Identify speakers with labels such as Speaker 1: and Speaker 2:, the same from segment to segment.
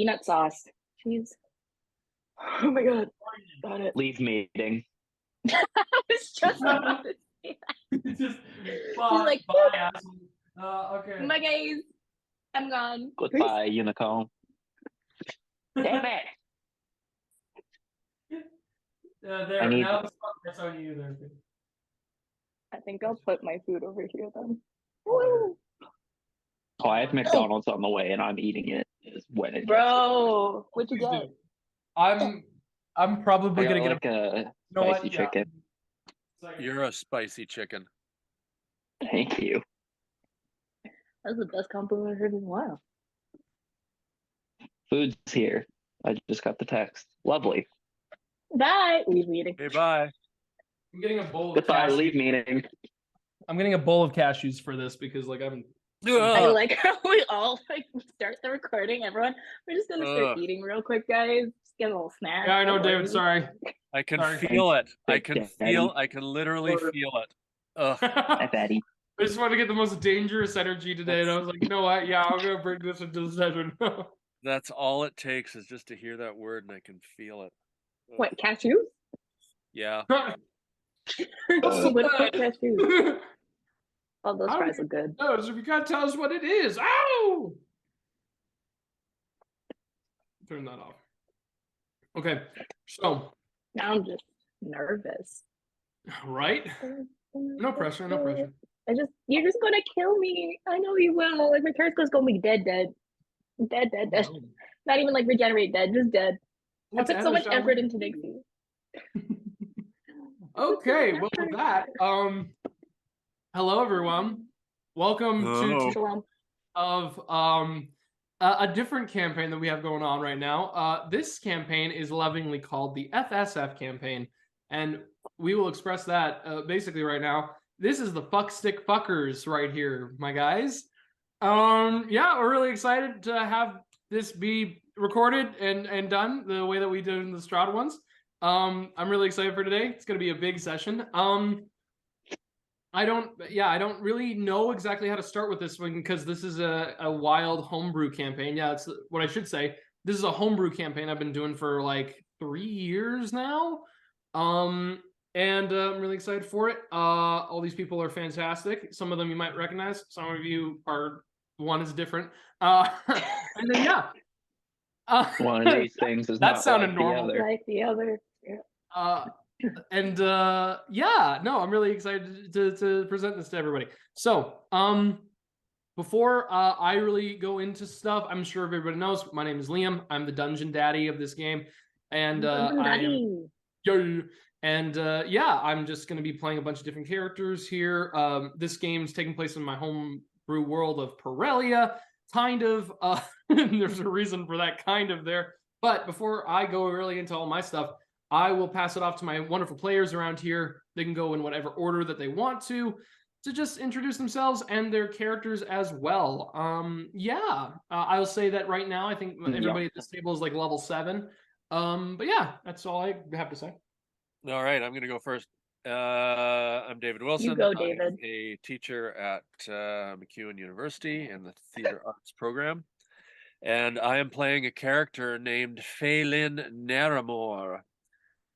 Speaker 1: peanut sauce. Jeez. Oh my god. Got it.
Speaker 2: Leave meeting.
Speaker 1: I was just about to say that.
Speaker 3: Just
Speaker 1: She's
Speaker 3: bye,
Speaker 1: like,
Speaker 3: bye, asshole. Okay.
Speaker 1: my guys, I'm gone.
Speaker 2: Goodbye, unicorn. Damn it!
Speaker 3: There.
Speaker 2: I need-
Speaker 3: Now the spotlight's on you there.
Speaker 1: I think I'll put my food over here then.
Speaker 3: Oh,
Speaker 2: Oh, I have McDonald's on the way, and I'm eating it when it.
Speaker 1: Bro, what'd you
Speaker 3: Please
Speaker 1: get?
Speaker 3: do. I'm probably
Speaker 2: I got
Speaker 3: gonna get
Speaker 2: like a
Speaker 3: You know what?
Speaker 2: spicy
Speaker 3: Yeah.
Speaker 2: chicken.
Speaker 4: You're a spicy chicken.
Speaker 2: Thank you.
Speaker 1: That's the best compliment I've heard in a while.
Speaker 2: Food's here. I just got the text. Lovely.
Speaker 1: Bye. Leave meeting.
Speaker 4: Hey, bye.
Speaker 3: I'm getting a bowl of
Speaker 2: Goodbye.
Speaker 3: cashews.
Speaker 2: Leave meeting.
Speaker 3: I'm getting a bowl of cashews for this because like I'm
Speaker 1: I like how we all like start the recording. Everyone, we're just gonna start eating real quick, guys. Just get a little snack.
Speaker 3: Yeah, I know,
Speaker 1: Don't
Speaker 3: David,
Speaker 1: worry.
Speaker 3: sorry.
Speaker 4: I can
Speaker 3: Sorry.
Speaker 4: feel it. I
Speaker 2: Thanks,
Speaker 4: can
Speaker 2: Daddy.
Speaker 4: feel. I can literally feel it. Ugh.
Speaker 2: Hi, Fatty.
Speaker 3: I just want to get the most dangerous energy today, and I was like, you know what? Yeah, I'm gonna bring this into the session.
Speaker 4: That's all it takes is just to hear that word, and I can feel it. Ugh.
Speaker 1: What, cashews?
Speaker 4: Yeah.
Speaker 1: What cashews? Oh, those fries are good.
Speaker 3: No, so if you can't tell us what it is, ow! Turn that off. Okay, so
Speaker 1: Now I'm just nervous.
Speaker 3: right? No pressure, no pressure.
Speaker 1: You're just gonna kill me. I know you will. Like my Periscope's gonna be dead. Not even like regenerate dead, just dead. I put so much effort into Nyxi.
Speaker 3: Okay, well with that, hello everyone. Welcome to
Speaker 1: Shalom.
Speaker 3: of a different campaign that we have going on right now. This campaign is lovingly called the FSF campaign, and we will express that basically right now. This is the fuck stick fuckers right here, my guys. Yeah, we're really excited to have this be recorded and done the way that we did in the Strahd ones. I'm really excited for today. It's gonna be a big session. I don't really know exactly how to start with this one because this is a wild homebrew campaign. Yeah, that's what I should say. This is a homebrew campaign I've been doing for like 3 years now. And I'm really excited for it. All these people are fantastic. Some of them you might recognize. Some of you are, one is different. And then yeah.
Speaker 2: One of these things is
Speaker 3: that
Speaker 2: not
Speaker 3: sounded
Speaker 2: like
Speaker 3: normal.
Speaker 2: the other.
Speaker 1: Like the other.
Speaker 3: And yeah, no, I'm really excited to present this to everybody. So, before I really go into stuff, I'm sure everybody knows my name is Liam. I'm the dungeon daddy of this game, and I'm just going to be playing a bunch of different characters here. This game's taking place in my homebrew world of Perellia, kind of. There's a reason for that kind of there. But before I go really into all my stuff, I will pass it off to my wonderful players around here. They can go in whatever order that they want to just introduce themselves and their characters as well. I'll say that right now, I think everybody at this table is like level 7. But yeah, that's all I have to say.
Speaker 4: All right, I'm going to go first. I'm David Wilson.
Speaker 1: You go, David.
Speaker 4: I'm a teacher at McKinnon University in the Theater Arts program. And I am playing a character named Faelyn Naramore.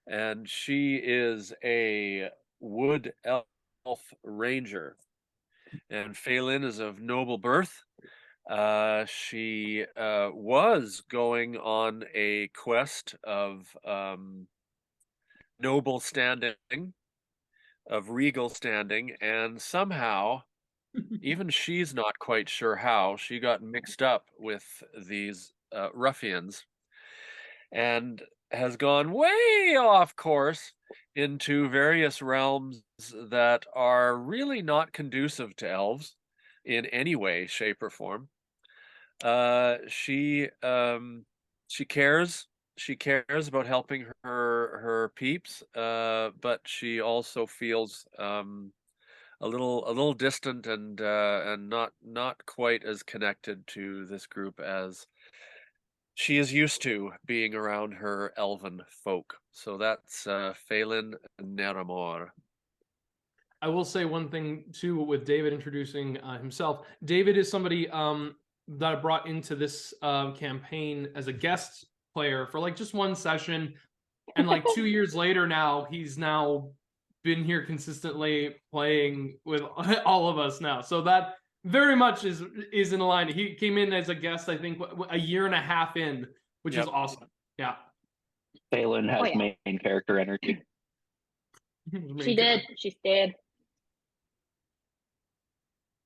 Speaker 4: And she is a wood elf ranger. And Faelyn is of noble birth. She was going on a quest of noble standing, of regal standing, and somehow, even she's not quite sure how, she got mixed up with these ruffians and has gone way off course into various realms that are really not conducive to elves in any way, shape, or form. She cares. She cares about helping her peeps, but she also feels a little distant and not quite as connected to this group as she is used to being around her elven folk. So that's Faelyn Naramore.
Speaker 3: I will say one thing too with David introducing himself. David is somebody that I brought into this campaign as a guest player for like just one session, and like 2 years later now he's now been here consistently playing with all of us now. So that very much is in line. He came in as a guest, I think, a year and a half in, which is awesome. Yeah.
Speaker 2: Faelyn has main character energy.
Speaker 1: She did. She's dead.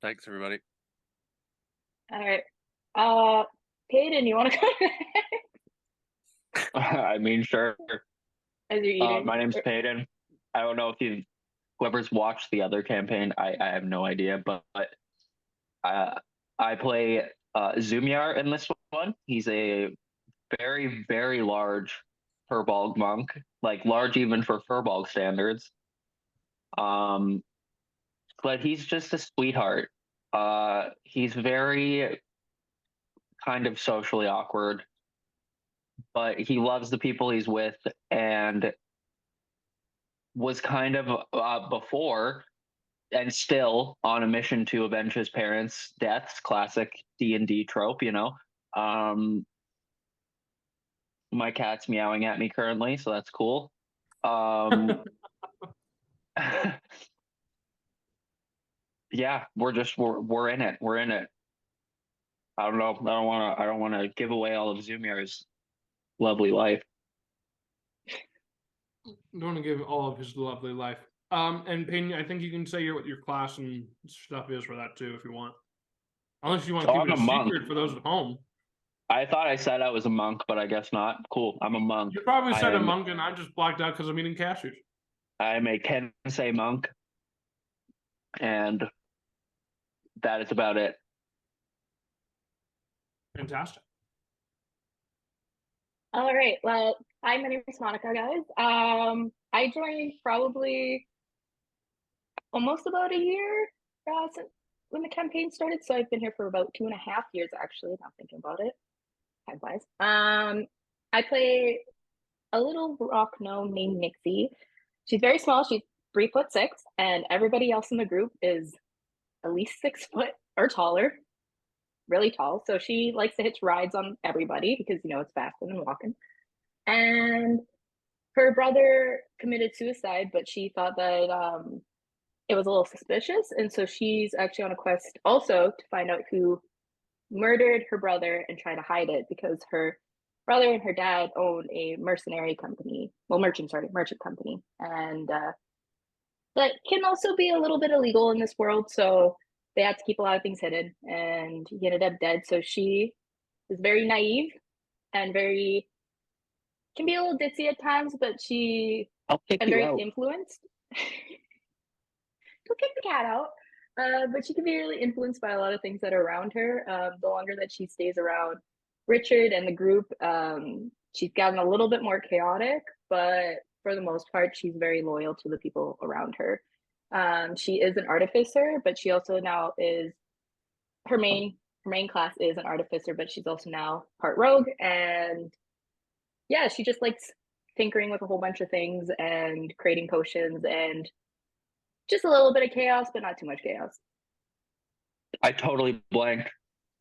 Speaker 4: Thanks, everybody.
Speaker 1: All right. Padon, you want to go next?
Speaker 2: I mean, sure.
Speaker 1: As you're eating.
Speaker 2: My name's Padon. I don't know if whoever's watched the other campaign, I have no idea, but I play Zummyar in this one. He's a very, very large Furbolg monk, like large even for Furbolg standards. But he's just a sweetheart. He's very kind of socially awkward, but he loves the people he's with, and was kind of before and still on a mission to avenge his parents' deaths. Classic D&D trope, you know. My cat's meowing at me currently, so that's cool. Yeah, we're in it. We're in it. I don't know. I don't want to give away all of Zummyar's lovely life.
Speaker 3: Don't want to give all of his lovely life. And Payne, I think you can say what your class and stuff is for that too, if you want. Unless you want to keep it a secret for those at home.
Speaker 2: I thought I said I was a monk, but I guess not. Cool. I'm a monk.
Speaker 3: You probably said a monk, and I just blacked out because I'm eating cashews.
Speaker 2: I'm a Kensei monk, and that is about it.
Speaker 3: Fantastic.
Speaker 1: All right. Well, hi, my name is Monika, guys. I joined probably almost about a year since when the campaign started. So I've been here for about 2.5 years, actually, now thinking about it. Time flies. I play a little rock gnome named Nyxi. She's very small. She's 3'6", and everybody else in the group is at least 6 foot or taller. Really tall. So she likes to hitch rides on everybody because, you know, it's faster than walking. And her brother committed suicide, but she thought that it was a little suspicious. And so she's actually on a quest also to find out who murdered her brother and try to hide it, because her brother and her dad own a mercenary company. Well, merchant company. And that can also be a little bit illegal in this world. So they had to keep a lot of things hidden, and he ended up dead. So she is very naive and can be a little ditzy at times, but she is very influenced. Go kick the cat out. But she can be really influenced by a lot of things that are around her. The longer that she stays around Richard and the group, she's gotten a little bit more chaotic, but for the most part, she's very loyal to the people around her. She is an artificer, but she also now is her main class is an artificer, but she's also now part rogue. And yeah, she just likes tinkering with a whole bunch of things and creating potions and just a little bit of chaos, but not too much chaos.
Speaker 2: I totally blanked.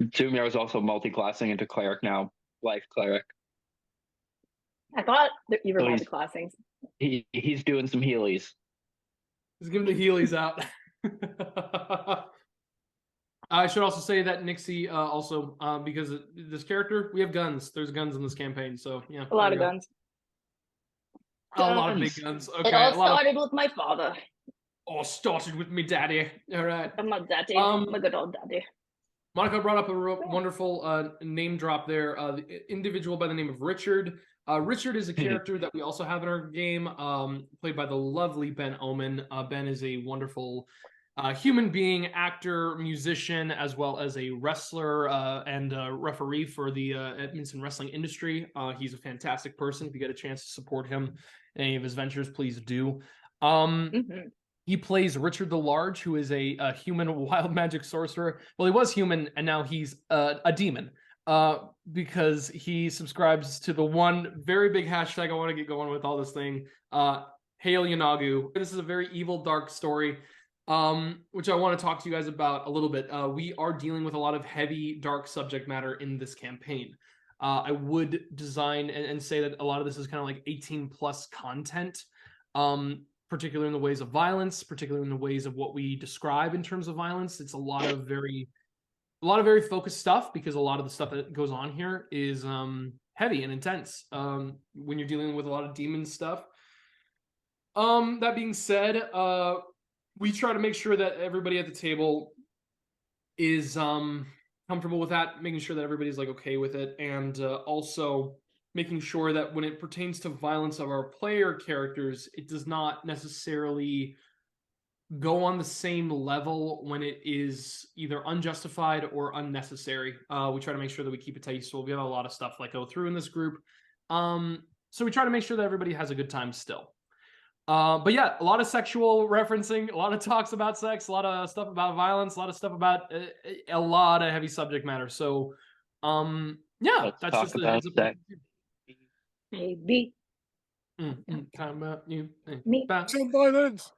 Speaker 2: Zummyar is also multi-classing into cleric now, life cleric.
Speaker 1: I thought that you were multi-classing.
Speaker 2: He's doing some healies.
Speaker 3: He's giving the healies out. I should also say that Nyxi also, because this character, we have guns. There's guns in this campaign, so yeah.
Speaker 1: A lot of guns.
Speaker 3: A lot of big guns. Okay.
Speaker 1: It all started with my father.
Speaker 3: Oh, started with me daddy. All right.
Speaker 1: I'm my daddy. My good old daddy.
Speaker 3: Monika brought up a wonderful name drop there. The individual by the name of Richard. Richard is a character that we also have in our game, played by the lovely Ben Omen. Ben is a wonderful human being, actor, musician, as well as a wrestler and referee for the Edmonton wrestling industry. He's a fantastic person. If you get a chance to support him in any of his ventures, please do. He plays Richard the Large, who is a human wild magic sorcerer. Well, he was human, and now he's a demon. Because he subscribes to the one very big hashtag I want to get going with all this thing. Hail Yanagu. This is a very evil, dark story which I want to talk to you guys about a little bit. We are dealing with a lot of heavy, dark subject matter in this campaign. I would design and say that a lot of this is kind of like 18 plus content, particularly in the ways of violence, particularly in the ways of what we describe in terms of violence. It's a lot of very focused stuff, because a lot of the stuff that goes on here is heavy and intense when you're dealing with a lot of demon stuff. That being said, we try to make sure that everybody at the table is comfortable with that, making sure that everybody's like okay with it, and also making sure that when it pertains to violence of our player characters, it does not necessarily go on the same level when it is either unjustified or unnecessary. We try to make sure that we keep it tasteful. We have a lot of stuff like go through in this group. So we try to make sure that everybody has a good time still. But yeah, a lot of sexual referencing, a lot of talks about sex, a lot of stuff about violence, a lot of stuff about a lot of heavy subject matter. So, yeah,
Speaker 2: Let's
Speaker 3: that's
Speaker 2: talk
Speaker 3: just the
Speaker 2: about
Speaker 3: heads up.
Speaker 2: sex.
Speaker 1: Maybe.
Speaker 3: Kind about you.
Speaker 1: Me.
Speaker 3: About-
Speaker 4: Some violence.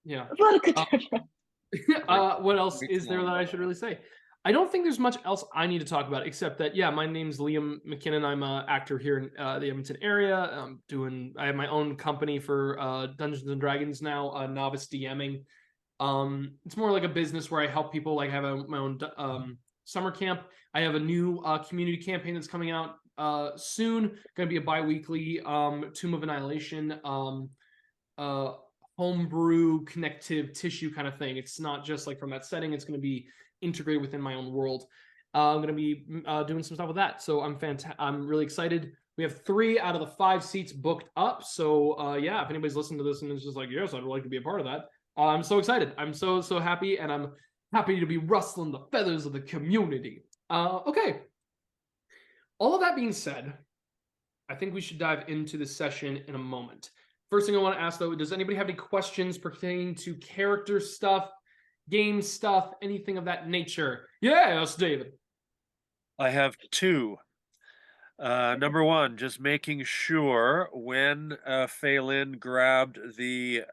Speaker 3: Yeah.
Speaker 1: Whattca.
Speaker 3: What else is there that I should really say? I don't think there's much else I need to talk about, except that, yeah, my name's Liam McKinnon. I'm an actor here in the Edmonton area. I have my own company for Dungeons and Dragons now, Novice DMing. It's more like a business where I help people like have my own summer camp. I have a new community campaign that's coming out soon. Going to be a bi-weekly Tomb of Annihilation homebrew connective tissue kind of thing. It's not just like from that setting. It's going to be integrated within my own world. I'm going to be doing some stuff with that. So I'm really excited. We have 3 out of the 5 seats booked up. So yeah, if anybody's listening to this and is just like, yes, I'd like to be a part of that. I'm so excited. I'm so happy, and I'm happy to be rustling the feathers of the community. Okay. All of that being said, I think we should dive into the session in a moment. First thing I want to ask, though, does anybody have any questions pertaining to character stuff, game stuff, anything of that nature? Yes, David.
Speaker 4: I have 2. Number 1, just making sure when Faelyn grabbed the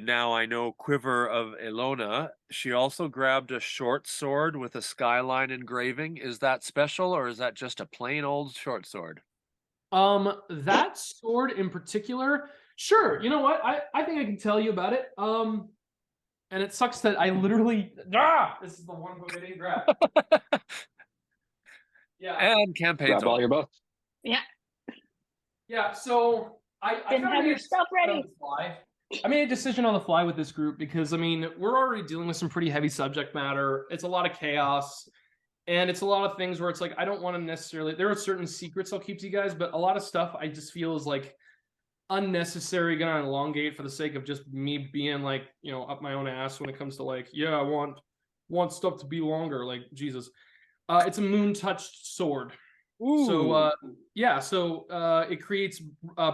Speaker 4: now I know quiver of Elona, she also grabbed a short sword with a skyline engraving. Is that special, or is that just a plain old short sword?
Speaker 3: That sword in particular, sure. You know what? I think I can tell you about it. And it sucks that I literally this is the one book I didn't grab. Yeah.
Speaker 4: And campaigns
Speaker 2: Grab all your books.
Speaker 1: Yeah.
Speaker 3: Yeah, so I
Speaker 1: Didn't have your stuff ready.
Speaker 3: I made a decision on the fly with this group because, I mean, we're already dealing with some pretty heavy subject matter. It's a lot of chaos, and it's a lot of things where it's like, I don't want to necessarily, there are certain secrets I'll keep to you guys, but a lot of stuff I just feel is like unnecessary, gonna elongate for the sake of just me being like, you know, up my own ass when it comes to like, yeah, I want stuff to be longer, like Jesus. It's a moon-touched sword.
Speaker 4: Ooh.
Speaker 3: So yeah, so it creates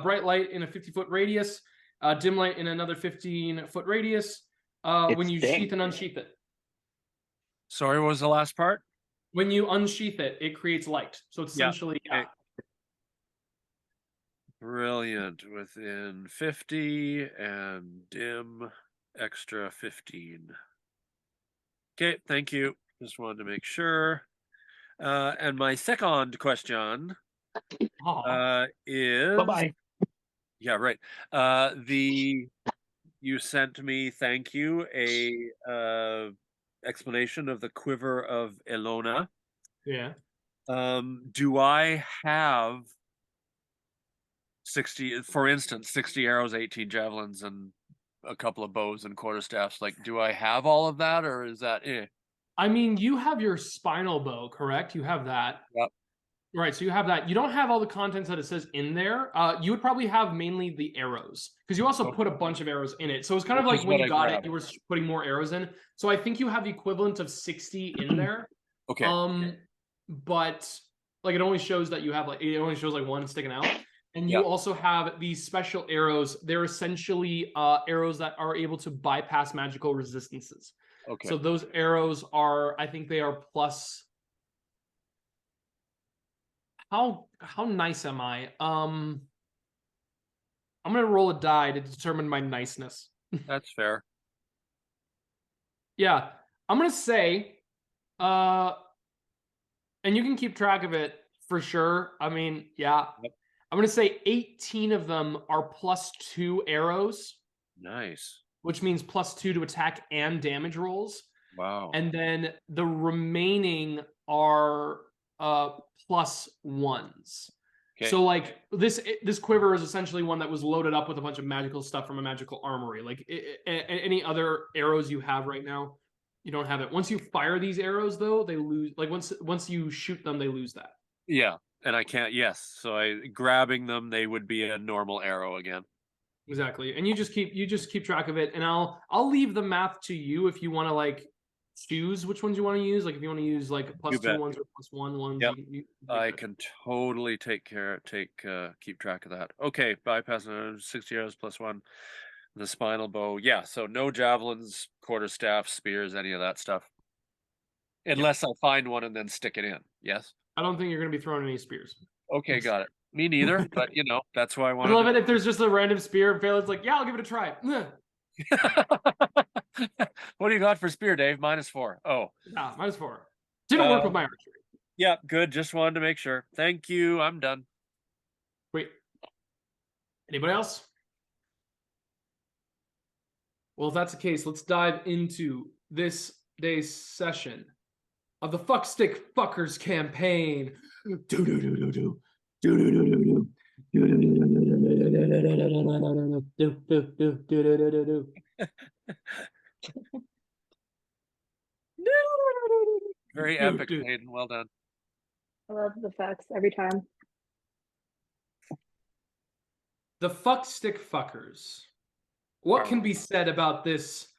Speaker 3: bright light in a 50-foot radius, dim light in another 15-foot radius when you sheath and unsheath it.
Speaker 4: Sorry, what was the last part?
Speaker 3: When you unsheath it, it creates light. So it's essentially
Speaker 4: Okay. Brilliant. Within 50 and dim extra 15. Okay, thank you. Just wanted to make sure. And my second question is
Speaker 2: Bye-bye.
Speaker 4: Yeah, right. You sent me, thank you, a explanation of the quiver of Elona.
Speaker 3: Yeah.
Speaker 4: Do I have 60, for instance, 60 arrows, 18 javelins, and a couple of bows and quarterstaffs? Like, do I have all of that, or is that
Speaker 3: I mean, you have your spinal bow, correct? You have that.
Speaker 4: Yep.
Speaker 3: Right, so you have that. You don't have all the contents that it says in there. You would probably have mainly the arrows, because you also put a bunch of arrows in it. So it's kind of
Speaker 4: Which
Speaker 3: like
Speaker 4: is
Speaker 3: when
Speaker 4: what
Speaker 3: you
Speaker 4: I
Speaker 3: got
Speaker 4: grabbed.
Speaker 3: it, you were putting more arrows in. So I think you have the equivalent of 60 in there.
Speaker 4: Okay.
Speaker 3: But like it only shows that you have like, it only shows like one sticking out. And you also have these special arrows. They're essentially arrows that are able to bypass magical resistances.
Speaker 4: Okay.
Speaker 3: So those arrows are, I think they are plus. How nice am I? I'm gonna roll a die to determine my niceness.
Speaker 4: That's fair.
Speaker 3: Yeah, I'm gonna say, and you can keep track of it for sure. I mean, yeah,
Speaker 4: Yep.
Speaker 3: I'm gonna say 18 of them are +2 arrows,
Speaker 4: Nice.
Speaker 3: which means +2 to attack and damage rolls.
Speaker 4: Wow.
Speaker 3: And then the remaining are +1s.
Speaker 4: Okay.
Speaker 3: So like this quiver is essentially one that was loaded up with a bunch of magical stuff from a magical armory. Like any other arrows you have right now, you don't have it. Once you fire these arrows, though, they lose. Like once you shoot them, they lose that.
Speaker 4: Yeah, and I can't. Yes, so grabbing them, they would be a normal arrow again.
Speaker 3: Exactly, and you just keep track of it, and I'll leave the math to you if you want to like choose which ones you want to use. Like if you want to use like +2 ones or +1 ones.
Speaker 4: Yep.
Speaker 3: You
Speaker 4: I can totally keep track of that. Okay, bypassing 60 arrows +1. The spinal bow. Yeah, so no javelins, quarterstaff, spears, any of that stuff. Unless I find one and then stick it in. Yes?
Speaker 3: I don't think you're going to be throwing any spears.
Speaker 4: Okay, got it. Me neither, but that's why I
Speaker 3: I
Speaker 4: wanted
Speaker 3: love it if there's just a random spear and Faelyn's like, yeah, I'll give it a try.
Speaker 4: What do you got for spear, Dave? -4. Oh.
Speaker 3: Yeah, -4. Didn't work with my archery.
Speaker 4: Yeah, good. Just wanted to make sure. Thank you. I'm done.
Speaker 3: Wait. Anybody else? Well, if that's the case, let's dive into this day's session of the Fuck Stick Fuckers campaign.
Speaker 4: Very epic, Hayden. Well done.
Speaker 1: I love the facts every time.
Speaker 3: The Fuck Stick Fuckers. What can be said about this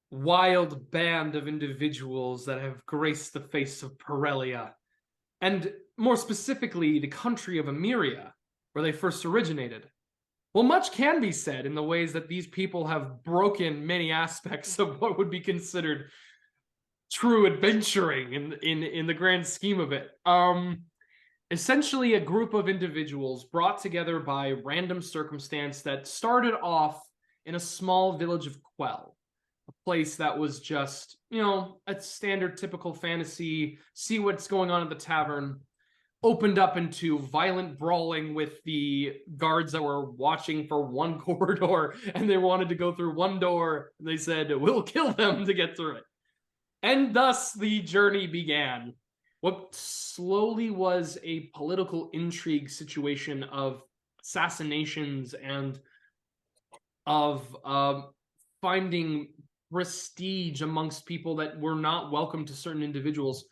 Speaker 3: wild band of individuals that have graced the face of Perellia, and more specifically, the country of Emeria, where they first originated? Well, much can be said in the ways that these people have broken many aspects of what would be considered true adventuring in the grand scheme of it. Essentially a group of individuals brought together by random circumstance that started off in a small village of Quell, a place that was just, a standard typical fantasy, see what's going on at the tavern, opened up into violent brawling with the guards that were watching for one corridor, and they wanted to go through one door, and they said, we'll kill them to get through it. And thus the journey began. What slowly was a political intrigue situation of assassinations and of finding prestige amongst people that were not welcome to certain individuals,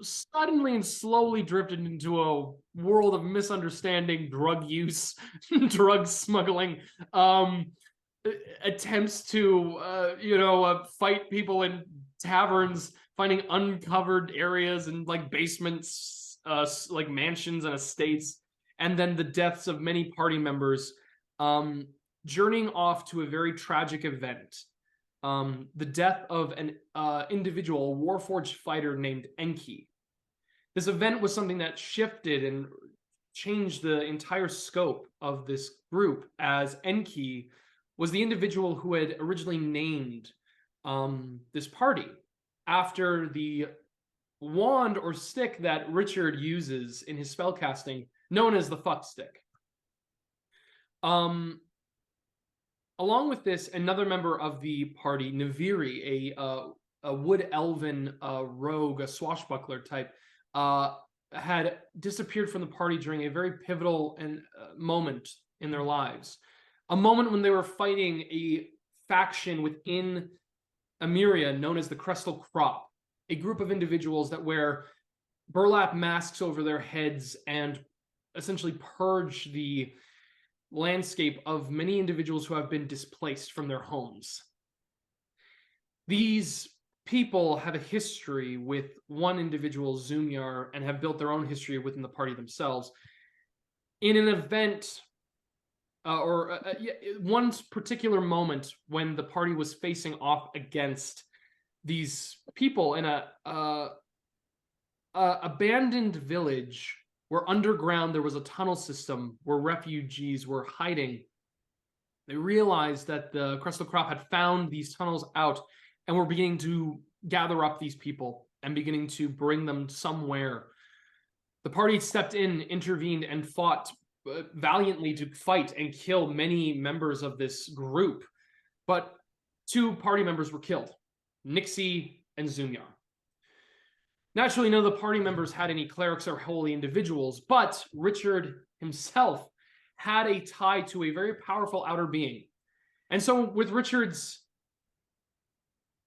Speaker 3: suddenly and slowly drifted into a world of misunderstanding, drug use, drug smuggling, attempts to fight people in taverns, finding uncovered areas and like basements, like mansions and estates, and then the deaths of many party members, journeying off to a very tragic event. The death of an individual, a Warforged fighter named Enki. This event was something that shifted and changed the entire scope of this group, as Enki was the individual who had originally named this party after the wand or stick that Richard uses in his spellcasting, known as the Fuck Stick. Along with this, another member of the party, Naviri, a wood elven rogue, a swashbuckler type, had disappeared from the party during a very pivotal moment in their lives. A moment when they were fighting a faction within Emeria known as the Crestal Crop, a group of individuals that wear burlap masks over their heads and essentially purge the landscape of many individuals who have been displaced from their homes. These people have a history with one individual, Zummyar, and have built their own history within the party themselves. In an event, one particular moment when the party was facing off against these people in a abandoned village where underground there was a tunnel system where refugees were hiding. They realized that the Crystal Crop had found these tunnels out and were beginning to gather up these people and beginning to bring them somewhere. The party stepped in, intervened, and fought valiantly to fight and kill many members of this group. But 2 party members were killed, Nyxi and Zummyar. Naturally, none of the party members had any clerics or holy individuals, but Richard himself had a tie to a very powerful outer being. And so with Richard's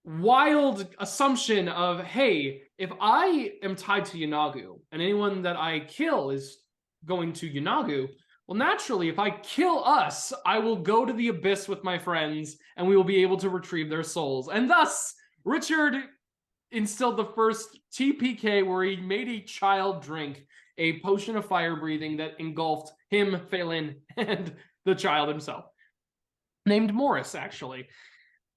Speaker 3: wild assumption of, hey, if I am tied to Yanagu and anyone that I kill is going to Yanagu, well, naturally, if I kill us, I will go to the abyss with my friends and we will be able to retrieve their souls. And thus, Richard instilled the first TPK where he made a child drink a potion of fire breathing that engulfed him, Faelyn, and the child himself. Named Morris, actually.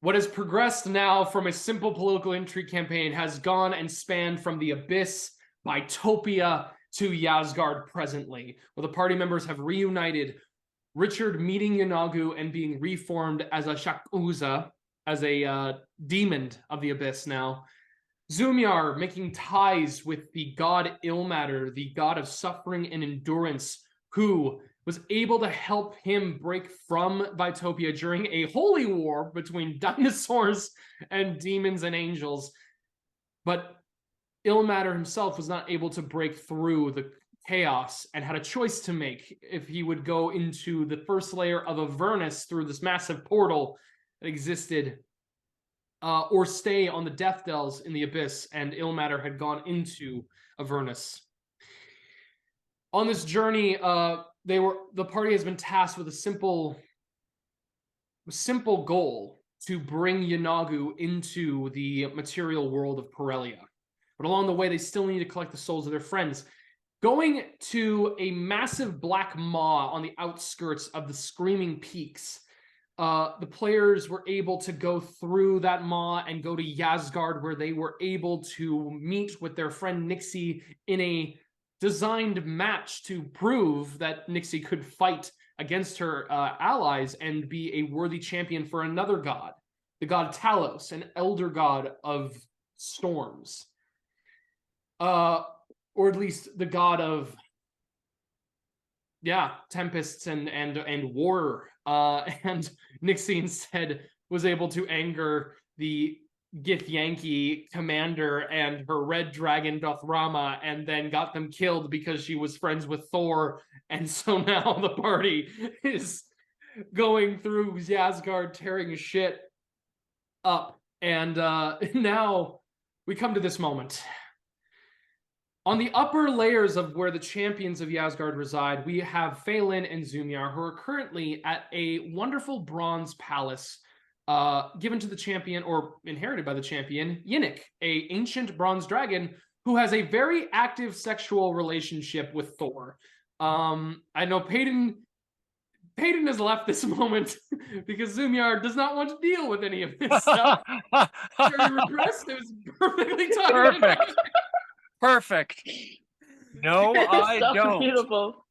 Speaker 3: What has progressed now from a simple political intrigue campaign has gone and spanned from the Abyss, Bitopia, to Ysgard presently, where the party members have reunited, Richard meeting Yanagu and being reformed as a Shakuza, as a demon of the Abyss now. Zummyar making ties with the god Illmatter, the god of suffering and endurance, who was able to help him break from Bitopia during a holy war between dinosaurs and demons and angels. But Illmatter himself was not able to break through the chaos and had a choice to make if he would go into the first layer of Avernus through this massive portal that existed, or stay on the Death Dells in the Abyss, and Illmatter had gone into Avernus. On this journey, the party has been tasked with a simple goal to bring Yanagu into the material world of Perellia. But along the way, they still need to collect the souls of their friends. Going to a massive black maw on the outskirts of the Screaming Peaks, the players were able to go through that maw and go to Ysgard, where they were able to meet with their friend Nyxi in a designed match to prove that Nyxi could fight against her allies and be a worthy champion for another god, the god Talos, an elder god of storms. Or at least the god of, tempests and war. And Nyxi instead was able to anger the Githyanki commander and her red dragon Dothrama, and then got them killed because she was friends with Thor. And so now the party is going through Ysgard, tearing shit up. And now we come to this moment. On the upper layers of where the champions of Ysgard reside, we have Faelyn and Zummyar, who are currently at a wonderful bronze palace given to the champion, or inherited by the champion, Ynnik, a ancient bronze dragon who has a very active sexual relationship with Thor. I know Padon has left this moment because Zummyar does not want to deal with any of this stuff. Very repressed. It was perfectly timed.
Speaker 4: Perfect. No, I
Speaker 1: so
Speaker 4: don't.
Speaker 1: Beautiful.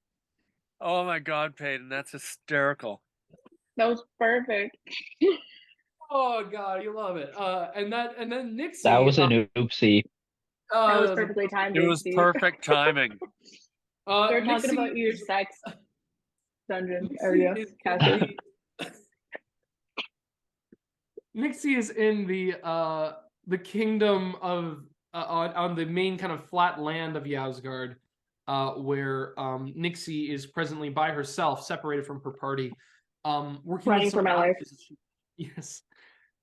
Speaker 4: Oh my God, Padon, that's hysterical.
Speaker 1: That was perfect.
Speaker 3: Oh God, you love it. And then Nyxi.
Speaker 2: That was an oopsie.
Speaker 1: That was perfectly timed.
Speaker 4: It was perfect timing.
Speaker 1: We're talking about your sex dungeon area, Cassie.
Speaker 3: Nyxi is in the kingdom of on the main kind of flat land of Ysgard, where Nyxi is presently by herself, separated from her party, working
Speaker 1: Running
Speaker 3: with some
Speaker 1: for my life.
Speaker 3: Yes,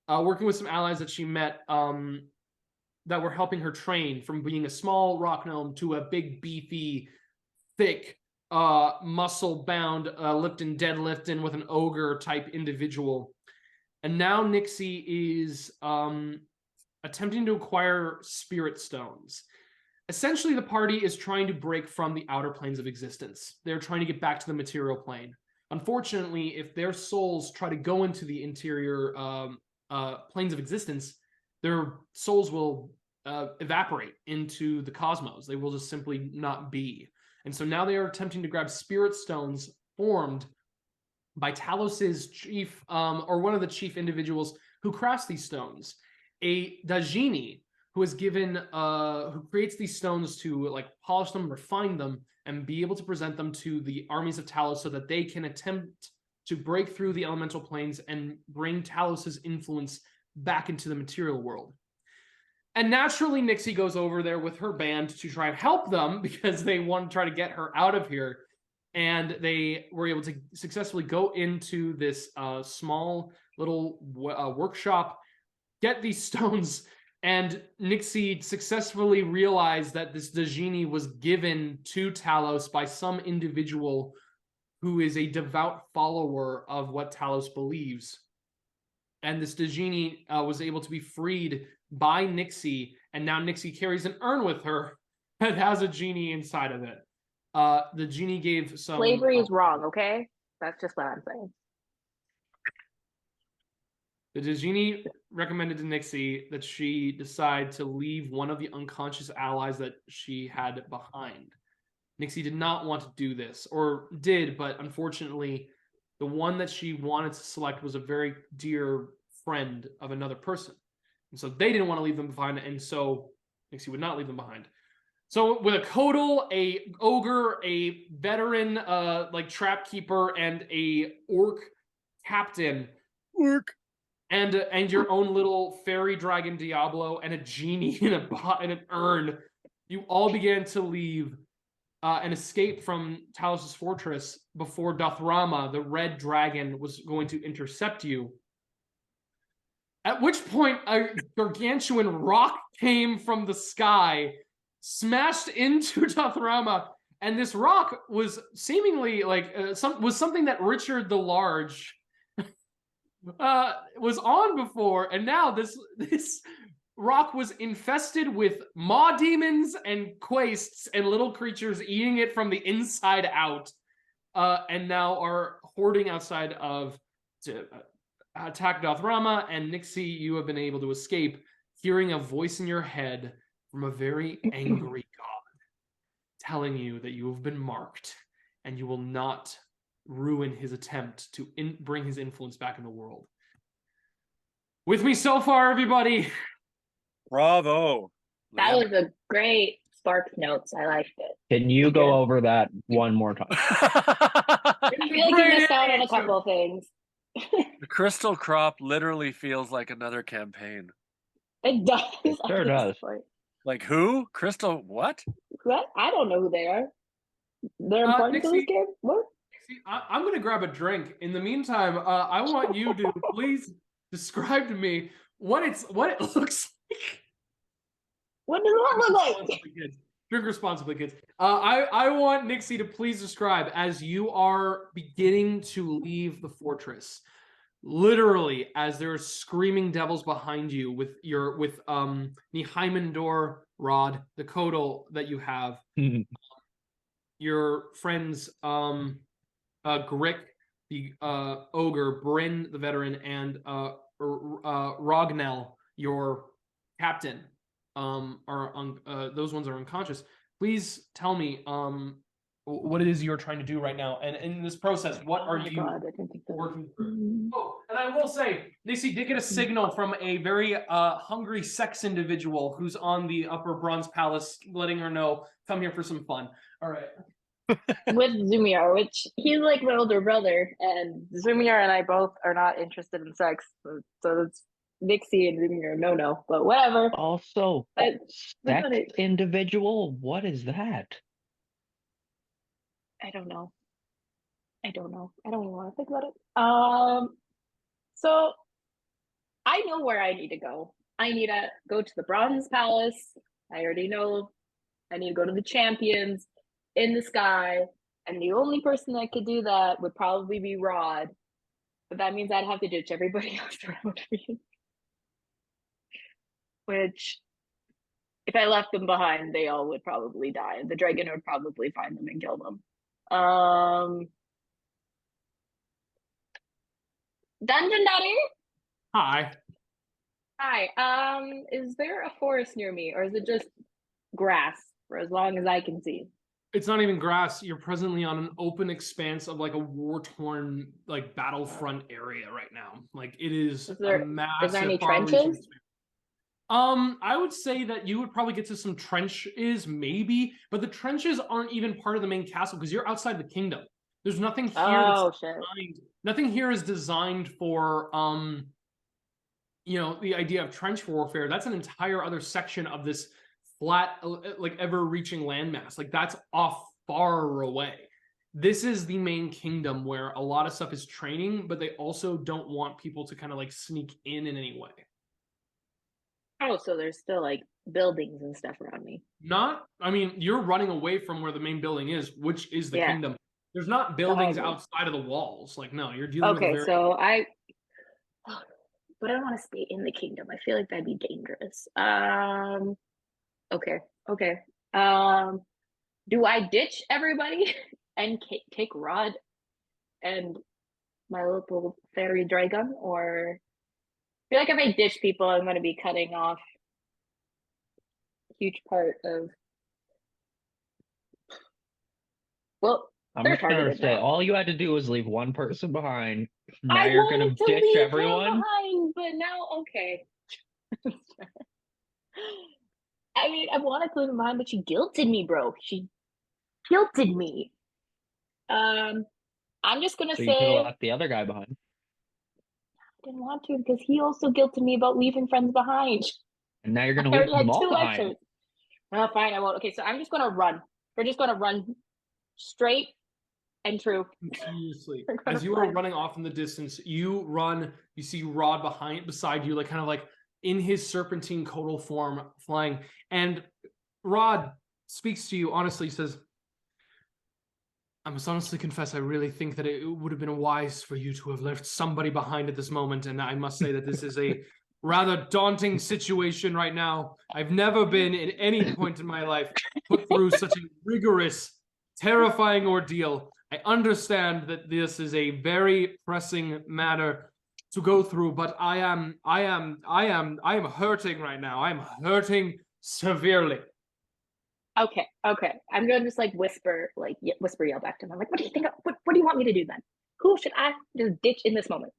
Speaker 3: working with some allies that she met that were helping her train from being a small rock gnome to a big, beefy, thick, muscle-bound, lifting, deadlifting with an ogre type individual. And now Nyxi is attempting to acquire spirit stones. Essentially, the party is trying to break from the outer planes of existence. They're trying to get back to the material plane. Unfortunately, if their souls try to go into the interior planes of existence, their souls will evaporate into the cosmos. They will just simply not be. And so now they are attempting to grab spirit stones formed by Talos's chief, or one of the chief individuals who crafts these stones, a Dajini, who is given, who creates these stones to like polish them, refine them, and be able to present them to the armies of Talos so that they can attempt to break through the elemental planes and bring Talos's influence back into the material world. And naturally, Nyxi goes over there with her band to try and help them because they want to try to get her out of here. And they were able to successfully go into this small little workshop, get these stones, and Nyxi successfully realized that this Dajini was given to Talos by some individual who is a devout follower of what Talos believes. And this Dajini was able to be freed by Nyxi, and now Nyxi carries an urn with her that has a genie inside of it. The genie gave some...
Speaker 1: Slavery is wrong, okay? That's just what I'm saying.
Speaker 3: The genie recommended to Nyxi that she decide to leave one of the unconscious allies that she had behind. Nyxi did not want to do this, or did, but unfortunately, the one that she wanted to select was a very dear friend of another person. And so they didn't want to leave them behind, and so Nyxi would not leave them behind. So with a Kodal, a ogre, a veteran like trap keeper, and a orc captain, and your own little fairy dragon Diablo, and a genie in an urn, you all began to leave and escape from Talos' fortress before Dothrama, the red dragon, was going to intercept you. At which point, a gargantuan rock came from the sky, smashed into Dothrama, and this rock was seemingly like something that Richard the Large was on before, and now this rock was infested with maw demons and quaists and little creatures eating it from the inside out, and now are hoarding outside of to attack Dothrama. And Nyxi, you have been able to escape, hearing a voice in your head from a very angry god telling you that you have been marked and you will not ruin his attempt to bring his influence back in the world. With me so far, everybody.
Speaker 4: Bravo.
Speaker 1: That was a great Sparks notes. I liked it.
Speaker 2: Can you go over that one more time?
Speaker 1: I feel like you missed out on a couple of things.
Speaker 4: The Crystal Crop literally feels like another campaign.
Speaker 1: It does.
Speaker 2: It sure does.
Speaker 4: Like who? Crystal what?
Speaker 1: What? I don't know who they are. They're important to this game? What?
Speaker 3: See, I'm going to grab a drink. In the meantime, I want you to please describe to me what it looks like.
Speaker 1: What does it look like?
Speaker 3: Drink responsibly, kids. I want Nyxi to please describe as you are beginning to leave the fortress. Literally, as there are screaming devils behind you with Niheimendor Rod, the Kodal that you have, your friends Grick, the ogre, Bryn, the veteran, and Rognell, your captain, those ones are unconscious. Please tell me what it is you're trying to do right now, and in this process, what are you working through? Oh, and I will say, Nyxi did get a signal from a very hungry sex individual who's on the Upper Bronze Palace, letting her know, come here for some fun. All right.
Speaker 1: With Zummyar, which he's like my older brother, and Zummyar and I both are not interested in sex, so it's Nyxi and Zummyar no, but whatever.
Speaker 2: Also, sex individual, what is that?
Speaker 1: I don't know. I don't even want to think about it. So I know where I need to go. I need to go to the Bronze Palace. I already know. I need to go to the champions in the sky, and the only person that could do that would probably be Rod. But that means I'd have to ditch everybody else around me. Which, if I left them behind, they all would probably die. The dragon would probably find them and kill them. Dungeon Daddy?
Speaker 3: Hi.
Speaker 1: Is there a forest near me, or is it just grass for as long as I can see?
Speaker 3: It's not even grass. You're presently on an open expanse of like a war-torn like battlefront area right now. Like it is
Speaker 1: Is
Speaker 3: a
Speaker 1: there any
Speaker 3: massive far-reaching
Speaker 1: trenches?
Speaker 3: expanse. I would say that you would probably get to some trenches, maybe, but the trenches aren't even part of the main castle because you're outside the kingdom. There's nothing here that's
Speaker 1: Oh shit.
Speaker 3: designed. Nothing here is designed for the idea of trench warfare. That's an entire other section of this flat, like ever-reaching landmass. Like that's off far away. This is the main kingdom where a lot of stuff is training, but they also don't want people to kind of like sneak in any way.
Speaker 1: Oh, so there's still like buildings and stuff around me.
Speaker 3: I mean, you're running away from where the main building is, which is the
Speaker 1: Yeah.
Speaker 3: kingdom. There's not buildings
Speaker 1: Behind me.
Speaker 3: outside of the walls. Like, no, you're dealing with a
Speaker 1: Okay,
Speaker 3: very...
Speaker 1: so but I don't want to stay in the kingdom. I feel like that'd be dangerous. Okay. Do I ditch everybody and take Rod and my little fairy dragon, or I feel like if I ditch people, I'm going to be cutting off a huge part of. Well,
Speaker 2: I'm
Speaker 1: they're
Speaker 2: just gonna
Speaker 1: targeted
Speaker 2: say
Speaker 1: now.
Speaker 2: all you had to do was leave one person behind. Now
Speaker 1: I
Speaker 2: you're gonna
Speaker 1: wanted to
Speaker 2: ditch
Speaker 1: leave
Speaker 2: everyone.
Speaker 1: him behind, but now okay. I mean, I wanted to leave him behind, but she guilted me, bro. She guilted me. I'm just gonna
Speaker 2: So you could have
Speaker 1: say
Speaker 2: left the other guy behind.
Speaker 1: I didn't want to because he also guilted me about leaving friends behind.
Speaker 2: And now you're gonna
Speaker 1: I
Speaker 2: leave
Speaker 1: already had
Speaker 2: them all
Speaker 1: 2
Speaker 2: behind.
Speaker 1: lectures. Oh, fine, I won't. Okay, so I'm just gonna run. We're just gonna run straight and true.
Speaker 3: Continuously.
Speaker 1: We're gonna
Speaker 3: As you are
Speaker 1: fly.
Speaker 3: running off in the distance, you run, you see Rod beside you, like kind of like in his serpentine caudal form flying. And Rod speaks to you honestly, says, I must honestly confess, I really think that it would have been wise for you to have left somebody behind at this moment. And I must say that this is a rather daunting situation right now. I've never been at any point in my life put through such a rigorous, terrifying ordeal. I understand that this is a very pressing matter to go through, but I am hurting right now. I am hurting severely.
Speaker 1: Okay. I'm gonna just like whisper yell back to him. I'm like, what do you think? What do you want me to do then? Who should I just ditch in this moment?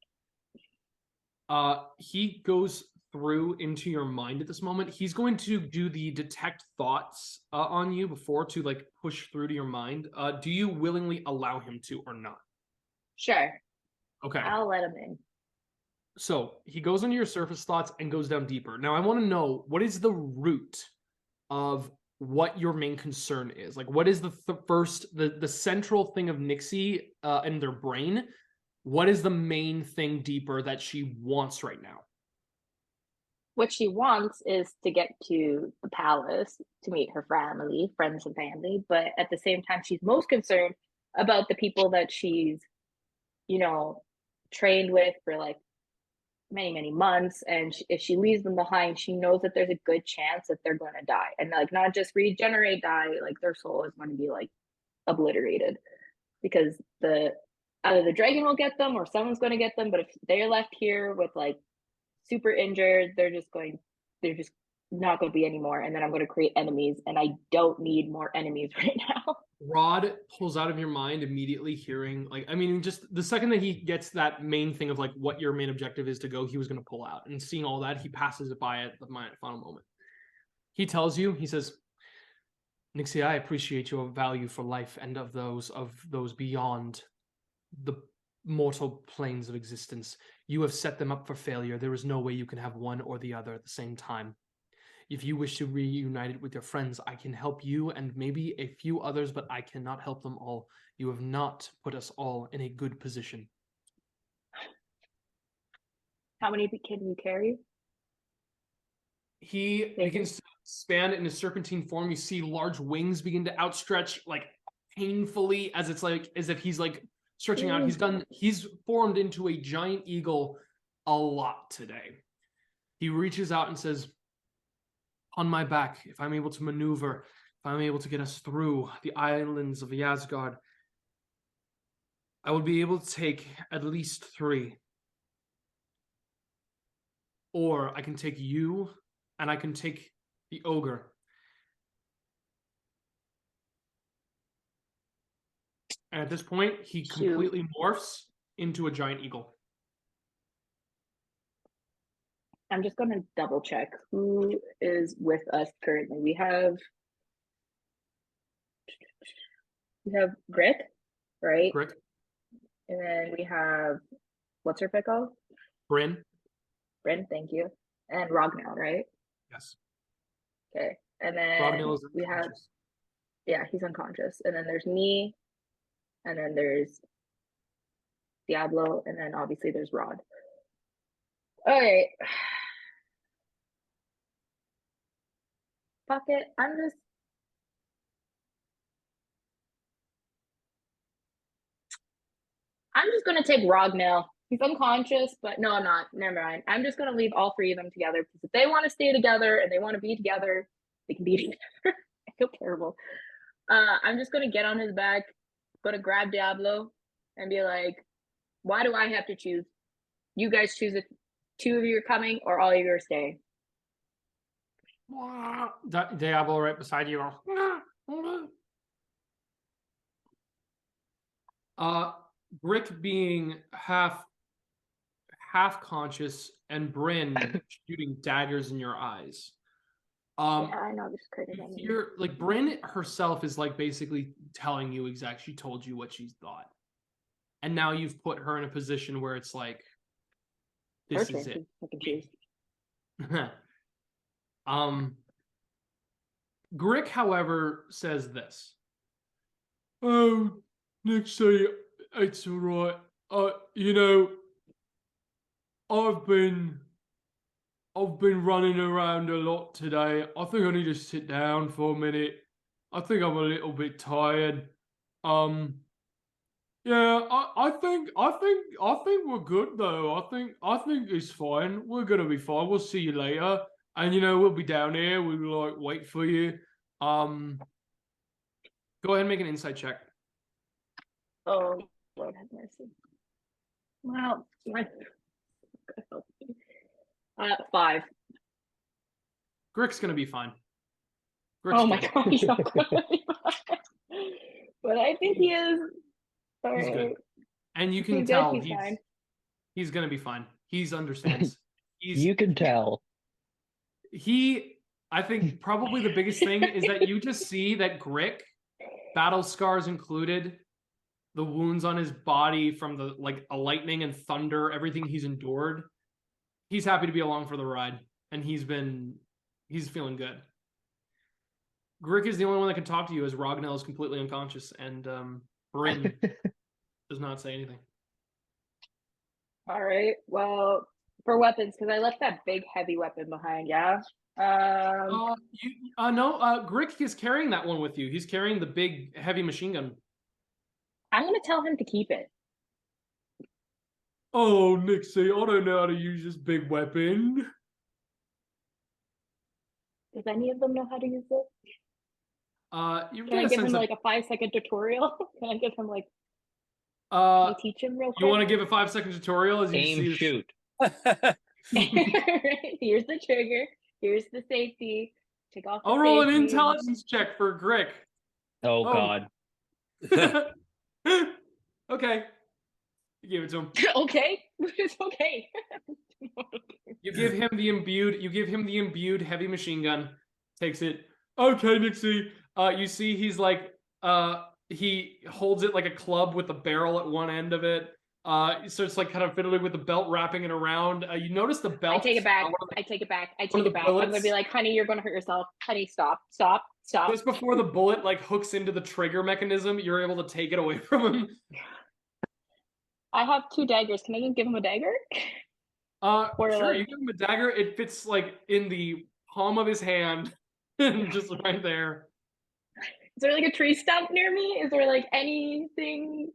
Speaker 3: He goes through into your mind at this moment. He's going to do the detect thoughts on you before to like push through to your mind. Do you willingly allow him to or not?
Speaker 1: Sure.
Speaker 3: Okay.
Speaker 1: I'll let him in.
Speaker 3: So he goes into your surface thoughts and goes down deeper. Now I want to know what is the root of what your main concern is. Like, what is the central thing of Nyxi in their brain? What is the main thing deeper that she wants right now?
Speaker 1: What she wants is to get to the palace to meet her family, friends and family, but at the same time, she's most concerned about the people that she's, trained with for like many months, and if she leaves them behind, she knows that there's a good chance that they're going to die, and like not just regenerate, die, like their soul is going to be like obliterated because either the dragon will get them or someone's going to get them. But if they're left here with like super injured, they're just not going to be anymore, and then I'm going to create enemies, and I don't need more enemies right now.
Speaker 3: Rod pulls out of your mind immediately hearing, like, I mean, just the second that he gets that main thing of like what your main objective is to go, he was going to pull out. And seeing all that, he passes it by at the final moment. He tells you, he says, Nyxi, I appreciate your value for life and of those beyond the mortal planes of existence. You have set them up for failure. There is no way you can have one or the other at the same time. If you wish to reunite it with your friends, I can help you and maybe a few others, but I cannot help them all. You have not put us all in a good position.
Speaker 1: How many can you carry?
Speaker 3: He begins to expand in a serpentine form. You see large wings begin to outstretch like painfully as if he's like stretching out. He's formed into a giant eagle a lot today. He reaches out and says, on my back, if I'm able to maneuver, if I'm able to get us through the islands of Ysgard, I will be able to take at least 3. Or I can take you, and I can take the ogre. And at this point, he completely morphs into a giant eagle.
Speaker 1: I'm just going to double check who is with us currently. We have Brick, right?
Speaker 3: Brick.
Speaker 1: And then we have, what's her pickle?
Speaker 3: Bryn.
Speaker 1: Bryn, thank you. And Rognell, right?
Speaker 3: Yes.
Speaker 1: Okay. And then
Speaker 3: Rognell is
Speaker 1: we have,
Speaker 3: unconscious.
Speaker 1: yeah, he's unconscious. And then there's me. And then there's Diablo. And then obviously there's Rod. All right. Fuck it. I'm just gonna take Rognell. He's unconscious, but no, I'm not. Never mind. I'm just gonna leave all three of them together because if they want to stay together and they want to be together, they can be together. I feel terrible. I'm just gonna get on his back, gonna grab Diablo, and be like, "Why do I have to choose? You guys choose if 2 of you are coming or all of you are staying."
Speaker 3: Diablo right beside you. Brick being half conscious and Bryn shooting daggers in your eyes.
Speaker 1: Yeah, I know this crazy.
Speaker 3: You're like Bryn herself is like basically telling you exactly. She told you what she thought, and now you've put her in a position where it's like, this is it.
Speaker 1: I can choose.
Speaker 3: Grick, however, says this. Oh, Nyxi, it's all right. You know, I've been running around a lot today. I think I need to sit down for a minute. I think I'm a little bit tired. Yeah, I think we're good though. I think it's fine. We're gonna be fine. We'll see you later. And we'll be down here. We'll like wait for you. Go ahead and make an insight check.
Speaker 1: Oh, Lord have mercy. Well, 5.
Speaker 3: Grick's gonna be fine.
Speaker 1: Oh my God, he's not gonna be fine. But I think he is. All
Speaker 3: He's
Speaker 1: right.
Speaker 3: good. And you can tell he's gonna be fine. He understands.
Speaker 2: You can tell.
Speaker 3: I think probably the biggest thing is that you just see that Grick, battle scars included, the wounds on his body from the a lightning and thunder, everything he's endured. He's happy to be along for the ride, and he's feeling good. Grick is the only one that can talk to you as Rognell is completely unconscious, and Bryn does not say anything.
Speaker 1: All right. Well, for weapons, because I left that big heavy weapon behind. Yeah.
Speaker 3: No. Grick is carrying that one with you. He's carrying the big heavy machine gun.
Speaker 1: I'm gonna tell him to keep it.
Speaker 3: Oh, Nyxi, I don't know how to use this big weapon.
Speaker 1: Does any of them know how to use it?
Speaker 3: Can
Speaker 1: I give him like a 5-second tutorial? Can I give him like? Can I teach him real quick?
Speaker 3: You want to give a 5-second tutorial as you
Speaker 2: aim, shoot?
Speaker 1: Here's the trigger. Here's the safety. Take off.
Speaker 3: I'll roll an intelligence check for Grick.
Speaker 2: Oh God.
Speaker 3: Okay. You give it to him.
Speaker 1: Okay. It's okay.
Speaker 3: You give him the imbued heavy machine gun. Takes it. Okay, Nyxi. You see he's like he holds it like a club with a barrel at one end of it. He starts like kind of fiddling with the belt, wrapping it around. You notice the belt.
Speaker 1: I take it back. I'm gonna be like, honey, you're gonna hurt yourself. Honey, stop.
Speaker 3: Just before the bullet like hooks into the trigger mechanism, you're able to take it away from him.
Speaker 1: I have 2 daggers. Can I just give him a dagger?
Speaker 3: Sure, you give him a dagger. It fits like in the palm of his hand, just right there.
Speaker 1: Is there like a tree stump near me? Is there like anything?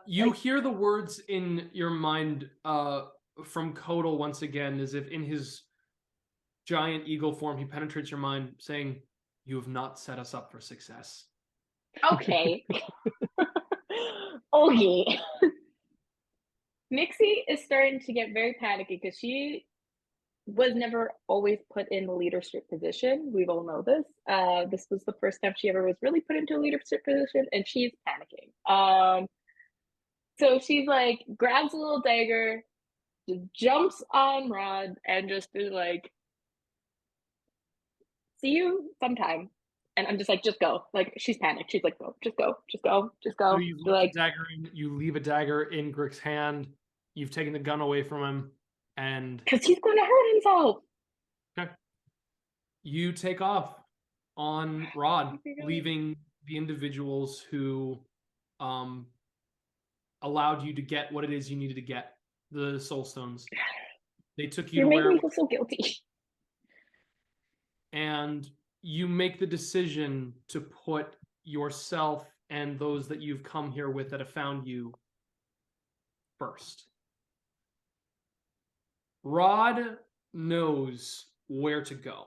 Speaker 3: You hear the words in your mind from Kodal once again, as if in his giant eagle form, he penetrates your mind, saying, "You have not set us up for success."
Speaker 1: Okay. Okay. Nyxi is starting to get very panicky because she was never always put in the leadership position. We all know this. This was the first time she ever was really put into a leadership position, and she's panicking. So she's like, grabs a little dagger, just jumps on Rod, and just is like, see you sometime. And I'm just like, just go. Like, she's panicked. She's like, go, just go, just go, just go.
Speaker 3: So you
Speaker 1: Like,
Speaker 3: you leave a dagger in Grick's hand. You've taken the gun away from him, and
Speaker 1: because he's going to hurt himself.
Speaker 3: okay, you take off on Rod, leaving the individuals who allowed you to get what it is you needed to get, the soul stones. They took you
Speaker 1: You're
Speaker 3: to
Speaker 1: making
Speaker 3: where,
Speaker 1: me feel so guilty.
Speaker 3: and you make the decision to put yourself and those that you've come here with that have found you first. Rod knows where to go.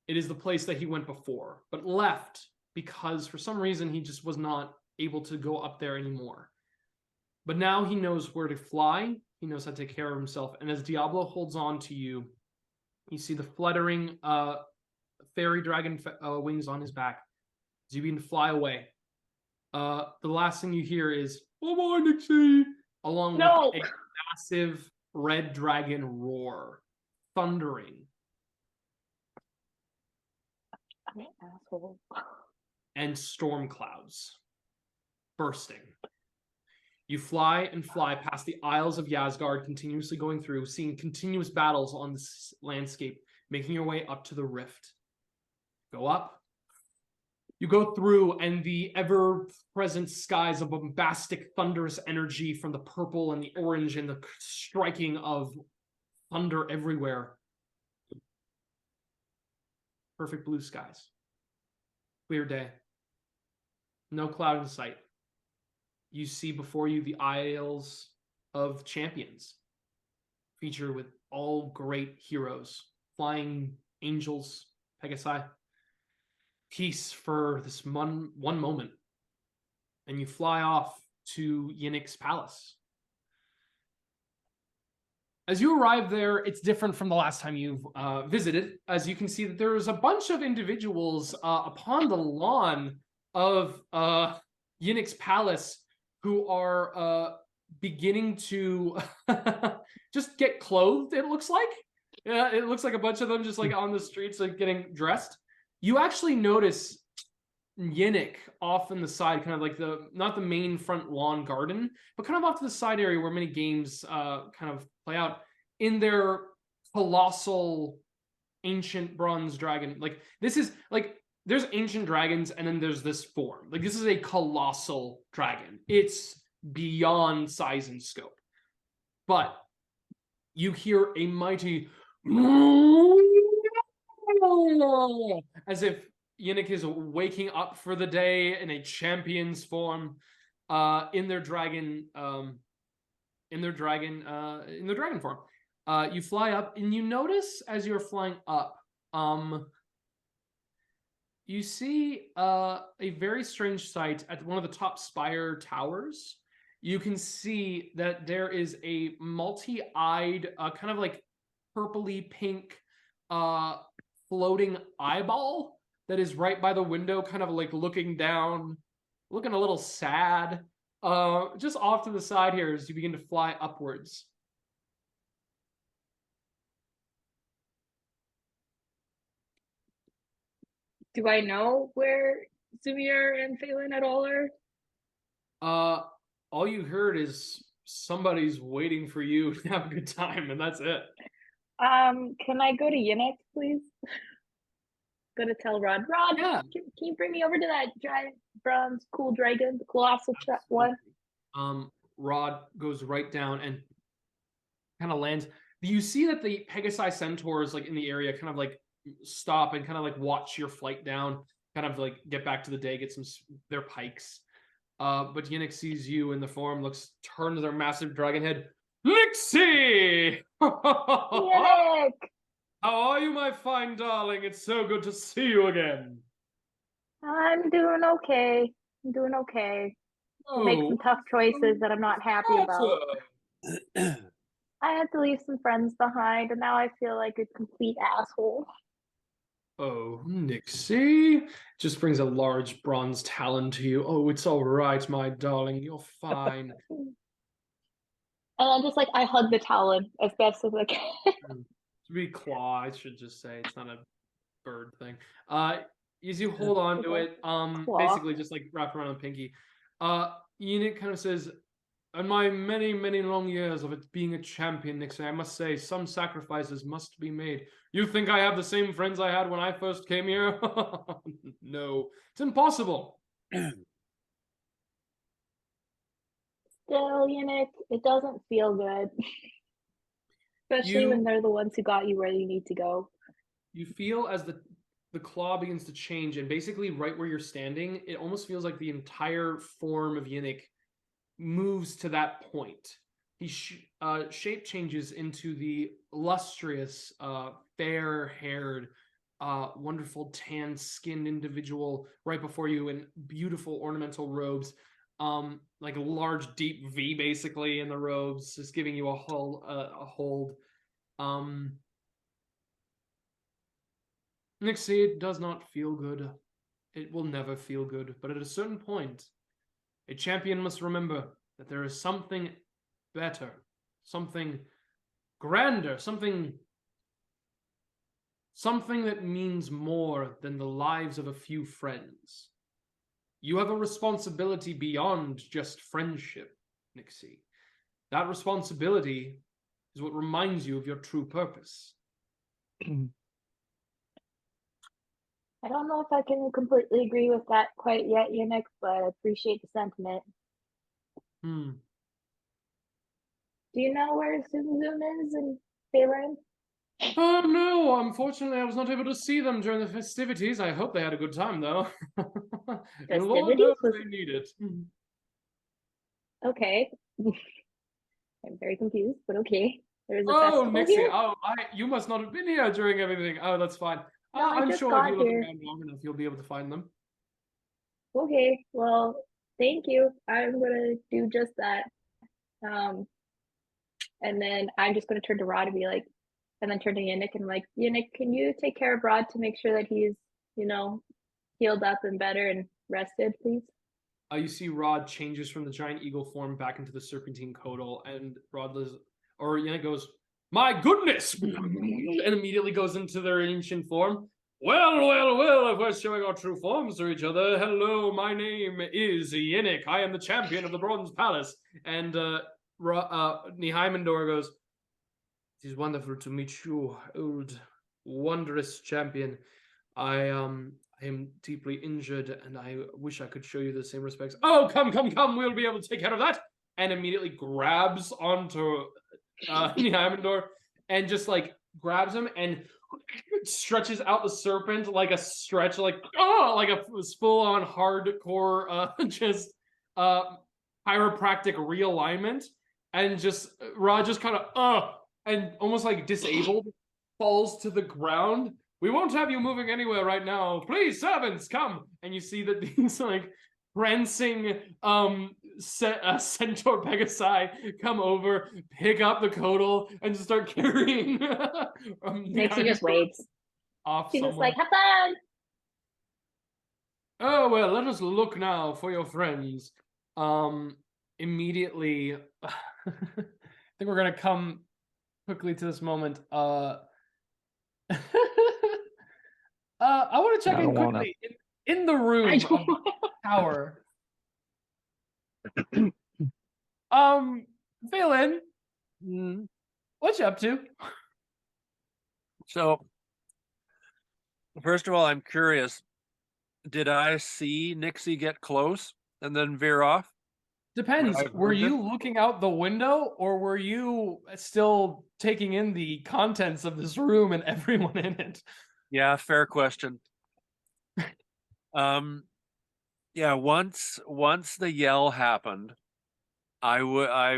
Speaker 3: It is the place that he went before, but left because for some reason he just was not able to go up there anymore. But now he knows where to fly. He knows how to take care of himself. And as Diablo holds on to you, you see the fluttering fairy dragon wings on his back as you begin to fly away. The last thing you hear is, "Bye-bye, Nyxi," along with a massive red dragon roar, thundering.
Speaker 1: I'm an asshole.
Speaker 3: And storm clouds bursting. You fly and fly past the Isles of Ysgard, continuously going through, seeing continuous battles on this landscape, making your way up to the rift. Go up. You go through, and the ever-present skies of bombastic, thunderous energy from the purple and the orange and the striking of thunder everywhere. Perfect blue skies. Clear day. No cloud in sight. You see before you the Isles of Champions, featured with all great heroes, flying angels, Pegasi. Peace for this one moment. And you fly off to Ynix's palace. As you arrive there, it's different from the last time you've visited. As you can see that there's a bunch of individuals upon the lawn of Ynix's palace who are beginning to just get clothed, it looks like. Yeah, it looks like a bunch of them just like on the streets, like getting dressed. You actually notice Ynix off in the side, kind of like not the main front lawn garden, but kind of off to the side area where many games kind of play out in their colossal ancient bronze dragon. Like this is like there's ancient dragons and then there's this form. Like this is a colossal dragon. It's beyond size and scope. But you hear a mighty as if Ynix is waking up for the day in a champion's form, in their dragon form. You fly up, and you notice as you're flying up, you see a very strange sight at one of the top spire towers. You can see that there is a multi-eyed, kind of like purpley pink, floating eyeball that is right by the window, kind of like looking down, looking a little sad. Just off to the side here as you begin to fly upwards.
Speaker 1: Do I know where Zummyar and Faelyn at all are?
Speaker 3: All you heard is somebody's waiting for you to have a good time, and that's it.
Speaker 1: Can I go to Ynix, please? Go to tell Rod. Rod,
Speaker 3: Yeah.
Speaker 1: can you bring me over to that giant bronze cool dragon, the colossal one?
Speaker 3: Rod goes right down and kind of lands. You see that the Pegasi centaurs, like in the area, kind of like stop and kind of like watch your flight down, kind of like get back to the day, get their pikes. But Ynix sees you in the form, turns their massive dragon head. Nyxi!
Speaker 1: Ynix!
Speaker 3: How are you, my fine darling? It's so good to see you again.
Speaker 1: I'm doing okay. Make some tough choices that I'm not happy about. I had to leave some friends behind, and now I feel like a complete asshole.
Speaker 3: Oh, Nyxi just brings a large bronze talon to you. Oh, it's all right, my darling. You're fine.
Speaker 1: And I'm just like, I hug the talon as best as I can.
Speaker 3: To be claw, I should just say. It's not a bird thing. As you hold on to it,
Speaker 1: Claw.
Speaker 3: basically just like wrapped around a pinky. Enid kind of says, in my many, many long years of it being a champion, Nyxi, I must say some sacrifices must be made. You think I have the same friends I had when I first came here? No, it's impossible.
Speaker 1: Still, it doesn't feel good. Especially when they're the ones who got you where you need to go.
Speaker 3: You feel as the claw begins to change, and basically right where you're standing, it almost feels like the entire form of Yannick moves to that point. He shape changes into the lustrous, fair-haired, wonderful tan-skinned individual right before you in beautiful ornamental robes, like a large deep V basically in the robes, just giving you a hold. Nyxi, it does not feel good. It will never feel good. But at a certain point, a champion must remember that there is something better, something grander, something that means more than the lives of a few friends. You have a responsibility beyond just friendship, Nyxi. That responsibility is what reminds you of your true purpose.
Speaker 1: I don't know if I can completely agree with that quite yet, Yannick, but I appreciate the sentiment. Do you know where Zoom is in Faelyn?
Speaker 3: Oh no, unfortunately I was not able to see them during the festivities. I hope they had a good time though. And Lord knows they need it.
Speaker 1: Okay. I'm very confused, but okay. There's a
Speaker 3: Oh,
Speaker 1: festival
Speaker 3: Nyxi,
Speaker 1: here?
Speaker 3: you must not have been here during everything. Oh, that's fine.
Speaker 1: No, I
Speaker 3: I'm
Speaker 1: just
Speaker 3: sure
Speaker 1: got
Speaker 3: if you look
Speaker 1: here.
Speaker 3: around long enough, you'll be able to find them.
Speaker 1: Okay, well, thank you. I'm gonna do just that. And then I'm just gonna turn to Rod and be like, and then turn to Yannick and like, Yannick, can you take care of Rod to make sure that he's, healed up and better and rested, please?
Speaker 3: You see Rod changes from the giant eagle form back into the serpentine caudal, and Yannick goes, "My goodness!" and immediately goes into their ancient form. Well, if we're showing our true forms to each other, hello, my name is Yannick. I am the champion of the Bronze Palace. And Nyheimendor goes, "It is wonderful to meet you, old, wondrous champion. I am deeply injured, and I wish I could show you the same respects." "Oh, come, we'll be able to take care of that." And immediately grabs onto Nyheimendor and just like grabs him and stretches out the serpent like a stretch, like a full-on hardcore chiropractic realignment, and just Rod just kind of and almost like disabled falls to the ground. "We won't have you moving anywhere right now. Please, servants, come." And you see that these like prancing centaur Pegasi come over, pick up the caudal, and just start carrying
Speaker 1: Nyxi just waits.
Speaker 3: Off
Speaker 1: She's
Speaker 3: someone.
Speaker 1: just like, have fun!
Speaker 3: "Oh, well, let us look now for your friends." Immediately, I think we're going to come quickly to this moment. I want to check in quickly in the room of the tower. Faelyn, what you up to?
Speaker 4: So, first of all, I'm curious. Did I see Nyxi get close and then veer off?
Speaker 3: Depends. Were you looking out the window, or were you still taking in the contents of this room and everyone in it?
Speaker 4: Yeah, fair question. Yeah, once the yell happened, I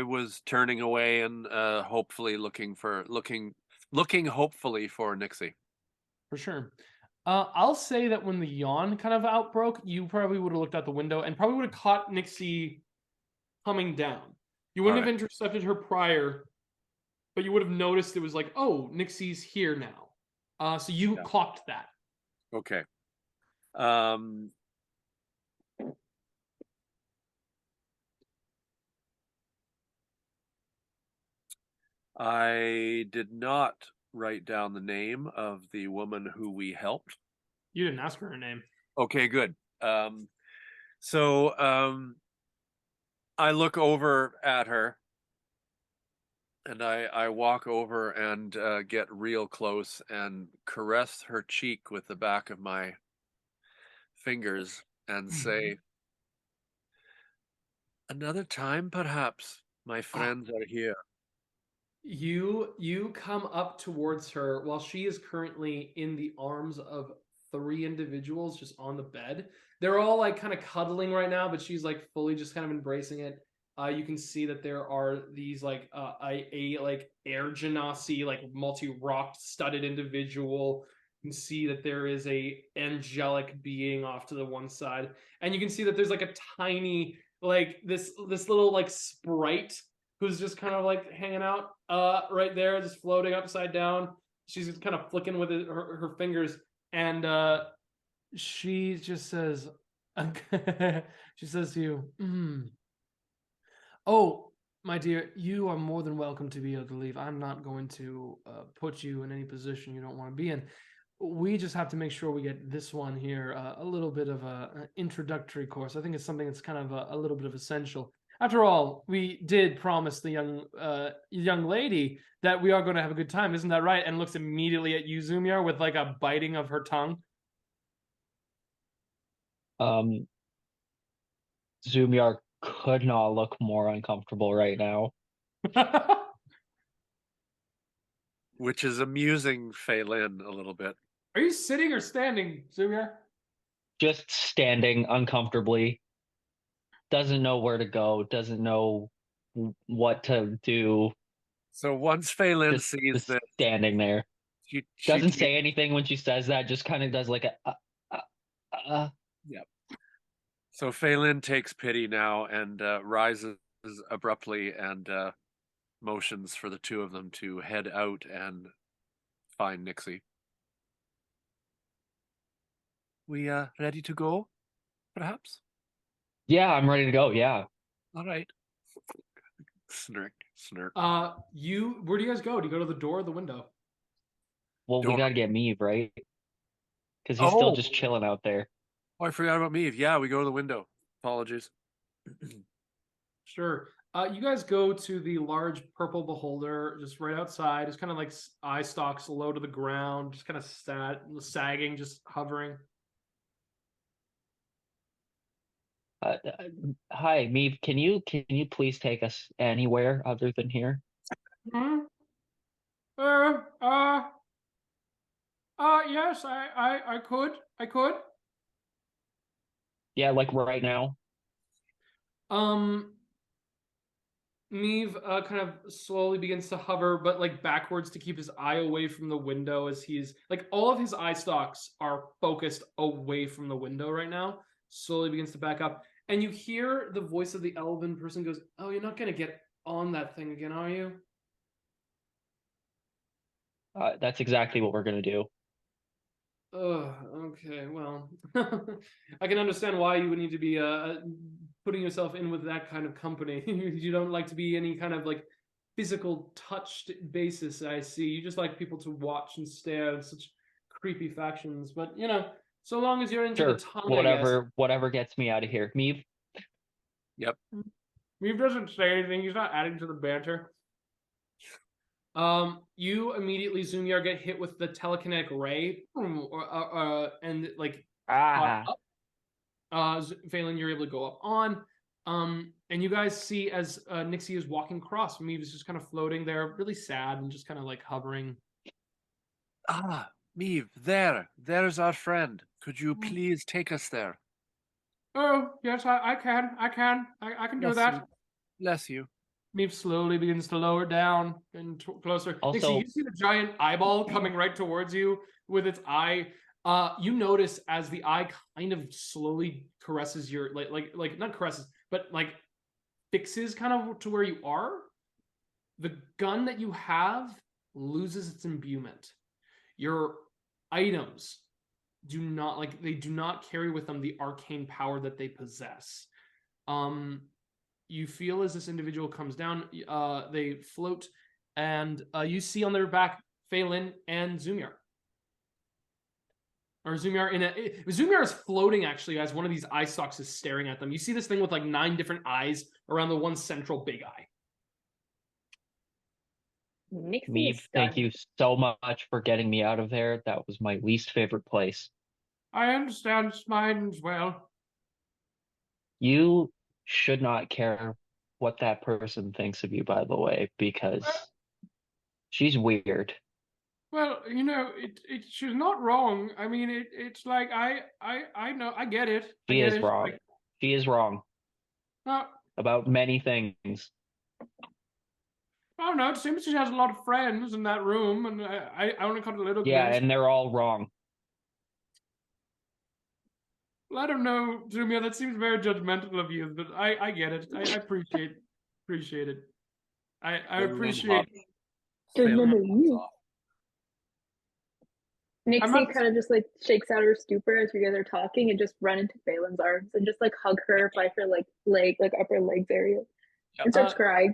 Speaker 4: was turning away and hopefully looking hopefully for Nyxi.
Speaker 3: For sure. I'll say that when the yawn kind of outbroke, you probably would have looked out the window and probably would have caught Nyxi coming down. You wouldn't have intercepted her prior, but you would have noticed it was like, oh, Nyxi's here now. So you clocked that.
Speaker 4: Okay. I did not write down the name of the woman who we helped.
Speaker 3: You didn't ask her her name.
Speaker 4: Okay, good. So I look over at her and I walk over and get real close and caress her cheek with the back of my fingers and say, "Another time, perhaps. My friends are here."
Speaker 3: You come up towards her while she is currently in the arms of three individuals just on the bed. They're all like kind of cuddling right now, but she's like fully just kind of embracing it. You can see that there are these like a like air genasi, like multi-rocked studded individual. You can see that there is a angelic being off to the one side, and you can see that there's like a tiny like this little like sprite who's just kind of like hanging out right there, just floating upside down. She's kind of flicking with her fingers, and she just says, she says to you, "Oh, my dear, you are more than welcome to be able to leave. I'm not going to put you in any position you don't want to be in. We just have to make sure we get this one here a little bit of an introductory course. I think it's something that's kind of a little bit of essential. After all, we did promise the young lady that we are going to have a good time, isn't that right?" And looks immediately at you, Zummyar, with like a biting of her tongue.
Speaker 2: Zummyar could not look more uncomfortable right now.
Speaker 4: Which is amusing Faelyn a little bit.
Speaker 3: Are you sitting or standing, Zummyar?
Speaker 2: Just standing uncomfortably. Doesn't know where to go. Doesn't know what to do.
Speaker 4: So once Faelyn
Speaker 2: Just
Speaker 4: sees that,
Speaker 2: standing there.
Speaker 4: she
Speaker 2: Doesn't
Speaker 4: takes,
Speaker 2: say anything when she says that. Just kind of does like a.
Speaker 4: Yep. So Faelyn takes pity now and rises abruptly and motions for the two of them to head out and find Nyxi. We ready to go? Perhaps.
Speaker 2: Yeah, I'm ready to go. Yeah.
Speaker 4: All right. Snirk.
Speaker 3: Where do you guys go? Do you go to the door or the window?
Speaker 2: Well, we
Speaker 4: Door.
Speaker 2: gotta get Meave, right? Because he's still just chilling out there.
Speaker 4: Oh, I forgot about Meave. Yeah, we go to the window. Apologies.
Speaker 3: Sure. You guys go to the large purple beholder just right outside. It's kind of like eye stalks low to the ground, just kind of sagging, just hovering.
Speaker 2: Hi, Meave. Can you please take us anywhere other than here?
Speaker 3: Yes, I could.
Speaker 2: Yeah, like right now.
Speaker 3: Meave kind of slowly begins to hover, but like backwards to keep his eye away from the window as he's like all of his eye stalks are focused away from the window right now. Slowly begins to back up, and you hear the voice of the elven person goes, "Oh, you're not gonna get on that thing again, are you?"
Speaker 2: That's exactly what we're gonna do.
Speaker 3: Okay. Well, I can understand why you would need to be putting yourself in with that kind of company. You don't like to be any kind of like physical touched basis. I see. You just like people to watch and stare at such creepy factions. But you know, so long as you're into
Speaker 2: Sure,
Speaker 3: the tongue,
Speaker 2: whatever gets me out of here. Meave.
Speaker 4: Yep.
Speaker 3: Meave doesn't say anything. He's not adding to the banter. You immediately, Zummyar, get hit with the telekinetic ray, and like up. Faelyn, you're able to go up on. And you guys see as Nyxi is walking across, Meave is just kind of floating there, really sad and just kind of like hovering.
Speaker 4: Ah, Meave, there's our friend. Could you please take us there?
Speaker 3: Oh, yes, I can. I can do that.
Speaker 4: Bless you.
Speaker 3: Meave slowly begins to lower down and closer.
Speaker 2: Also,
Speaker 3: Nyxi, you see the giant eyeball coming right towards you with its eye. You notice as the eye kind of slowly caresses your like not caresses, but like fixes kind of to where you are. The gun that you have loses its imbuement. Your items do not carry with them the arcane power that they possess. You feel as this individual comes down, they float, and you see on their back Faelyn and Zummyar. Or Zummyar is floating actually as one of these eye stalks is staring at them. You see this thing with like 9 different eyes around the one central big eye.
Speaker 2: Meave, thank you so much for getting me out of there. That was my least favorite place.
Speaker 3: I understand, it's mine as well.
Speaker 2: You should not care what that person thinks of you, by the way, because she's weird.
Speaker 3: Well, you know, she's not wrong. I mean, it's like I know, I get it.
Speaker 2: She is wrong.
Speaker 3: Like,
Speaker 2: she is wrong about many things.
Speaker 3: I don't know. It seems she has a lot of friends in that room, and I only caught a little.
Speaker 2: Yeah,
Speaker 3: glimpse.
Speaker 2: and they're all wrong.
Speaker 3: Let him know, Zummyar. That seems very judgmental of you, but I get it. I appreciate it. I appreciate.
Speaker 1: Nyxi kind of just like shakes out her stupor as you guys are talking and just run into Faelyn's arms and just like hug her by her like upper legs area and starts crying.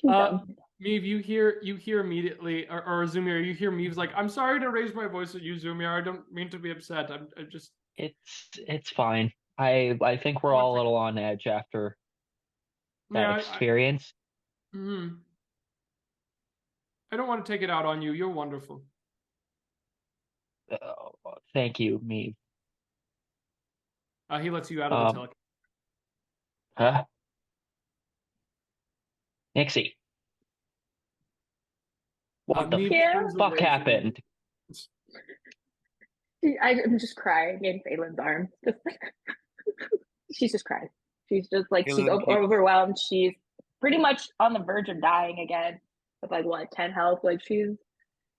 Speaker 3: Meave, you hear immediately, or Zummyar, you hear Maeve's like, I'm sorry to raise my voice at you, Zummyar. I don't mean to be upset. I'm just.
Speaker 2: It's fine. I think we're all a little on edge after that experience.
Speaker 3: I don't want to take it out on you. You're wonderful.
Speaker 2: Thank you, Meave.
Speaker 3: He lets you out of the telecast.
Speaker 2: Huh? Nyxi. What the fuck happened?
Speaker 1: I'm just crying in Faelyn's arms. She's just crying. She's just like, she's overwhelmed. She's pretty much on the verge of dying again with like, what, 10 health? Like, she's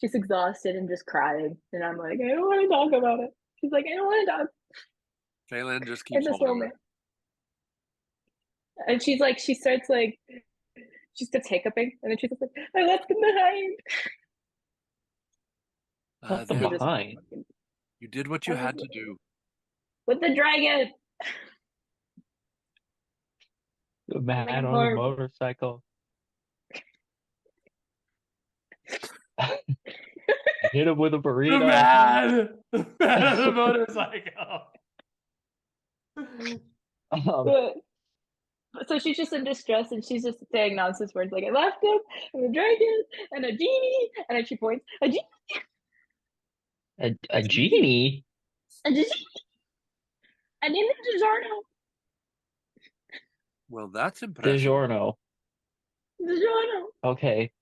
Speaker 1: exhausted and just crying. And I'm like, I don't want to talk about it. She's like, I don't want to talk.
Speaker 4: Faelyn just keeps holding her.
Speaker 1: And she's like, she starts hiccuping. And then she's just like, I left him behind.
Speaker 2: Left him behind?
Speaker 4: You did what you had to do.
Speaker 1: With the dragon.
Speaker 2: Mad on a motorcycle. Hit him with a burrito.
Speaker 3: Mad on a motorcycle.
Speaker 1: So she's just in distress and she's just saying nonsense words like, I left him, and a dragon, and a genie, and then she points, a genie.
Speaker 2: A genie?
Speaker 1: A genie. And in the DiGiorno.
Speaker 4: Well, that's impressive.
Speaker 2: DiGiorno. Okay.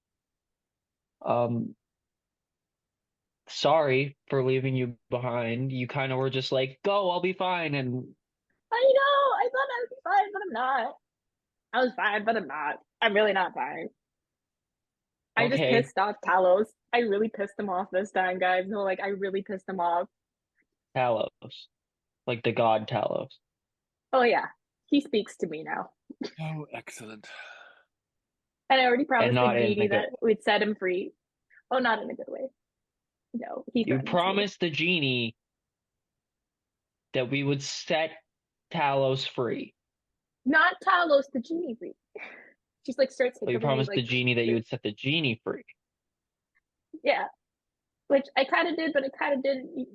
Speaker 2: Sorry for leaving you behind. You kind of were just like, go, I'll be fine. And
Speaker 1: I know, I thought I would be fine, but I'm not. I was fine, but I'm not. I'm really not fine. I just pissed off Talos. I really pissed him off this time, guys. No, like, I really pissed him off.
Speaker 2: Talos. Like the god Talos.
Speaker 1: Oh, yeah. He speaks to me now.
Speaker 4: Oh, excellent.
Speaker 1: And I already promised the genie that we'd set him free. Oh, not in a good way. No,
Speaker 2: you promised the genie that we would set Talos free.
Speaker 1: Not Talos, the genie free. She's like starts.
Speaker 2: You promised the genie that you would set the genie free.
Speaker 1: Yeah, which I kind of did, but I kind of didn't.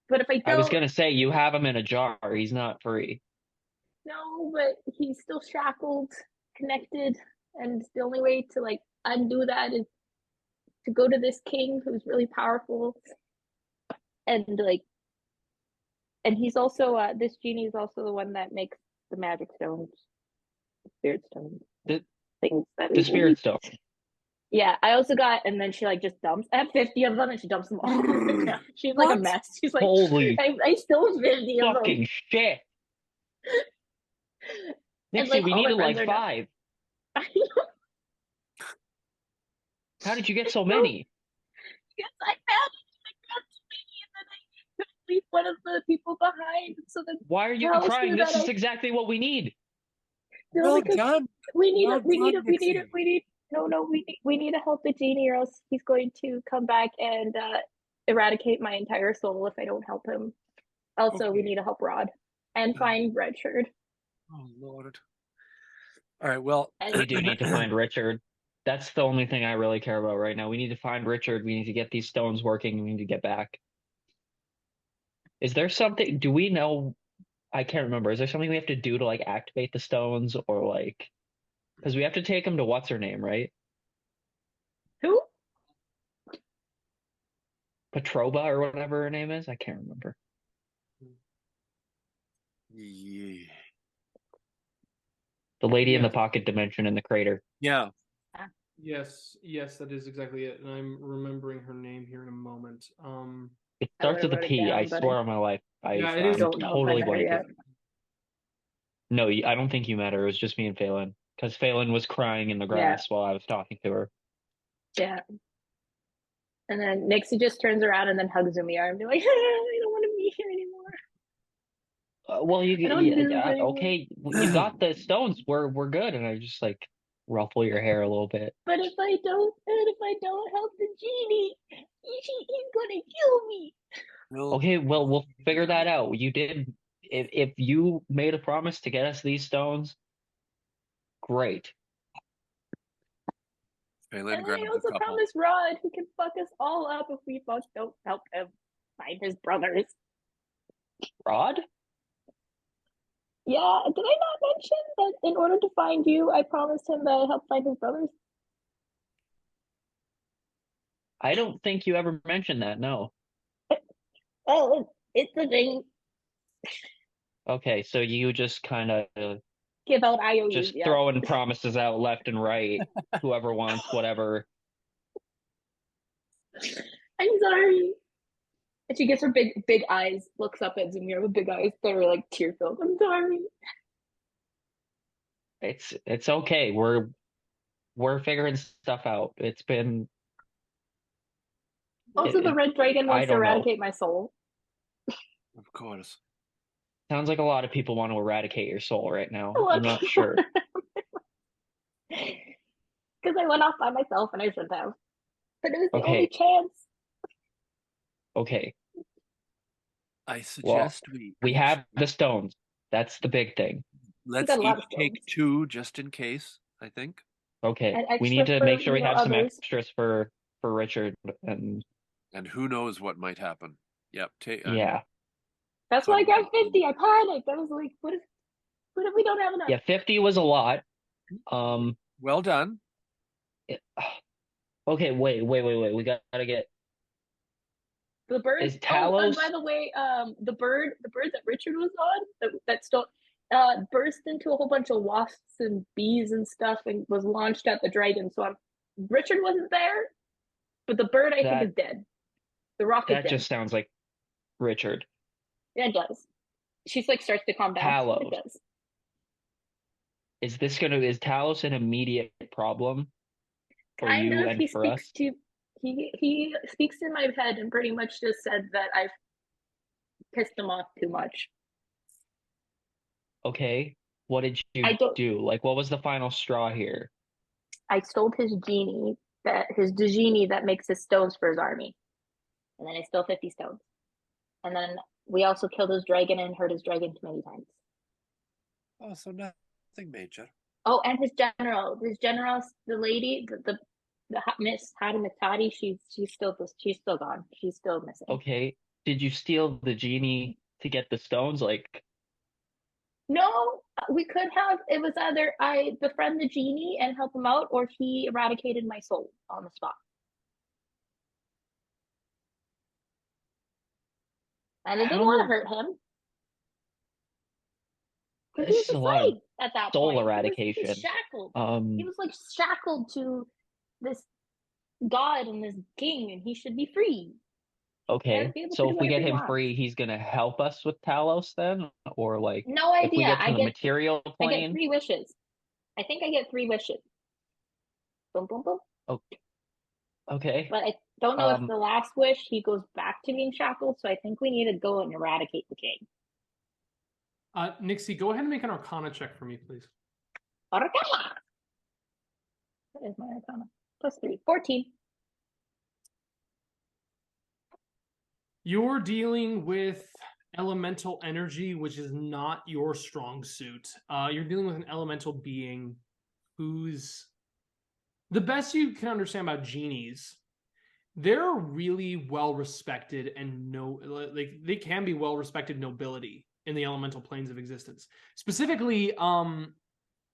Speaker 1: But if I don't,
Speaker 2: I was gonna say you have him in a jar. He's not free.
Speaker 1: No, but he's still shackled, connected, and the only way to like undo that is to go to this king who's really powerful, and like, and he's also this genie is also the one that makes the magic stones, the spirit stones, things that
Speaker 2: the spirit stone.
Speaker 1: Yeah, I also got, and then she like just dumps. I have 50 of them, and she dumps them all. She's like a mess. She's like, holy, I still have 50 of them.
Speaker 2: Fucking shit. Nyxi, like, we needed like 5. How did you get so many?
Speaker 1: Yes, I got too many, and then I couldn't leave one of the people behind. So then,
Speaker 2: why are you crying? This is exactly what we need.
Speaker 1: No, well done. We need to help the genie, or else he's going to come back and eradicate my entire soul if I don't help him. Also, we
Speaker 4: Okay.
Speaker 1: need to help Rod and find Redshirt.
Speaker 4: Oh Lord. All right. Well,
Speaker 2: We do need to find Richard. That's the only thing I really care about right now. We need to find Richard. We need to get these stones working. We need to get back. Is there something? Do we know? I can't remember. Is there something we have to do to like activate the stones or like? Because we have to take them to what's her name, right?
Speaker 1: Who?
Speaker 2: Petrova or whatever her name is. I can't remember.
Speaker 4: Yeah.
Speaker 2: The lady in the
Speaker 3: Yes.
Speaker 2: pocket dimension in the crater.
Speaker 4: Yeah.
Speaker 3: Yes, that is exactly it. And I'm remembering her name here in a moment.
Speaker 2: It starts with a
Speaker 1: wrote it
Speaker 2: P. I
Speaker 1: down, but
Speaker 2: swear on my life.
Speaker 3: Yeah, it is-
Speaker 2: I'm
Speaker 1: don't know if
Speaker 2: totally
Speaker 1: I'm there
Speaker 2: blanking.
Speaker 1: yet.
Speaker 2: No, I don't think you met her. It was just me and Faelyn. Because Faelyn was crying in the grass while I was talking to her.
Speaker 1: Yeah. And then Nyxi just turns around and then hugs Zummyar and be like, I don't want to be here anymore.
Speaker 2: Well,
Speaker 1: I don't do this anymore.
Speaker 2: okay, you got the stones. We're good. And I just like ruffle your hair a little bit.
Speaker 1: But if I don't help the genie, he's gonna kill me.
Speaker 4: Well,
Speaker 2: Okay, well, we'll figure that out. You did, if you made a promise to get us these stones, great.
Speaker 4: Faelyn
Speaker 1: And
Speaker 4: grabs
Speaker 1: I
Speaker 4: a
Speaker 1: also
Speaker 4: couple.
Speaker 1: promised Rod he can fuck us all up if we don't help him find his brothers.
Speaker 2: Rod?
Speaker 1: Yeah, did I not mention that in order to find you, I promised him that I'd help find his brothers?
Speaker 2: I don't think you ever mentioned that, no.
Speaker 1: Oh, it's a thing.
Speaker 2: Okay, so you just kind of
Speaker 1: Give out IOUs,
Speaker 2: just
Speaker 1: yeah.
Speaker 2: throwing promises out left and right. Whoever wants whatever.
Speaker 1: I'm sorry. And she gets her big eyes, looks up at Zummyar with big eyes that are like tear filled. I'm sorry.
Speaker 2: It's okay. We're figuring stuff out. It's been
Speaker 1: Also, the red dragon
Speaker 2: I
Speaker 1: wants to
Speaker 2: don't know.
Speaker 1: eradicate my soul.
Speaker 4: Of course.
Speaker 2: Sounds like a lot of people want to eradicate your soul right now.
Speaker 1: A lot
Speaker 2: I'm
Speaker 1: of
Speaker 2: not
Speaker 1: people-
Speaker 2: sure.
Speaker 1: Because I went off by myself and I shouldn't have. But it was the
Speaker 2: Okay.
Speaker 1: only chance.
Speaker 2: Okay.
Speaker 4: I suggest
Speaker 2: We have the stones. That's the big thing.
Speaker 4: let's
Speaker 1: got a lot
Speaker 4: each
Speaker 1: of
Speaker 4: take
Speaker 1: stones.
Speaker 4: 2 just in case, I think.
Speaker 2: Okay.
Speaker 1: And
Speaker 2: We need
Speaker 1: extra
Speaker 2: to
Speaker 1: for,
Speaker 2: make sure we have some
Speaker 1: others.
Speaker 2: extras for Richard and
Speaker 4: And who knows what might happen. Yep.
Speaker 2: yeah.
Speaker 1: That's why I got 50. I panicked. I was like, what if we don't have enough?
Speaker 2: Yeah, 50 was a lot.
Speaker 4: Well done.
Speaker 2: Okay, wait. We gotta get
Speaker 1: The bird.
Speaker 2: Is
Speaker 1: and
Speaker 2: Talos-
Speaker 1: by the way, the bird that Richard was on, that still burst into a whole bunch of wasps and bees and stuff, and was launched at the dragon. So Richard wasn't there, but the bird I think is dead. The rock is
Speaker 2: that
Speaker 1: dead.
Speaker 2: just sounds like Richard.
Speaker 1: Yeah, it does. She's like starts to calm down.
Speaker 2: Talos.
Speaker 1: It does.
Speaker 2: Is Talos an immediate problem for
Speaker 1: Kind
Speaker 2: you
Speaker 1: of.
Speaker 2: and
Speaker 1: He
Speaker 2: for
Speaker 1: speaks
Speaker 2: us?
Speaker 1: to. He speaks in my head and pretty much just said that I've pissed him off too much.
Speaker 2: Okay. What did you do? Like, what was the final straw here?
Speaker 1: I stole his genie, the genie that makes his stones for his army. And then I stole 50 stones. And then we also killed his dragon and hurt his dragon many times.
Speaker 4: Oh, so nothing major.
Speaker 1: Oh, and his general, the lady, the Miss Hadamitati, she's still gone. She's still missing.
Speaker 2: Okay. Did you steal the genie to get the stones? Like,
Speaker 1: no, we could have. It was either I befriend the genie and help him out, or he eradicated my soul on the spot. And I didn't want to hurt him. Because he was afraid at that
Speaker 2: soul
Speaker 1: point.
Speaker 2: eradication.
Speaker 1: He was shackled.
Speaker 2: Um,
Speaker 1: He was like shackled to this god and this king, and he should be free.
Speaker 2: okay.
Speaker 1: Be able
Speaker 2: So
Speaker 1: to
Speaker 2: if
Speaker 1: do
Speaker 2: we get
Speaker 1: whatever he
Speaker 2: him
Speaker 1: wants.
Speaker 2: free, he's gonna help us with Talos then? Or like,
Speaker 1: No
Speaker 2: if we
Speaker 1: idea.
Speaker 2: get to the material
Speaker 1: I get
Speaker 2: plane?
Speaker 1: 3 wishes. I think I get 3 wishes. Boom, boom, boom.
Speaker 2: Okay.
Speaker 1: But I don't know if the last wish he goes back to being shackled, so I think we need to go and eradicate the king.
Speaker 3: Nyxi, go ahead and make an Arcana check for me, please.
Speaker 1: Arcana! What is my Arcana? +3. 14.
Speaker 3: You're dealing with elemental energy, which is not your strong suit. You're dealing with an elemental being who's the best you can understand about genies. They're really well respected and like they can be well respected nobility in the elemental planes of existence. Specifically,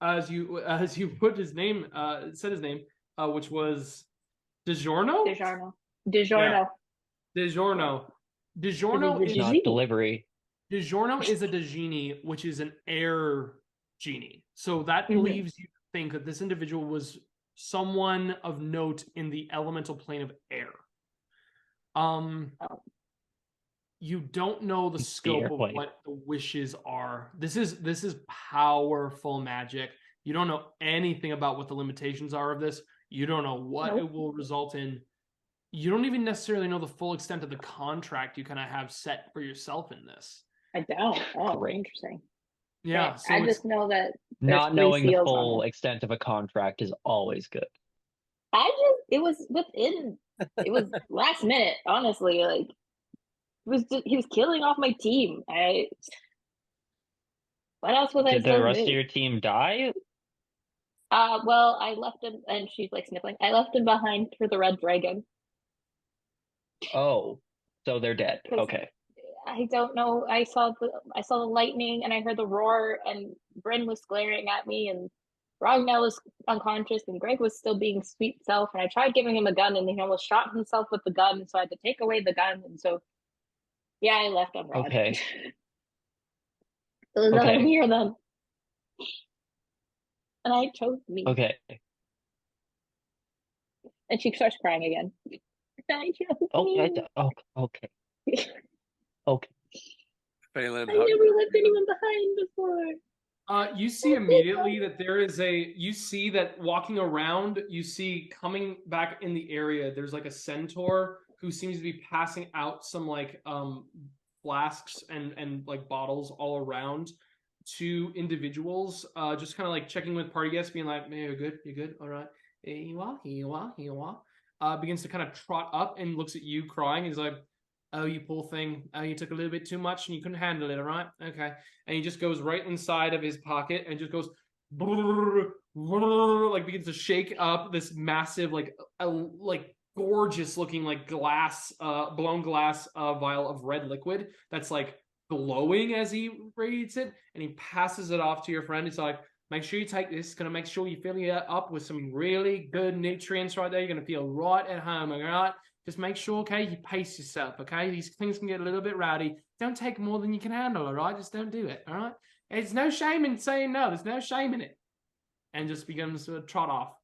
Speaker 3: as you put his name, said his name, which was DiGiorno.
Speaker 1: DiGiorno.
Speaker 3: Yeah. DiGiorno. DiGiorno is
Speaker 2: Not delivery.
Speaker 3: DiGiorno is a Degenie, which is an air genie. So that leaves you to think that this individual was someone of note in the elemental plane of air. You don't know the scope of what the wishes are. This is powerful magic. You don't know anything about what the limitations are of this. You don't know what it will result in. You don't even necessarily know the full extent of the contract you kind of have set for yourself in this.
Speaker 1: I don't. Oh, interesting.
Speaker 3: Yeah.
Speaker 1: Okay.
Speaker 3: So
Speaker 1: I just know that
Speaker 2: not knowing the full extent of a contract is always good.
Speaker 1: It was last minute, honestly. Like, he was killing off my team. What else was I supposed to do?
Speaker 2: Did the rest of your team die?
Speaker 1: Well, I left him, and she's like sniffling. I left him behind for the red dragon.
Speaker 2: Oh, so they're dead. Okay.
Speaker 1: I don't know. I saw the lightning, and I heard the roar, and Bryn was glaring at me, and Rognell was unconscious, and Greg was still being sweet self. And I tried giving him a gun, and he almost shot himself with the gun, so I had to take away the gun. And so, yeah, I left on Rod.
Speaker 2: Okay.
Speaker 1: It was nothing here then, and I chose me.
Speaker 2: Okay.
Speaker 1: And she starts crying again. I chose me.
Speaker 2: Okay. Okay.
Speaker 4: Faelyn,
Speaker 1: I never left anyone behind before.
Speaker 3: You see immediately that you see that walking around, you see coming back in the area, there's like a centaur who seems to be passing out some like flasks and like bottles all around to individuals, just kind of like checking with party guests, being like, "Hey, you're good, all right, here you are. Begins to kind of trot up and looks at you crying. He's like, "Oh, you poor thing. Oh, you took a little bit too much and you couldn't handle it, all right? Okay." And he just goes right inside of his pocket and just goes, like begins to shake up this massive, like gorgeous looking, like glass, blown glass vial of red liquid that's like glowing as he reads it. And he passes it off to your friend. He's like, "Make sure you take this. It's going to make sure you fill you up with some really good nutrients right there. You're going to feel right at home, all right? Just make sure, okay, you pace yourself, okay? These things can get a little bit rowdy. Don't take more than you can handle, all right? Just don't do it, all right? There's no shame in saying no. There's no shame in it." And just begins to trot off.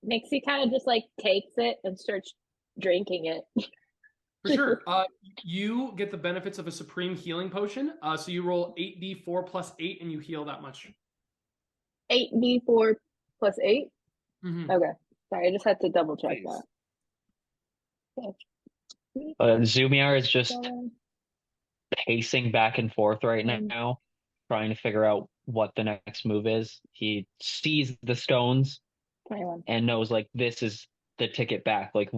Speaker 1: Nyxi kind of just like takes it and starts drinking it.
Speaker 3: For sure. You get the benefits of a supreme healing potion. So you roll 8d4 plus 8 and you heal that much.
Speaker 1: 8d4 plus 8?
Speaker 3: Mm-hmm.
Speaker 1: Okay. Sorry, I just had to double check that.
Speaker 2: Zummyar is just pacing back and forth right now, trying to figure out what the next move is. He sees the stones
Speaker 1: 21.
Speaker 2: And knows like this is the ticket back. Like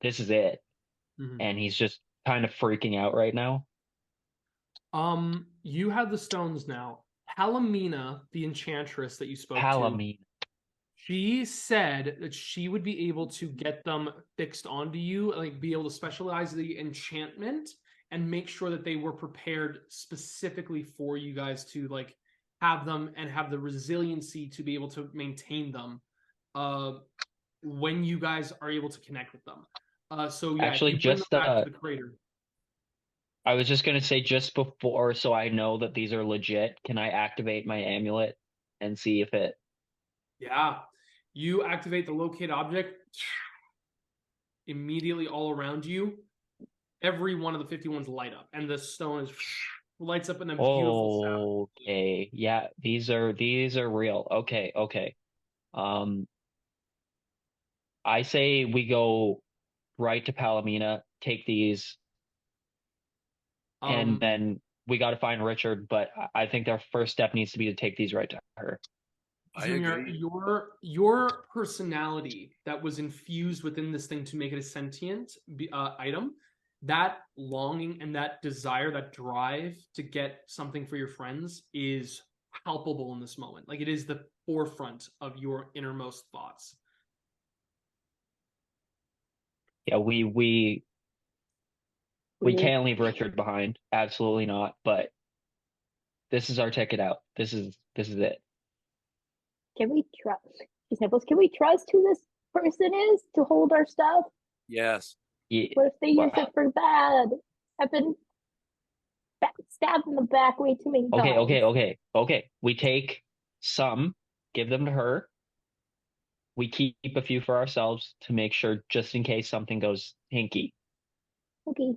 Speaker 2: this is it. Mm-hmm. And he's just kind of freaking out right now.
Speaker 3: You have the stones now. Palomina, the enchantress that you spoke to. She said that she would be able to get them fixed onto you, like be able to specialize the enchantment and make sure that they were prepared specifically for you guys to like have them and have the resiliency to be able to maintain them when you guys are able to connect with them. So yeah,
Speaker 2: actually, just
Speaker 3: back to the crater.
Speaker 2: I was just gonna say just before, so I know that these are legit. Can I activate my amulet and see if it?
Speaker 3: Yeah, you activate the locate object. Immediately, all around you, every one of the 51s light up, and the stone is lights up in a beautiful sound.
Speaker 2: Okay, yeah, these are real. Okay. I say we go right to Palomina, take these, and then we got to find Richard. But I think our first step needs to be to take these right to her.
Speaker 3: Zummyar,
Speaker 4: agree.
Speaker 3: your personality that was infused within this thing to make it a sentient item, that longing and that desire, that drive to get something for your friends is palpable in this moment. Like it is the forefront of your innermost thoughts.
Speaker 2: Yeah, we can't leave Richard behind. Absolutely not. But this is our ticket out. This is it.
Speaker 1: Can we trust? Can we trust who this person is to hold our stuff?
Speaker 4: Yes.
Speaker 2: Yeah.
Speaker 1: What if they use it for bad? I've been stabbed in the back way too many times.
Speaker 2: Okay. We take some, give them to her. We keep a few for ourselves to make sure, just in case something goes hinky.
Speaker 1: Okay.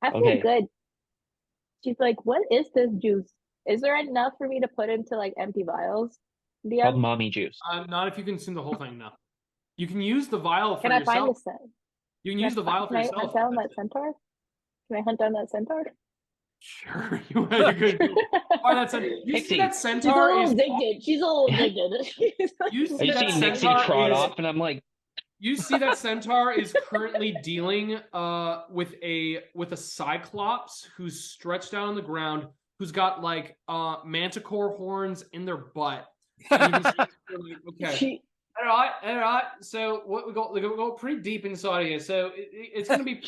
Speaker 1: I feel
Speaker 2: Okay.
Speaker 1: good. She's like, what is this juice? Is there enough for me to put into like empty vials?
Speaker 2: Called mommy juice.
Speaker 3: Not if you consume the whole thing, no. You can use the vial for
Speaker 1: Can
Speaker 3: yourself.
Speaker 1: I find a set?
Speaker 3: You can use the vial for yourself.
Speaker 1: Can I hunt down that centaur? Can I hunt down that centaur?
Speaker 3: Sure, you could. You see that centaur is...
Speaker 1: She's a little indignant.
Speaker 3: You see
Speaker 2: I
Speaker 3: that
Speaker 2: see Nyxi
Speaker 3: centaur
Speaker 2: trot
Speaker 3: is...
Speaker 2: off, and I'm like...
Speaker 3: You see that centaur is currently dealing with a cyclops who's stretched out on the ground, who's got like manticore horns in their butt. And you can see, okay. All right. So what we go pretty deep inside here. So it's gonna be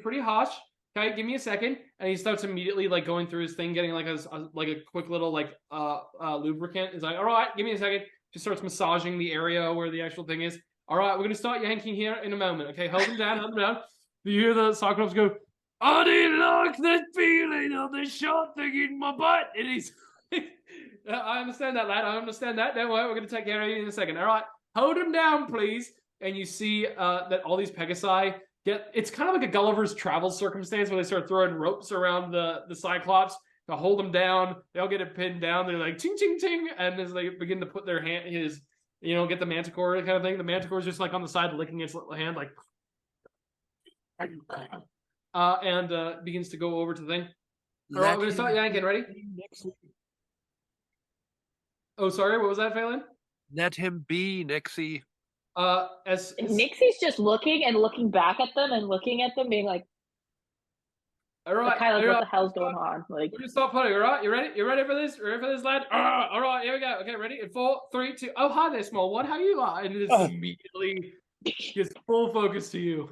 Speaker 3: pretty harsh. Okay, give me a second. And he starts immediately like going through his thing, getting like a quick little like lubricant. He's like, all right, give me a second. Just starts massaging the area where the actual thing is. All right, we're gonna start yanking here in a moment. Okay, hold him down, hold him down. You hear the Cyclops go, I didn't like the feeling of the shot thing in my butt. And he's I understand that, lad. I understand that. Don't worry, we're gonna take care of you in a second. All right, hold him down, please. And you see that all these Pegasi it's kind of like a Gulliver's Travel circumstance where they start throwing ropes around the Cyclops to hold him down. They all get it pinned down. They're like ting ting ting, and as they begin to put their hand, get the manticore kind of thing. The manticore is just like on the side licking its little hand, like, and begins to go over to the thing. All right, we're gonna start yanking. Ready? Oh, sorry. What was that, Faelyn?
Speaker 4: Let him be, Nyxi.
Speaker 1: Nyxi's just looking back at them and looking at them, being like,
Speaker 3: all right,
Speaker 1: kind of what the hell's going on? Like,
Speaker 3: we're gonna stop putting. All right, you ready? You ready for this? You ready for this, lad? All right, here we go. Okay, ready? In 4, 3, 2. Oh, hi there, small one. How you are? And it immediately gets full focus to you.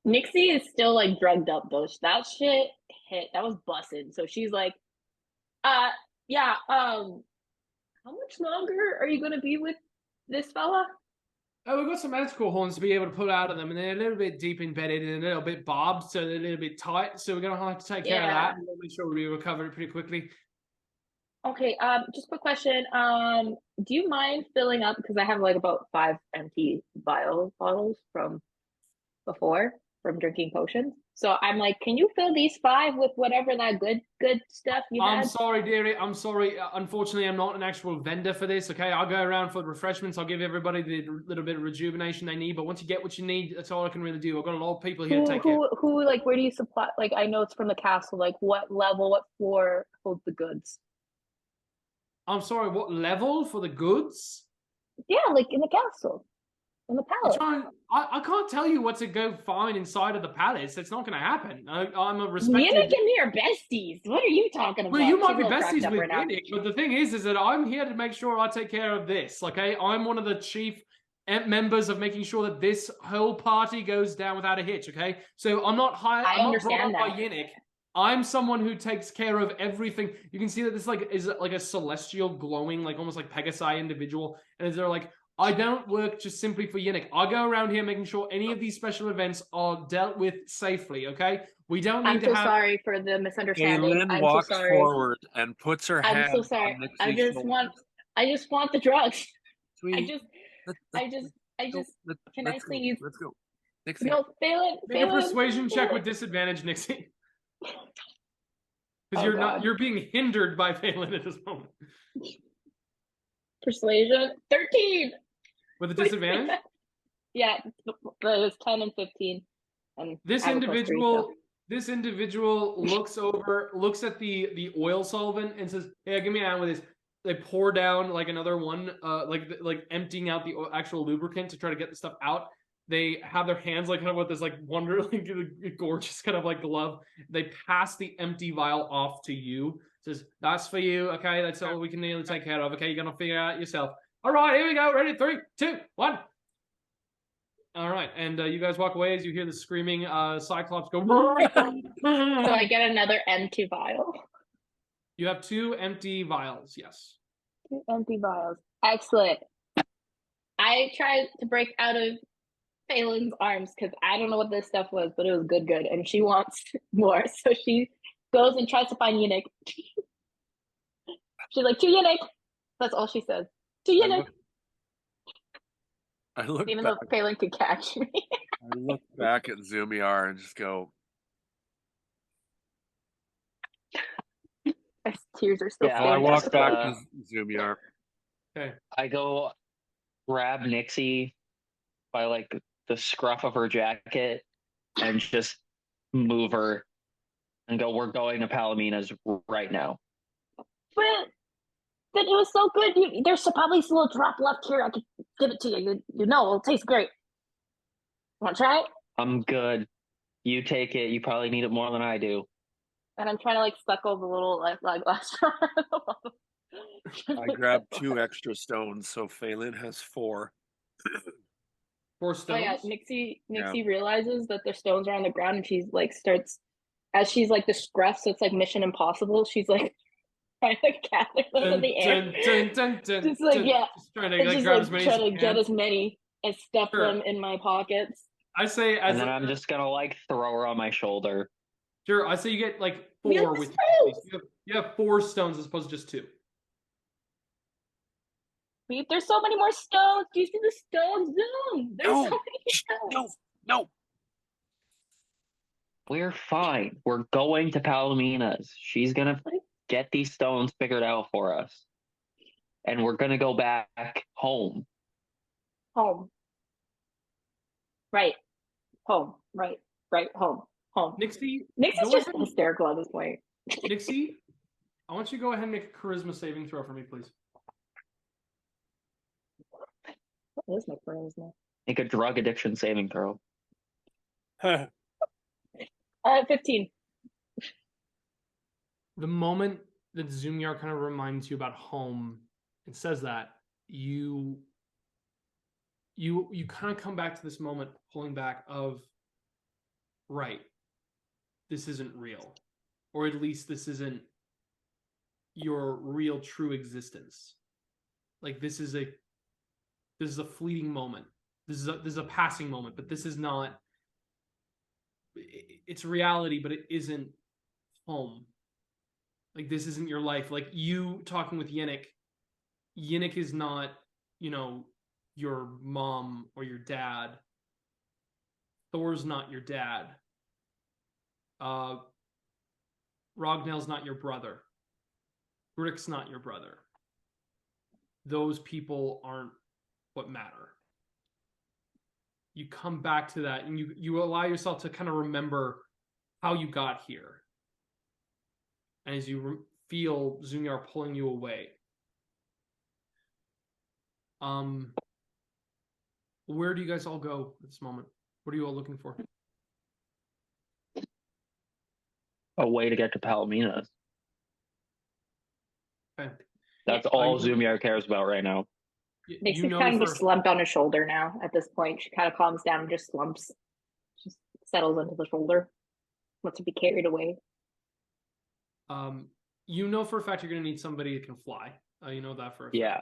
Speaker 1: Nyxi is still like drugged up though. That shit hit. That was busted. So she's like, yeah. How much longer are you gonna be with this fella?
Speaker 3: Oh, we've got some manticore horns to be able to pull out of them, and they're a little bit deep embedded and a little bit barbed, so they're a little bit tight. So we're gonna have to take care of that and make sure we recover it pretty quickly.
Speaker 1: Okay. Just a quick question. Do you mind filling up, because I have like about 5 empty vial bottles from before from drinking potions. So I'm like, can you fill these 5 with whatever that good stuff you had?
Speaker 3: I'm sorry, dearie. I'm sorry. Unfortunately, I'm not an actual vendor for this. Okay, I'll go around for refreshments. I'll give everybody the little bit of rejuvenation they need. But once you get what you need, that's all I can really do. I've got a lot of people here to take care.
Speaker 1: Who, like, where do you supply? Like, I know it's from the castle. Like, what level, what floor holds the goods?
Speaker 3: I'm sorry, what level for the goods?
Speaker 1: Yeah, like in the castle. In the palace.
Speaker 3: I can't tell you what to go find inside of the palace. It's not going to happen. I'm a respected...
Speaker 1: Yannick and me are besties. What are you talking about?
Speaker 3: Well, you might be besties with Yannick, but the thing is that I'm here to make sure I take care of this, okay? I'm one of the chief members of making sure that this whole party goes down without a hitch, okay? So I'm not hired... I'm not brought up by Yannick. I'm someone who takes care of everything. You can see that this is like a celestial glowing, like almost like Pegasi individual. And they're like, I don't work just simply for Yannick. I go around here making sure any of these special events are dealt with safely, okay? We don't need to have... I'm
Speaker 1: so sorry for the misunderstanding.
Speaker 4: Faelyn walks forward and puts her hand...
Speaker 1: I'm so sorry. I just want the drugs. Sweet. Can I please...
Speaker 4: Let's go.
Speaker 1: Nyxi. No, Faelyn.
Speaker 3: Make a persuasion check with disadvantage, Nyxi. Because you're being hindered by Faelyn at this moment.
Speaker 1: Persuasion 13
Speaker 3: with a disadvantage.
Speaker 1: Yeah, it was 10 and 15. And
Speaker 3: this individual This individual looks at the oil solvent and says, "Hey, give me a hand with this." They pour down like another one, like emptying out the actual lubricant to try to get the stuff out. They have their hands like kind of with this like gorgeous kind of like glove. They pass the empty vial off to you. Says, "That's for you. Okay, that's all we can nearly take care of. Okay, you're gonna figure it out yourself." All right, here we go. Ready? 3, 2, 1. All right, and you guys walk away as you hear the screaming Cyclops go.
Speaker 1: So I get another empty vial.
Speaker 3: You have 2 empty vials, yes.
Speaker 1: 2 empty vials. Excellent. I tried to break out of Faelyn's arms because I don't know what this stuff was, but it was good, and she wants more. So she goes and tries to find Yannick. She's like, "To Yannick." That's all she says. To Yannick.
Speaker 4: I look
Speaker 1: Even
Speaker 4: back,
Speaker 1: though Faelyn could catch me.
Speaker 4: I look back at Zummyar and just go,
Speaker 1: My tears are still
Speaker 2: Yeah,
Speaker 4: I
Speaker 1: standing.
Speaker 4: walk back to Zummyar.
Speaker 3: Okay.
Speaker 2: I go grab Nyxi by like the scruff of her jacket and just move her and go, "We're going to Palomina's right now."
Speaker 1: But it was so good. There's probably still a drop left here. I could give it to you. You know, it'll taste great. Want to try it?
Speaker 2: I'm good. You take it. You probably need it more than I do.
Speaker 1: And I'm trying to like suckle the little like glass.
Speaker 4: I grab 2 extra stones, so Faelyn has 4.
Speaker 3: 4 stones.
Speaker 1: Oh yeah, Nyxi realizes that the stones are on the ground, and she's like starts as she's like the scruff, so it's like Mission Impossible. She's like trying to gather them in the air. Just like
Speaker 3: Just trying to like, grab as many
Speaker 1: trying
Speaker 3: as
Speaker 1: to get as many and stuff
Speaker 3: Sure.
Speaker 1: them in my pockets.
Speaker 3: I say,
Speaker 2: And then I'm just gonna like throw her on my shoulder.
Speaker 3: Sure, I say you get like 4
Speaker 1: We have
Speaker 3: with
Speaker 1: stones!
Speaker 3: you have 4 stones as opposed to just 2.
Speaker 1: There's so many more stones. Do you see the stones? Zoom. There's so many stones.
Speaker 4: No.
Speaker 2: We're fine. We're going to Palomina's. She's gonna get these stones figured out for us. And we're gonna go back home.
Speaker 1: Home. Right. Home. Right. Home.
Speaker 3: Nyxi
Speaker 1: Nyxi's just hysterical at this point.
Speaker 3: Nyxi, I want you to go ahead and make a charisma saving throw for me, please.
Speaker 1: What is my charisma?
Speaker 2: Make a drug addiction saving throw.
Speaker 1: 15.
Speaker 3: The moment that Zummyar kind of reminds you about home and says that, you kind of come back to this moment, pulling back of, right, this isn't real, or at least this isn't your real true existence. Like this is a fleeting moment. This is a passing moment, but this is not. It's reality, but it isn't home. Like this isn't your life. Like you talking with Yannick. Yannick is not, your mom or your dad. Thor's not your dad. Rognell's not your brother. Brick's not your brother. Those people aren't what matter. You come back to that and you allow yourself to kind of remember how you got here. And as you feel Zummyar pulling you away. Where do you guys all go at this moment? What are you all looking for?
Speaker 2: A way to get to Palomina's.
Speaker 3: Okay.
Speaker 2: That's all Zummyar cares about right now.
Speaker 1: Nyxi's kind of just slumped on his shoulder now at this point. She kind of calms down and just slumps. Just settles into the shoulder. Wants to be carried away.
Speaker 3: You know for a fact you're going to need somebody who can fly. You know that for a fact.
Speaker 2: Yeah.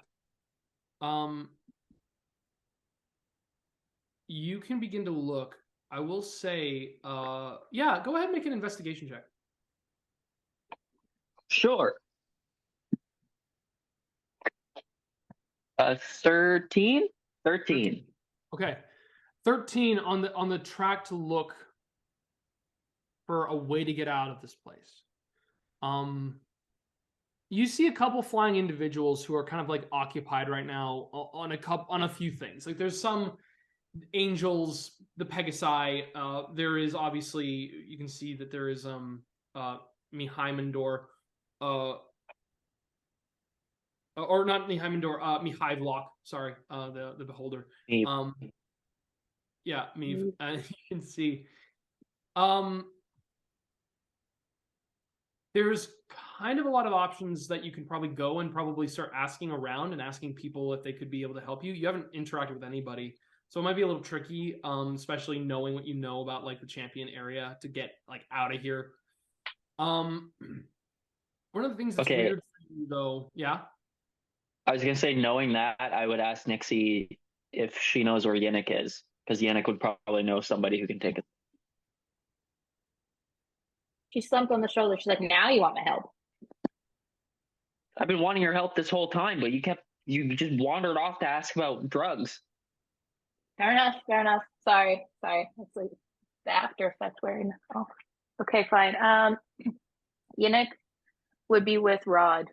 Speaker 3: You can begin to look. I will say, yeah, go ahead and make an investigation check.
Speaker 2: Sure. 13? 13.
Speaker 3: Okay. 13 on the track to look for a way to get out of this place. You see a couple flying individuals who are kind of like occupied right now on a few things. Like there's some angels, the Pegasi. There is obviously, you can see that there is Mihaimendor, or not Mihaimendor, Mihivlock. Sorry, the Beholder.
Speaker 2: Eve.
Speaker 3: Yeah, Meve. You can see. There's kind of a lot of options that you can probably go and probably start asking around and asking people if they could be able to help you. You haven't interacted with anybody, so it might be a little tricky, especially knowing what you know about like the champion area to get like out of here. One of the things that's weird for you, though, yeah.
Speaker 2: I was gonna say, knowing that, I would ask Nyxi if she knows where Yannick is, because Yannick would probably know somebody who can take it.
Speaker 1: She slumped on the shoulder. She's like, now you want my help.
Speaker 2: I've been wanting your help this whole time, but you just wandered off to ask about drugs.
Speaker 1: Fair enough. Sorry. That's like the after effect wearing off. Okay, fine. Yannick would be with Rod.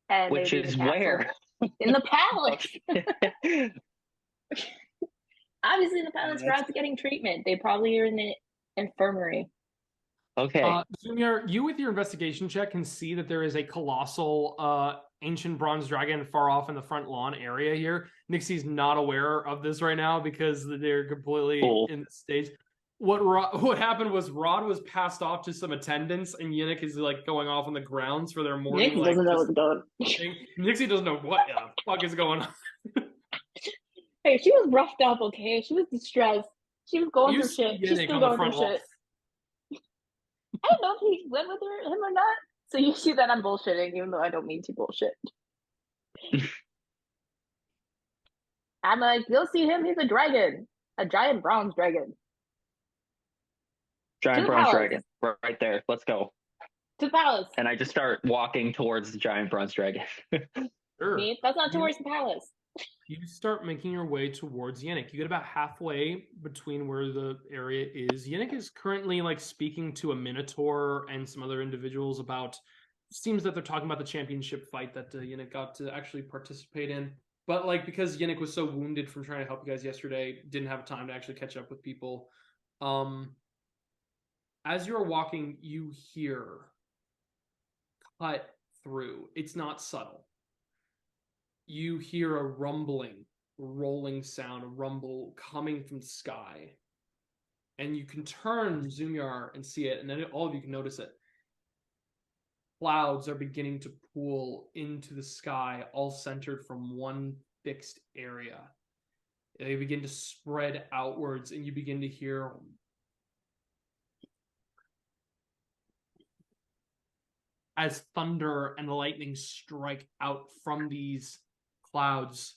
Speaker 1: And
Speaker 2: Which is where?
Speaker 1: In the palace. Obviously, in the palace, Rod's getting treatment. They probably are in the infirmary.
Speaker 2: Okay.
Speaker 3: Zummyar, you with your investigation check can see that there is a colossal ancient bronze dragon far off in the front lawn area here. Nyxi's not aware of this right now because they're completely in the stage. What happened was Rod was passed off to some attendants, and Yannick is like going off on the grounds for their morning.
Speaker 1: Nyxi doesn't know what's going on.
Speaker 3: Nyxi doesn't know what the fuck is going on.
Speaker 1: Hey, she was roughed up, okay? She was distressed. She was going through shit. She's still going through shit. I don't know if he went with him or not. So you see that I'm bullshitting, even though I don't mean to bullshit. I'm like, you'll see him. He's a dragon. A giant bronze dragon.
Speaker 2: Giant bronze dragon. Right there. Let's go.
Speaker 1: To the palace.
Speaker 2: And I just start walking towards the giant bronze dragon.
Speaker 3: Sure.
Speaker 1: Me? That's not towards the palace.
Speaker 3: You start making your way towards Yannick. You get about halfway between where the area is. Yannick is currently like speaking to a minotaur and some other individuals about. Seems that they're talking about the championship fight that Yannick got to actually participate in. But like because Yannick was so wounded from trying to help you guys yesterday, didn't have time to actually catch up with people. As you're walking, you hear cut through. It's not subtle. You hear a rumbling, rolling sound, a rumble coming from the sky. And you can turn Zummyar and see it, and then all of you can notice it. Clouds are beginning to pool into the sky, all centered from one fixed area. They begin to spread outwards, and you begin to hear as thunder and lightning strike out from these clouds.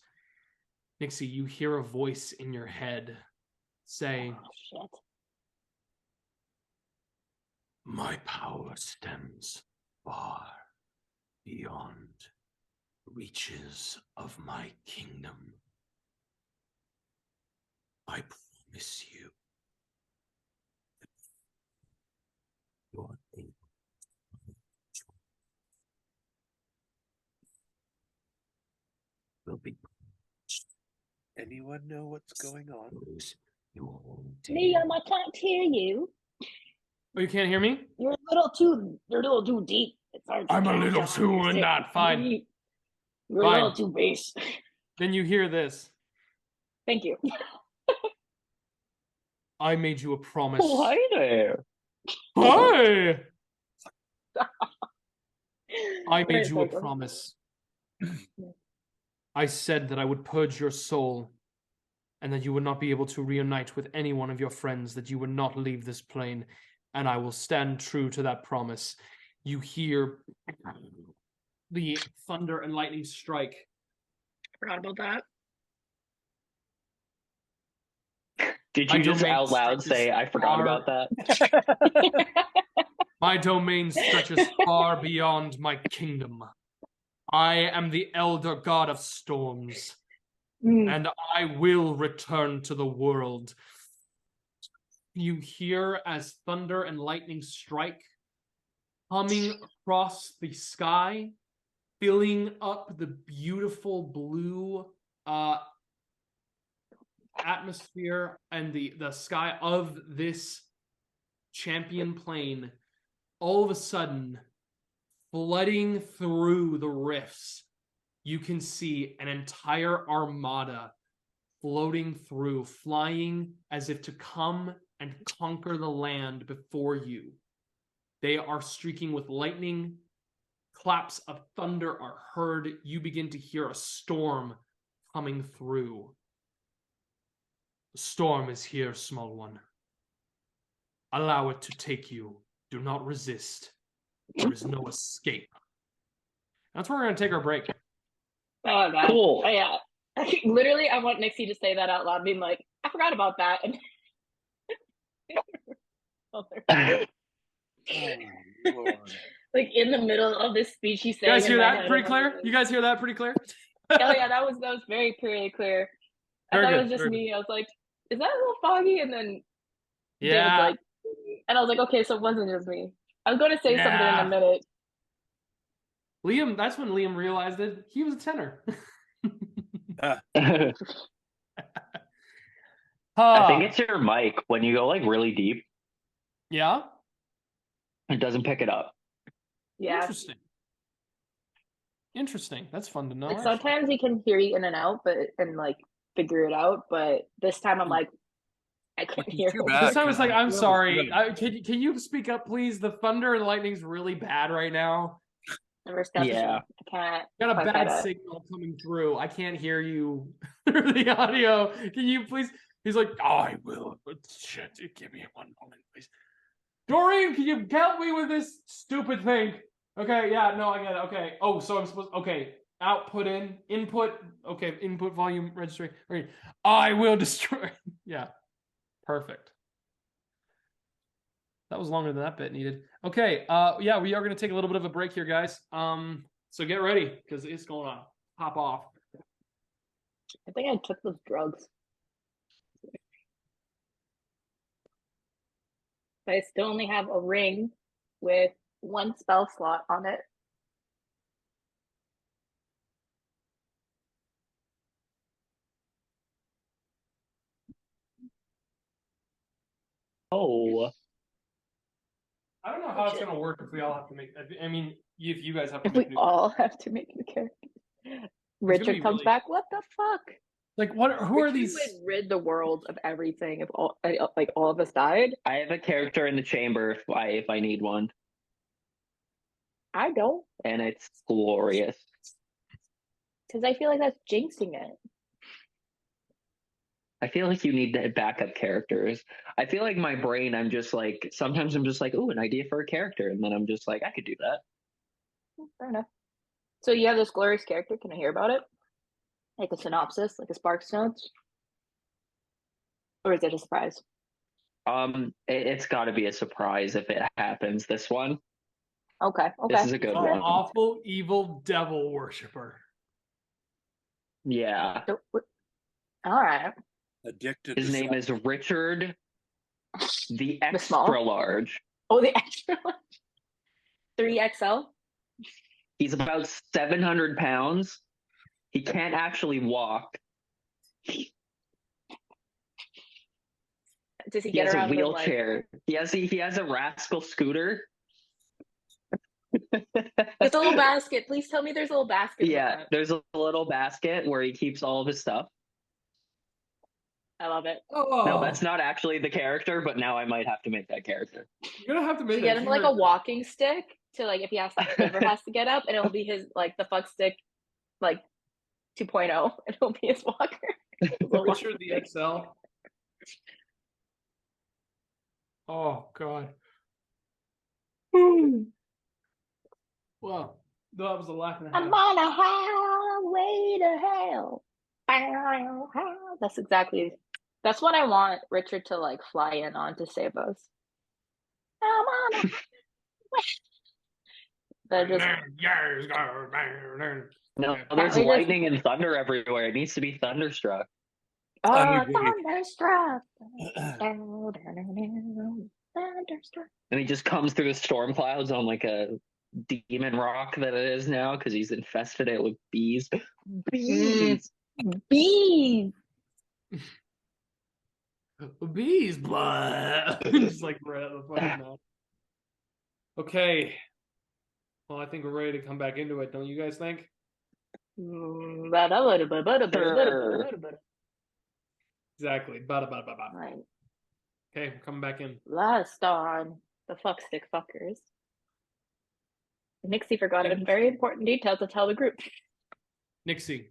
Speaker 3: Nyxi, you hear a voice in your head say,
Speaker 1: "Oh, shit.
Speaker 5: My power stems far beyond reaches of my kingdom. I promise you that your will be punished.
Speaker 4: Anyone know what's going on?
Speaker 1: Liam, I can't hear you.
Speaker 3: Oh, you can't hear me?
Speaker 1: You're a little too deep. It's hard to
Speaker 5: I'm a
Speaker 1: catch
Speaker 5: little
Speaker 1: up
Speaker 5: too
Speaker 1: on your
Speaker 5: in that.
Speaker 3: Fine.
Speaker 1: You're
Speaker 3: Fine.
Speaker 1: a little too bass.
Speaker 3: Then you hear this.
Speaker 1: Thank you.
Speaker 3: I made you a promise.
Speaker 2: Oh, hi there.
Speaker 3: Hi! I made
Speaker 1: Wait,
Speaker 3: you a
Speaker 1: second.
Speaker 3: promise. I said that I would purge your soul, and that you would not be able to reunite with any one of your friends, that you would not leave this plane, and I will stand true to that promise. You hear the thunder and lightning strike.
Speaker 1: Forgot about that.
Speaker 2: Did
Speaker 3: My
Speaker 2: you just
Speaker 3: domain
Speaker 2: out loud
Speaker 3: stretches
Speaker 2: say, I forgot
Speaker 3: far-
Speaker 2: about that?
Speaker 3: My domain stretches far beyond my kingdom. I am the elder god of storms, and I will return to the world. You hear as thunder and lightning strike, coming across the sky, filling up the beautiful blue atmosphere and the sky of this champion plane. All of a sudden, flooding through the rifts, you can see an entire armada floating through, flying as if to come and conquer the land before you. They are streaking with lightning. Claps of thunder are heard. You begin to hear a storm coming through. The storm is here, small one. Allow it to take you. Do not resist. There is no escape. That's where we're going to take our break.
Speaker 1: Oh, God.
Speaker 2: Cool.
Speaker 1: Oh, yeah. Literally, I want Nyxi to say that out loud, being like, I forgot about that. And like in the middle of this speech, he's saying.
Speaker 3: You guys hear that pretty clear? You guys hear that pretty clear?
Speaker 1: Oh yeah, that was very pretty clear. I thought it was just me. I was like, is that a little foggy? And then
Speaker 3: yeah,
Speaker 1: like, and I was like, okay, so it wasn't just me. I was going to say something in a minute.
Speaker 3: Liam, that's when Liam realized that he was a tenor.
Speaker 2: I think it's your mic. When you go like really deep,
Speaker 3: yeah,
Speaker 2: it doesn't pick it up.
Speaker 1: Yeah.
Speaker 3: Interesting. That's fun to know.
Speaker 1: Like, sometimes he can hear you in and out, and like figure it out. But this time I'm like, I couldn't hear him.
Speaker 3: This time it's like, I'm sorry. Can you speak up, please? The thunder and lightning's really bad right now.
Speaker 1: Yeah, I can't.
Speaker 3: Got a bad signal coming through. I can't hear you through the audio. Can you please? He's like, I will. But shit, give me 1 moment, please. Doreen, can you help me with this stupid thing? Okay, yeah, no, I get it. Okay. Oh, so I'm supposed. Okay, output input. Okay, input volume registry. Right. I will destroy. Yeah, perfect. That was longer than that bit needed. Okay, yeah, we are going to take a little bit of a break here, guys. So get ready because it's going to pop off.
Speaker 1: I think I took those drugs. But I still only have a ring with 1 spell slot on it.
Speaker 2: Oh.
Speaker 3: I don't know how it's going to work if we all have to make. I mean, if you guys have to.
Speaker 1: If we all have to make new characters. Richard comes back. What the fuck?
Speaker 3: Like, what? Who are these?
Speaker 1: Would rid the world of everything if all of us died.
Speaker 2: I have a character in the chamber if I need one.
Speaker 1: I don't.
Speaker 2: And it's glorious.
Speaker 1: Because I feel like that's jinxing it.
Speaker 2: I feel like you need backup characters. I feel like my brain, sometimes I'm just like, ooh, an idea for a character. And then I'm just like, I could do that.
Speaker 1: Fair enough. So you have this glorious character. Can I hear about it? Like a synopsis, like a Sparks Notes? Or is it a surprise?
Speaker 2: It's got to be a surprise if it happens, this one.
Speaker 1: Okay.
Speaker 2: This is a good one.
Speaker 3: Awful, evil devil worshiper.
Speaker 2: Yeah.
Speaker 1: All right.
Speaker 4: Addicted.
Speaker 2: His name is Richard, the extra large.
Speaker 1: Oh, the extra large. 3XL.
Speaker 2: He's about 700 pounds. He can't actually walk.
Speaker 1: Does he get around
Speaker 2: a wheelchair? He has a rascal scooter.
Speaker 1: There's a little basket. Please tell me there's a little basket.
Speaker 2: Yeah, there's a little basket where he keeps all of his stuff.
Speaker 1: I love it.
Speaker 3: Oh.
Speaker 2: No, that's not actually the character, but now I might have to make that character.
Speaker 3: You're gonna have to make
Speaker 1: get him like a walking stick to like if he has to get up, and it'll be his like the fuck stick like 2.0, and it'll be his walker.
Speaker 3: Richard the XL. Oh god. Well, that was a laugh and a half.
Speaker 1: I'm on a highway to hell. That's what I want Richard to like fly in on to save us. I'm on a
Speaker 2: No, there's lightning and thunder everywhere. It needs to be thunderstruck.
Speaker 1: Oh, thunderstruck.
Speaker 2: And he just comes through the storm clouds on like a demon rock that it is now because he's infested it with bees.
Speaker 1: Bees. Bees.
Speaker 3: Bees, blah. Just like right out of the fucking mouth. Okay. Well, I think we're ready to come back into it, don't you guys think? Exactly. Bada, bada, bada, bada.
Speaker 1: Right.
Speaker 3: Okay, we're coming back in.
Speaker 1: Last on the fuckstick fuckers. Nyxi forgot a very important detail to tell the group.
Speaker 3: Nyxi.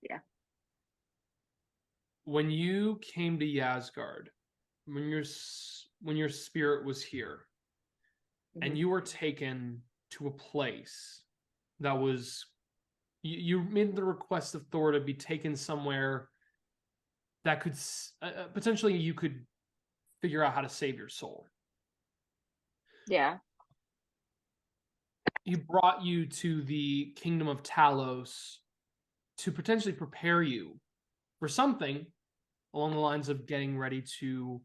Speaker 1: Yeah.
Speaker 3: When you came to Ysgard, when your spirit was here, and you were taken to a place that was, you made the request of Thor to be taken somewhere that could potentially you could figure out how to save your soul.
Speaker 1: Yeah.
Speaker 3: He brought you to the kingdom of Talos to potentially prepare you for something along the lines of getting ready to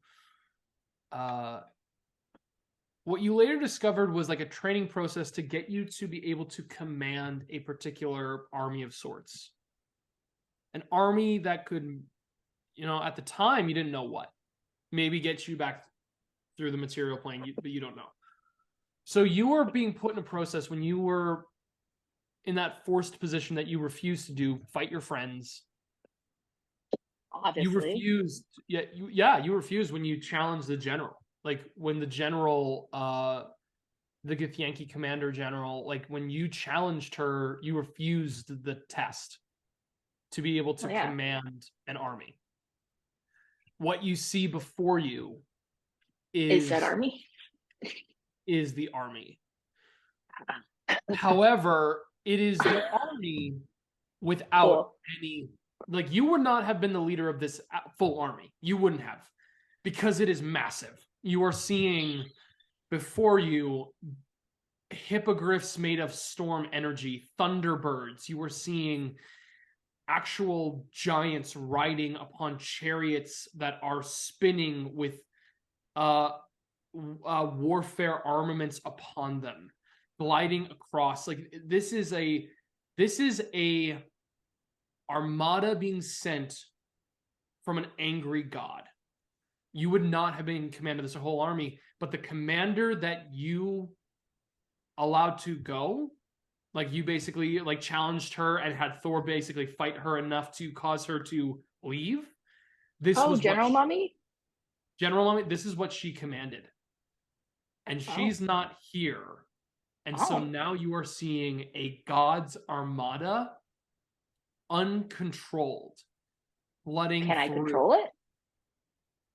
Speaker 3: what you later discovered was like a training process to get you to be able to command a particular army of sorts. An army that could, at the time you didn't know what. Maybe get you back through the material plane, but you don't know. So you were being put in a process when you were in that forced position that you refused to do, fight your friends.
Speaker 1: Obviously.
Speaker 3: You refused. You refused when you challenged the general. Like when the general, the Githyanki commander general, like when you challenged her, you refused the test to be able to command an army. What you see before you is
Speaker 1: that army?
Speaker 3: Is the army. However, it is the army without any, like you would not have been the leader of this full army. You wouldn't have, because it is massive. You are seeing before you hippogriffs made of storm energy, thunderbirds. You are seeing actual giants riding upon chariots that are spinning with warfare armaments upon them, gliding across. Like this is a armada being sent from an angry god. You would not have been in command of this whole army, but the commander that you allowed to go, like you basically like challenged her and had Thor basically fight her enough to cause her to leave. This was
Speaker 1: General Mummy?
Speaker 3: General Mummy, this is what she commanded. And she's not here. And so now you are seeing a god's armada uncontrolled, flooding
Speaker 1: Can I
Speaker 3: through.
Speaker 1: control it?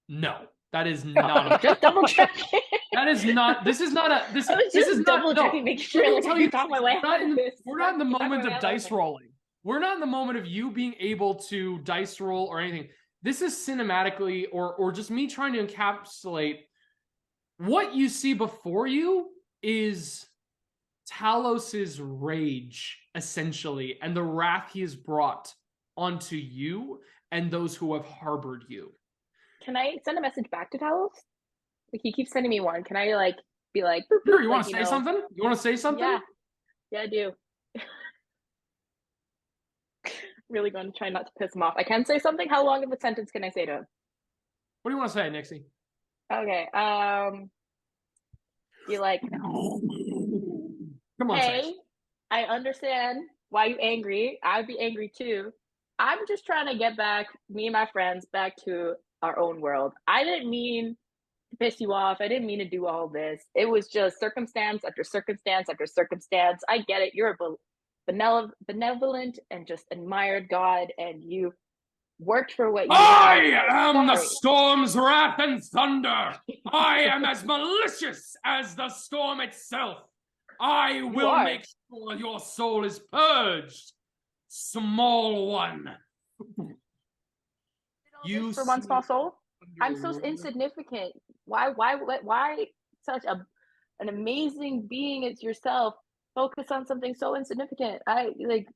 Speaker 3: No, that is not.
Speaker 1: Just double checking.
Speaker 3: That is not. This is not a. This is
Speaker 1: double
Speaker 3: not.
Speaker 1: checking, making sure like, I talk my way out of this.
Speaker 3: We're not in the moment of dice rolling. We're not in the moment of you being able to dice roll or anything. This is cinematically or just me trying to encapsulate what you see before you is Talos's rage, essentially, and the wrath he has brought onto you and those who have harbored you.
Speaker 1: Can I send a message back to Talos? Like he keeps sending me one. Can I like be like? Boop,
Speaker 3: Sure.
Speaker 1: boop,
Speaker 3: You want to say something? You want to say something?
Speaker 1: Yeah, I do. Really going to try not to piss him off. I can say something. How long of a sentence can I say to him?
Speaker 3: What do you want to say, Nyxi?
Speaker 1: Okay. Be like,
Speaker 3: come on,
Speaker 1: hey, I understand why you're angry. I'd be angry too. I'm just trying to get back, me and my friends, back to our own world. I didn't mean to piss you off. I didn't mean to do all this. It was just circumstance after circumstance after circumstance. I get it. You're a benevolent and just admired God, and you worked for what you
Speaker 3: I am the storm's wrath and thunder. I am as malicious as the storm itself. I will make sure your soul is purged, small one.
Speaker 1: You for one small soul? I'm so insignificant. Why such an amazing being as yourself focus on something so insignificant? I like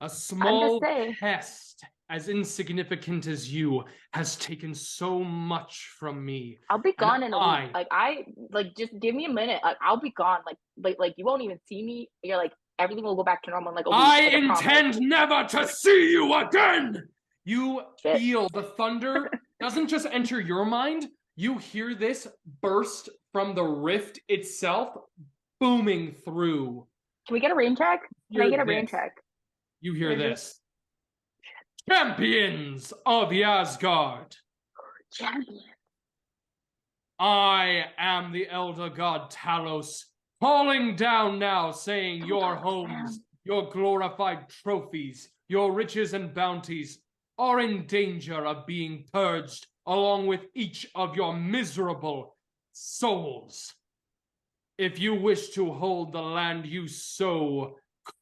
Speaker 3: a small pest as insignificant as you, has taken so much from me.
Speaker 1: I'll be gone in a
Speaker 3: I-
Speaker 1: week. Just give me a minute. I'll be gone. Like you won't even see me. You're like everything will go back to normal in like a week.
Speaker 3: I
Speaker 1: like, promise.
Speaker 3: intend never to see you again! You
Speaker 1: Shit.
Speaker 3: feel the thunder doesn't just enter your mind, you hear this burst from the rift itself, booming through.
Speaker 1: Can we get a rain check? Can I
Speaker 3: Hear
Speaker 1: get a rain
Speaker 3: this.
Speaker 1: check?
Speaker 3: You hear
Speaker 1: Hear
Speaker 3: this. Champions of Ysgard,
Speaker 1: Champion.
Speaker 3: I am the elder god Talos, calling down now, saying your homes, your glorified trophies, your riches and bounties are in danger of being purged along with each of your miserable souls. If you wish to hold the land you so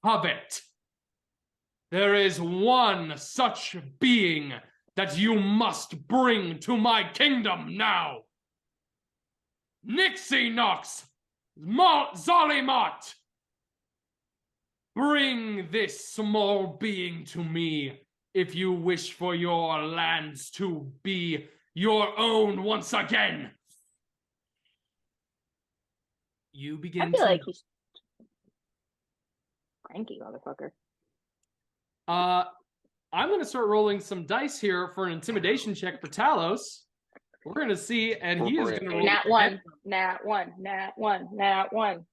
Speaker 3: covet, there is one such being that you must bring to my kingdom now. Nyxi Knox, Zollimot, bring this small being to me if you wish for your lands to be your own once again. You
Speaker 1: I
Speaker 3: begin
Speaker 1: feel
Speaker 3: to...
Speaker 1: like he's cranky, motherfucker.
Speaker 3: I'm going to start rolling some dice here for an intimidation check for Talos. We're going to see, and he is going to roll...
Speaker 1: Nat 1, nat 1, nat 1, nat 1,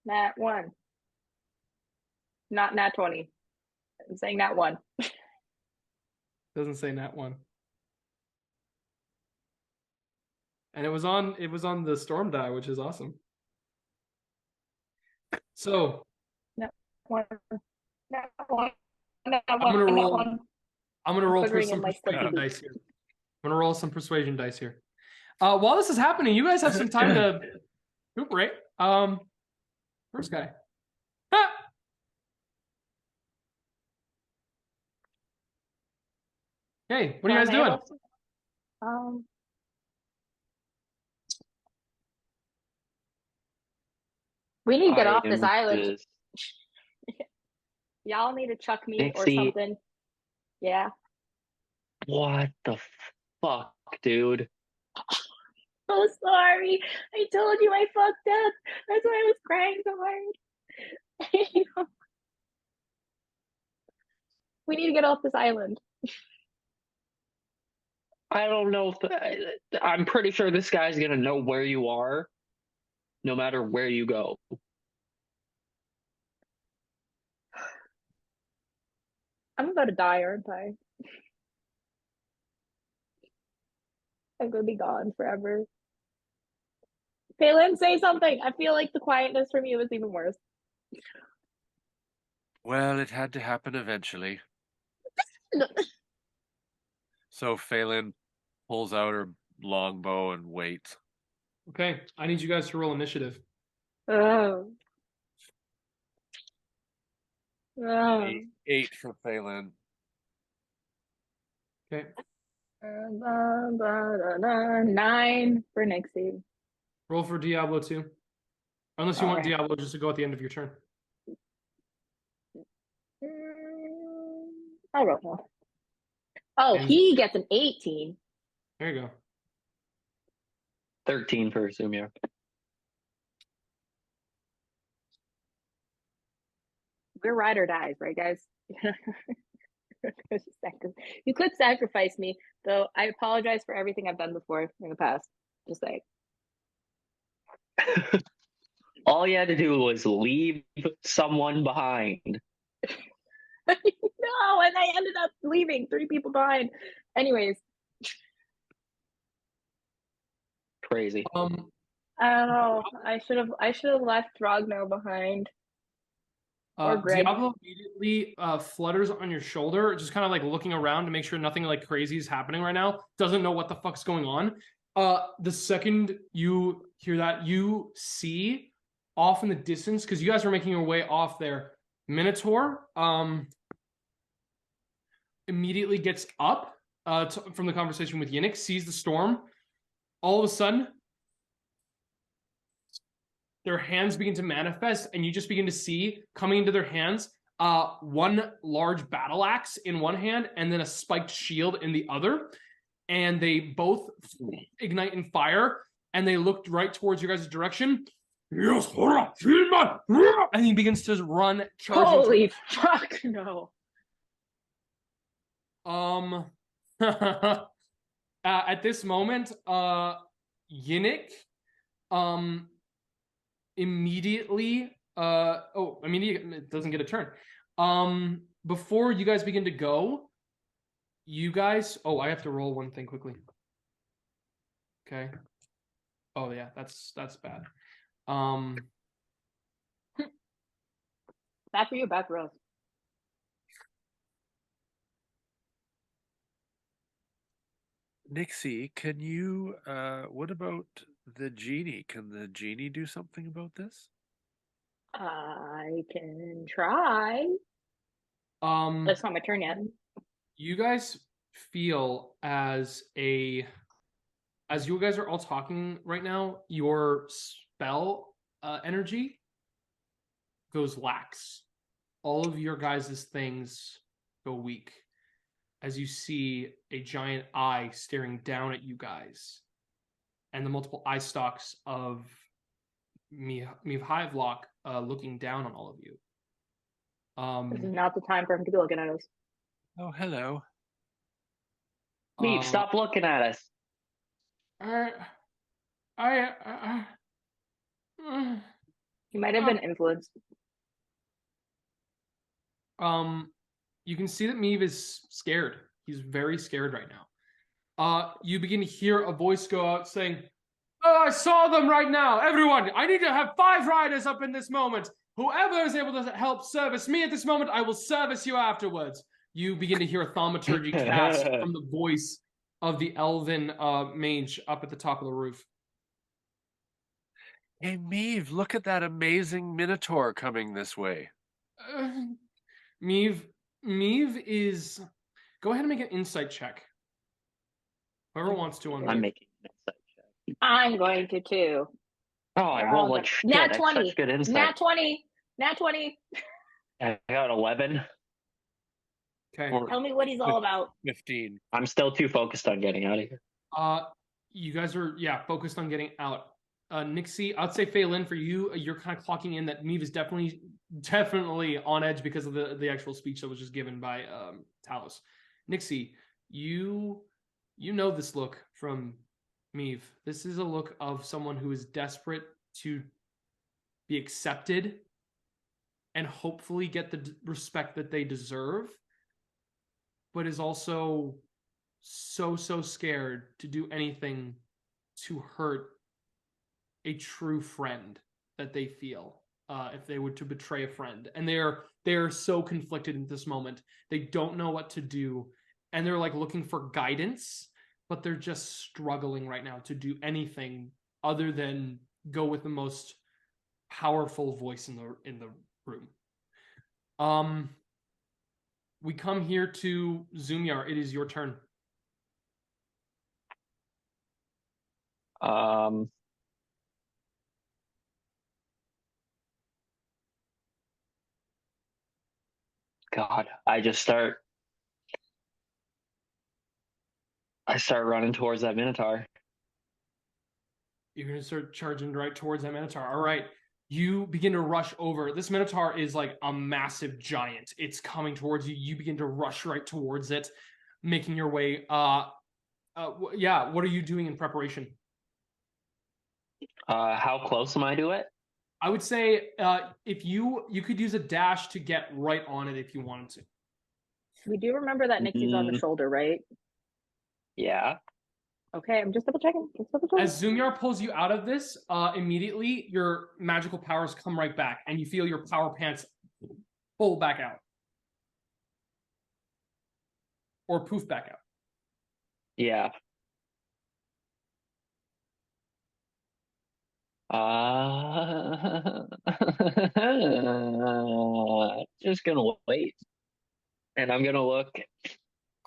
Speaker 1: nat 1. Not nat 20. I'm saying nat 1.
Speaker 3: Doesn't say nat 1. And it was on the storm die, which is awesome. So,
Speaker 1: Nat 1, nat 1, nat 1,
Speaker 3: I'm gonna
Speaker 1: nat
Speaker 3: roll.
Speaker 1: 1.
Speaker 3: I'm going to roll for
Speaker 1: Figuring
Speaker 3: some
Speaker 1: in my
Speaker 3: persuasion
Speaker 1: sticky
Speaker 3: dice here. I'm going to roll some persuasion dice here. While this is happening, you guys have some time to recuperate. First guy. Ha! Hey, what are you guys doing?
Speaker 1: We need to get off
Speaker 2: I
Speaker 1: this
Speaker 2: am
Speaker 1: island.
Speaker 2: just-
Speaker 1: Y'all need to chuck me or
Speaker 2: Nyxi.
Speaker 1: something. Yeah.
Speaker 2: What the fuck, dude?
Speaker 1: So sorry. I told you I fucked up. That's why I was crying so hard. We need to get off this island.
Speaker 2: I don't know if I'm pretty sure this guy's gonna know where you are, no matter where you go.
Speaker 1: I'm about to die, aren't I? I'm gonna be gone forever. Faelyn, say something. I feel like the quietness from you is even worse.
Speaker 4: Well, it had to happen eventually. So Faelyn pulls out her longbow and waits.
Speaker 3: Okay, I need you guys to roll initiative.
Speaker 1: Oh. Oh.
Speaker 4: Eight for Faelyn.
Speaker 3: Okay,
Speaker 1: 9 for Nyxi.
Speaker 3: roll for Diablo 2. Unless you want
Speaker 1: Alright.
Speaker 3: Diablo just to go at the end of your turn.
Speaker 1: I'll roll now. Oh,
Speaker 3: And-
Speaker 1: he gets an 18.
Speaker 3: There you go.
Speaker 2: 13 for Zummyar.
Speaker 1: We're ride or dies, right, guys? You could sacrifice me, though I apologize for everything I've done before in the past. Just like,
Speaker 2: All you had to do was leave someone behind.
Speaker 1: no, and I ended up leaving 3 people behind. Anyways,
Speaker 2: Crazy.
Speaker 1: I don't know. I should have left Ragnar behind. Or Greg.
Speaker 3: Diablo immediately flutters on your shoulder, just kind of like looking around to make sure nothing like crazy is happening right now. Doesn't know what the fuck's going on. The second you hear that, you see off in the distance, because you guys are making your way off there. Minotaur immediately gets up from the conversation with Yinnik, sees the storm. All of a sudden, their hands begin to manifest, and you just begin to see coming into their hands one large battle axe in one hand and then a spiked shield in the other. And they both ignite in fire, and they looked right towards your guys' direction. Yes, and he begins to run, charging.
Speaker 1: Holy fuck, no.
Speaker 3: At this moment, Yinnik, immediately, it doesn't get a turn. Before you guys begin to go, I have to roll one thing quickly. Okay. Oh yeah, that's bad.
Speaker 1: Bad for you, bad for us.
Speaker 4: Nyxi, can you, what about the genie? Can the genie do something about this?
Speaker 1: I can try. It's not my turn yet.
Speaker 3: You guys feel as you guys are all talking right now, your spell energy goes lax. All of your guys' things go weak as you see a giant eye staring down at you guys, and the multiple eye stalks of Meave Hivelock looking down on all of you.
Speaker 1: This is not the time for him to be looking at us.
Speaker 4: Oh, hello.
Speaker 2: Meave, stop looking at us.
Speaker 1: He might have been influenced.
Speaker 3: You can see that Meave is scared. He's very scared right now. You begin to hear a voice go out saying, "Oh, I saw them right now. Everyone, I need to have 5 riders up in this moment. Whoever is able to help service me at this moment, I will service you afterwards." You begin to hear a thaumaturgy cast from the voice of the elven mage up at the top of the roof.
Speaker 4: Hey, Meave, look at that amazing minotaur coming this way.
Speaker 3: Meave is... Go ahead and make an insight check. Whoever wants to on
Speaker 2: I'm
Speaker 3: Meave.
Speaker 2: making an insight check.
Speaker 1: I'm going to too.
Speaker 2: Oh, I rolled like shit.
Speaker 1: Nat
Speaker 2: I have
Speaker 1: 20.
Speaker 2: such good insight.
Speaker 1: Nat 20. Nat 20.
Speaker 2: I got 11.
Speaker 3: Okay.
Speaker 4: Or
Speaker 1: Tell me what he's all about.
Speaker 4: 15.
Speaker 2: I'm still too focused on getting out of here.
Speaker 3: You guys are focused on getting out. Nyxi, I'd say Faelyn, for you, you're kind of clocking in that Meave is definitely on edge because of the actual speech that was just given by Talos. Nyxi, you know this look from Meave. This is a look of someone who is desperate to be accepted and hopefully get the respect that they deserve, but is also so scared to do anything to hurt a true friend that they feel if they were to betray a friend. And they're so conflicted in this moment. They don't know what to do, and they're like looking for guidance, but they're just struggling right now to do anything other than go with the most powerful voice in the room. We come here to Zummyar. It is your turn.
Speaker 2: God, I start running towards that Minotaur.
Speaker 3: You're going to start charging right towards that Minotaur. All right. You begin to rush over. This Minotaur is like a massive giant. It's coming towards you. You begin to rush right towards it, making your way. What are you doing in preparation?
Speaker 2: How close am I to it?
Speaker 3: I would say if you could use a dash to get right on it if you wanted to.
Speaker 1: We do remember that Nyxi's on the shoulder, right?
Speaker 2: Yeah.
Speaker 1: Okay, I'm just double checking.
Speaker 3: As Zummyar pulls you out of this, immediately your magical powers come right back, and you feel your power pants pull back out. Or poof back out.
Speaker 2: Yeah. Just gonna wait. And I'm gonna look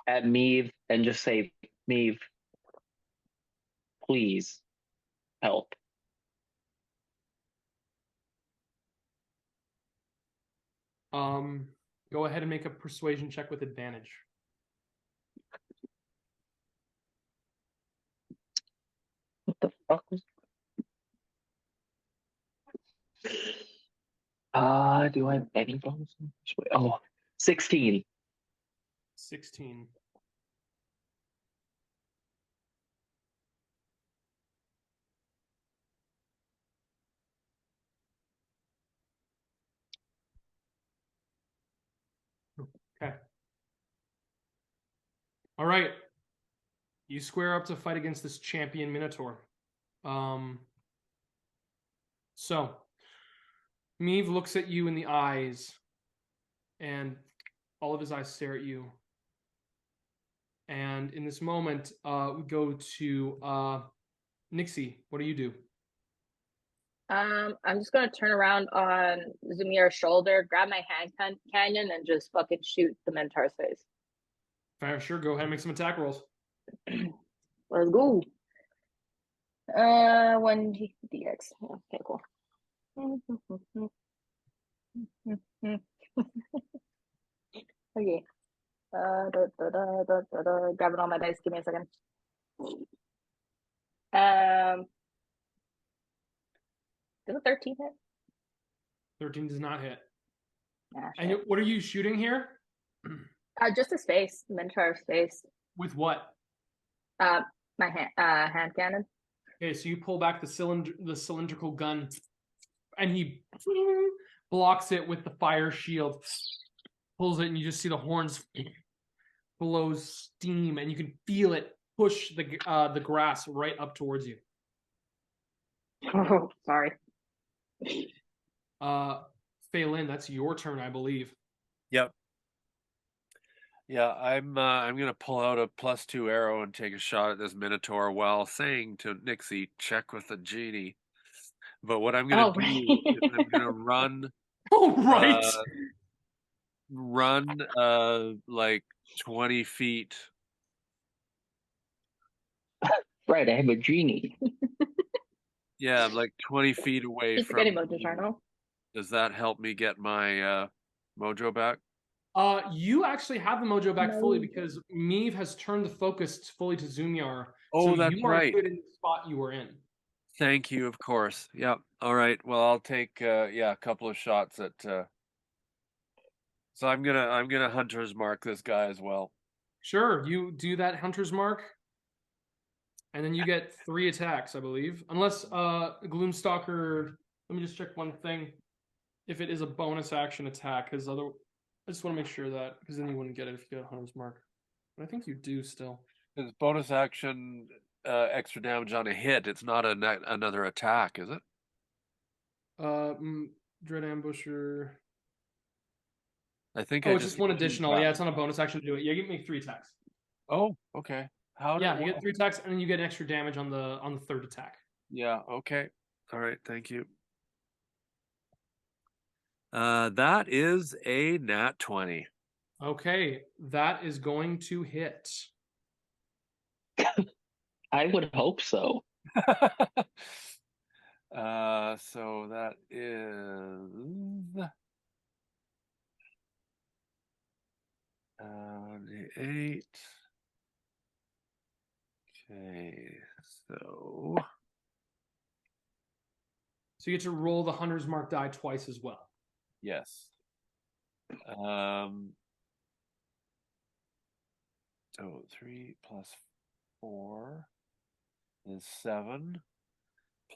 Speaker 2: at Meave and just say, Meave, please help.
Speaker 3: Go ahead and make a persuasion check with advantage.
Speaker 2: What the fuck was... do I have any bonus? Oh, 16.
Speaker 3: 16. Okay. All right. You square up to fight against this champion Minotaur. So, Meave looks at you in the eyes, and all of his eyes stare at you. And in this moment, we go to Nyxi. What do you do?
Speaker 1: I'm just gonna turn around on Zummyar's shoulder, grab my hand cannon, and just fucking shoot the Minotaur's face.
Speaker 3: Fair, sure. Go ahead and make some attack rolls.
Speaker 1: Let's go. 1 DX. Okay, cool. Okay. Grabbing all my dice. Give me a second. Does a 13 hit?
Speaker 3: 13 does not hit.
Speaker 1: Ah,
Speaker 3: And
Speaker 1: shit.
Speaker 3: what are you shooting here?
Speaker 1: Just his face, Minotaur's face.
Speaker 3: With what?
Speaker 1: My hand cannon.
Speaker 3: Okay, so you pull back the cylindrical gun, and he blocks it with the fire shield. Pulls it, and you just see the horns blow steam, and you can feel it push the grass right up towards you.
Speaker 1: Oh, sorry.
Speaker 3: Faelyn, that's your turn, I believe.
Speaker 4: Yep. Yeah, I'm gonna pull out a +2 arrow and take a shot at this Minotaur while saying to Nyxi, check with the genie. But what I'm gonna do is I'm gonna run.
Speaker 3: Oh, right.
Speaker 4: Run like 20 feet.
Speaker 2: Right, I have a genie.
Speaker 4: Yeah, like 20 feet away
Speaker 1: Keep
Speaker 4: from.
Speaker 1: forgetting about the journal.
Speaker 4: Does that help me get my mojo back?
Speaker 3: You actually have the mojo back fully because Meave has turned the focus fully to Zummyar.
Speaker 4: Oh,
Speaker 3: so
Speaker 4: that's
Speaker 3: you are
Speaker 4: right.
Speaker 3: good in the spot you were in.
Speaker 4: Thank you, of course. Yep. All right. Well, I'll take a couple of shots at. So I'm gonna hunter's mark this guy as well.
Speaker 3: Sure, you do that hunter's mark, and then you get 3 attacks, I believe. Unless Gloomstalker. Let me just check one thing. If it is a bonus action attack, because I just want to make sure that because then you wouldn't get it if you get hunter's mark. But I think you do still.
Speaker 4: It's bonus action, extra damage on a hit. It's not another attack, is it?
Speaker 3: Dread Ambusher.
Speaker 4: I think.
Speaker 3: Oh, it's just one additional. Yeah, it's on a bonus action to do it. Yeah, you can make 3 attacks.
Speaker 4: Oh, okay.
Speaker 3: Yeah, you get 3 attacks, and then you get extra damage on the 3rd attack.
Speaker 4: Yeah. Okay. All right. Thank you. That is a nat 20.
Speaker 3: Okay, that is going to hit.
Speaker 2: I would hope so.
Speaker 4: So that is 8. Okay, so
Speaker 3: you get to roll the hunter's mark die twice as well.
Speaker 4: yes. So 3 plus 4 is 7,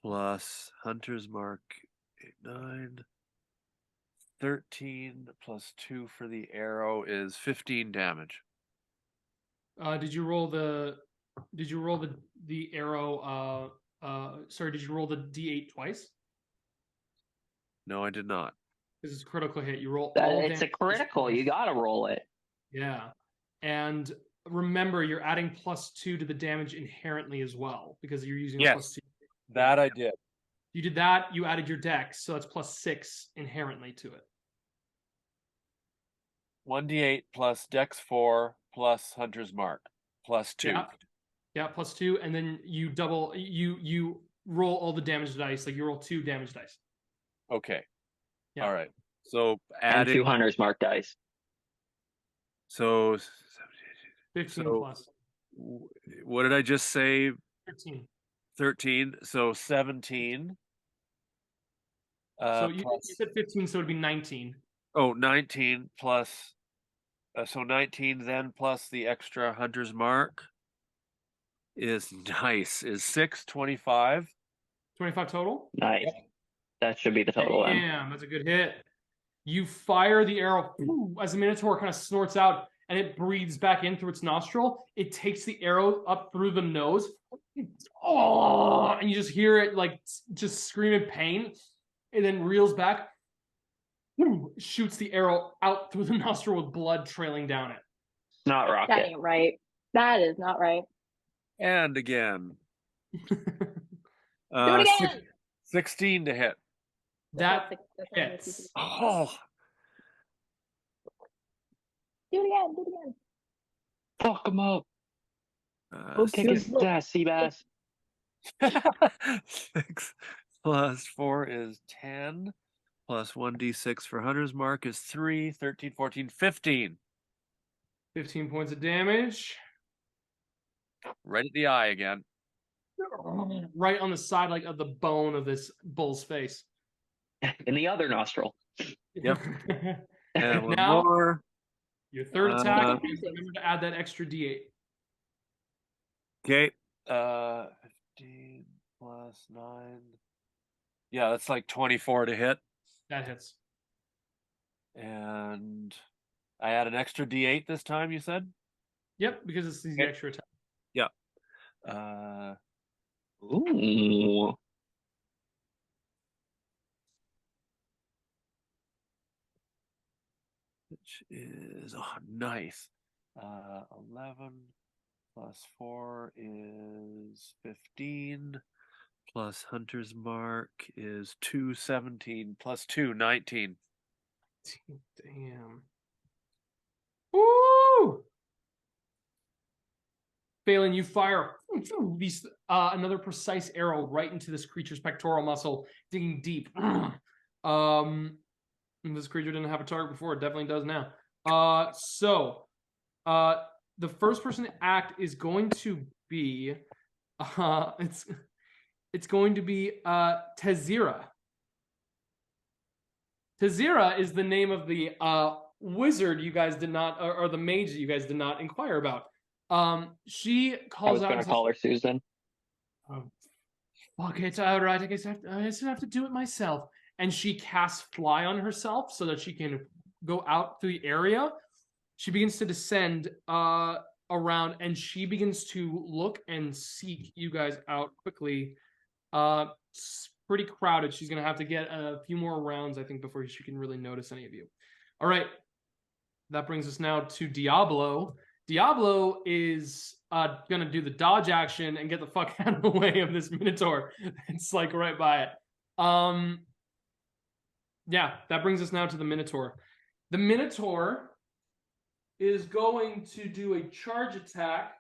Speaker 4: plus hunter's mark 8, 9, 13 plus 2 for the arrow is 15 damage.
Speaker 3: Did you roll the arrow? Sorry, did you roll the D8 twice?
Speaker 4: No, I did not.
Speaker 3: This is a critical hit. You roll.
Speaker 2: It's a critical. You gotta roll it.
Speaker 3: Yeah, and remember, you're adding +2 to the damage inherently as well because you're using a +2.
Speaker 4: That I did.
Speaker 3: You did that. You added your dex, so that's +6 inherently to it.
Speaker 4: 1d8 plus dex 4 plus hunter's mark plus 2.
Speaker 3: Yeah, +2, and then you double. You roll all the damage dice. Like you roll 2 damage dice.
Speaker 4: Okay.
Speaker 3: Yeah.
Speaker 4: All right. So
Speaker 2: And
Speaker 4: adding
Speaker 2: 2 hunter's mark dice.
Speaker 4: So
Speaker 3: 15
Speaker 4: So-
Speaker 3: plus.
Speaker 4: what did I just say?
Speaker 3: 13.
Speaker 4: 13. So 17.
Speaker 3: So you
Speaker 4: Plus,
Speaker 3: said 15, so it'd be 19.
Speaker 4: 19 plus. So 19 then plus the extra hunter's mark is nice. Is 625.
Speaker 3: 25 total?
Speaker 2: Nice. That should be the total then.
Speaker 3: Damn, that's a good hit. You fire the arrow as the Minotaur kind of snorts out and it breathes back in through its nostril. It takes the arrow up through the nose. Oh, and you just hear it like just scream in pain and then reels back, shoots the arrow out through the nostril with blood trailing down it.
Speaker 2: Not
Speaker 1: That
Speaker 2: rocket.
Speaker 1: ain't right. That is not right.
Speaker 4: And again.
Speaker 1: Do it again.
Speaker 4: 16 to hit.
Speaker 3: That
Speaker 1: That's
Speaker 3: hits.
Speaker 4: Oh,
Speaker 1: Do it again. Do it again.
Speaker 2: Fuck him up. Go kick his ass, Seabass.
Speaker 4: 6 plus 4 is 10. Plus 1d6 for hunter's mark is 3, 13, 14, 15.
Speaker 3: 15 points of damage.
Speaker 4: Right at the eye again.
Speaker 3: Right on the side like of the bone of this bull's face.
Speaker 2: In the other nostril.
Speaker 4: Yep. And one
Speaker 3: Now-
Speaker 4: more.
Speaker 3: Your third attack,
Speaker 4: Uh,
Speaker 3: remember to add that extra d8.
Speaker 4: Okay. 15 plus 9. Yeah, that's like 24 to hit.
Speaker 3: That hits.
Speaker 4: And I add an extra d8 this time, you said?
Speaker 3: Yep, because it's the
Speaker 4: Okay.
Speaker 3: extra attack.
Speaker 2: Ooh.
Speaker 4: Which is nice. 11 plus 4 is 15. Plus hunter's mark is 2, 17. Plus 2, 19.
Speaker 3: Damn. Woo! Faelyn, you fire these another precise arrow right into this creature's pectoral muscle, digging deep. This creature didn't have a target before; it definitely does now. The first person to act is going to be, it's going to be Tezira. Tezira is the name of the wizard you guys did not, or the mage that you guys did not inquire about. She
Speaker 2: I
Speaker 3: calls
Speaker 2: was
Speaker 3: out.
Speaker 2: going to call her Susan.
Speaker 3: Fuck it, alright, I guess I just have to do it myself. And she casts fly on herself so that she can go out through the area. She begins to descend around and she begins to look and seek you guys out quickly. It's pretty crowded. She's going to have to get a few more rounds, I think, before she can really notice any of you. All right. That brings us now to Diablo. Diablo is going to do the dodge action and get the fuck out of the way of this Minotaur. It's like right by it. Yeah, that brings us now to the Minotaur. The Minotaur is going to do a charge attack.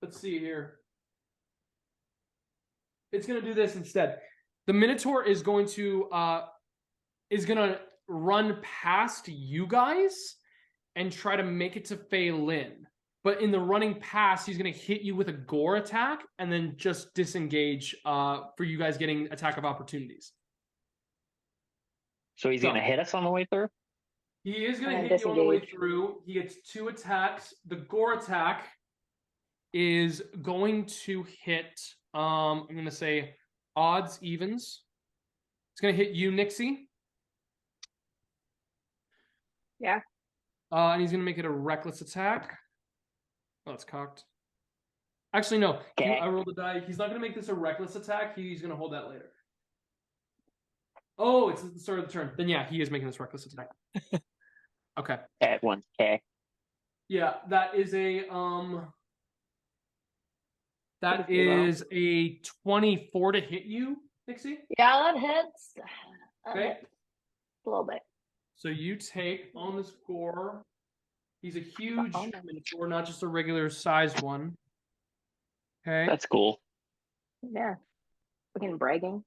Speaker 3: Let's see here. It's going to do this instead. The Minotaur is going to run past you guys and try to make it to Faelyn. But in the running past, he's going to hit you with a gore attack and then just disengage for you guys getting attack of opportunities.
Speaker 2: So he's going to hit us on the way through?
Speaker 3: He is going to
Speaker 1: And
Speaker 3: hit you on the way
Speaker 1: disengage.
Speaker 3: through. He gets 2 attacks. The gore attack is going to hit, I'm going to say odds, evens. It's going to hit you, Nyxi.
Speaker 1: Yeah.
Speaker 3: And he's going to make it a reckless attack. Oh, it's cocked. Actually, no.
Speaker 2: Okay.
Speaker 3: I rolled a die. He's not going to make this a reckless attack. He's going to hold that later. Oh, it's at the start of the turn. Then yeah, he is making this reckless attack. Okay.
Speaker 2: At once. Okay.
Speaker 3: Yeah, that is a that
Speaker 1: Pretty low.
Speaker 3: is a 24 to hit you, Nyxi.
Speaker 1: Yeah, that hits.
Speaker 3: Okay.
Speaker 1: A little bit.
Speaker 3: So you take on this gore. He's a huge
Speaker 1: Oh, no.
Speaker 3: Minotaur, not just a regular sized one. Okay.
Speaker 2: That's cool.
Speaker 1: Yeah. Fucking bragging.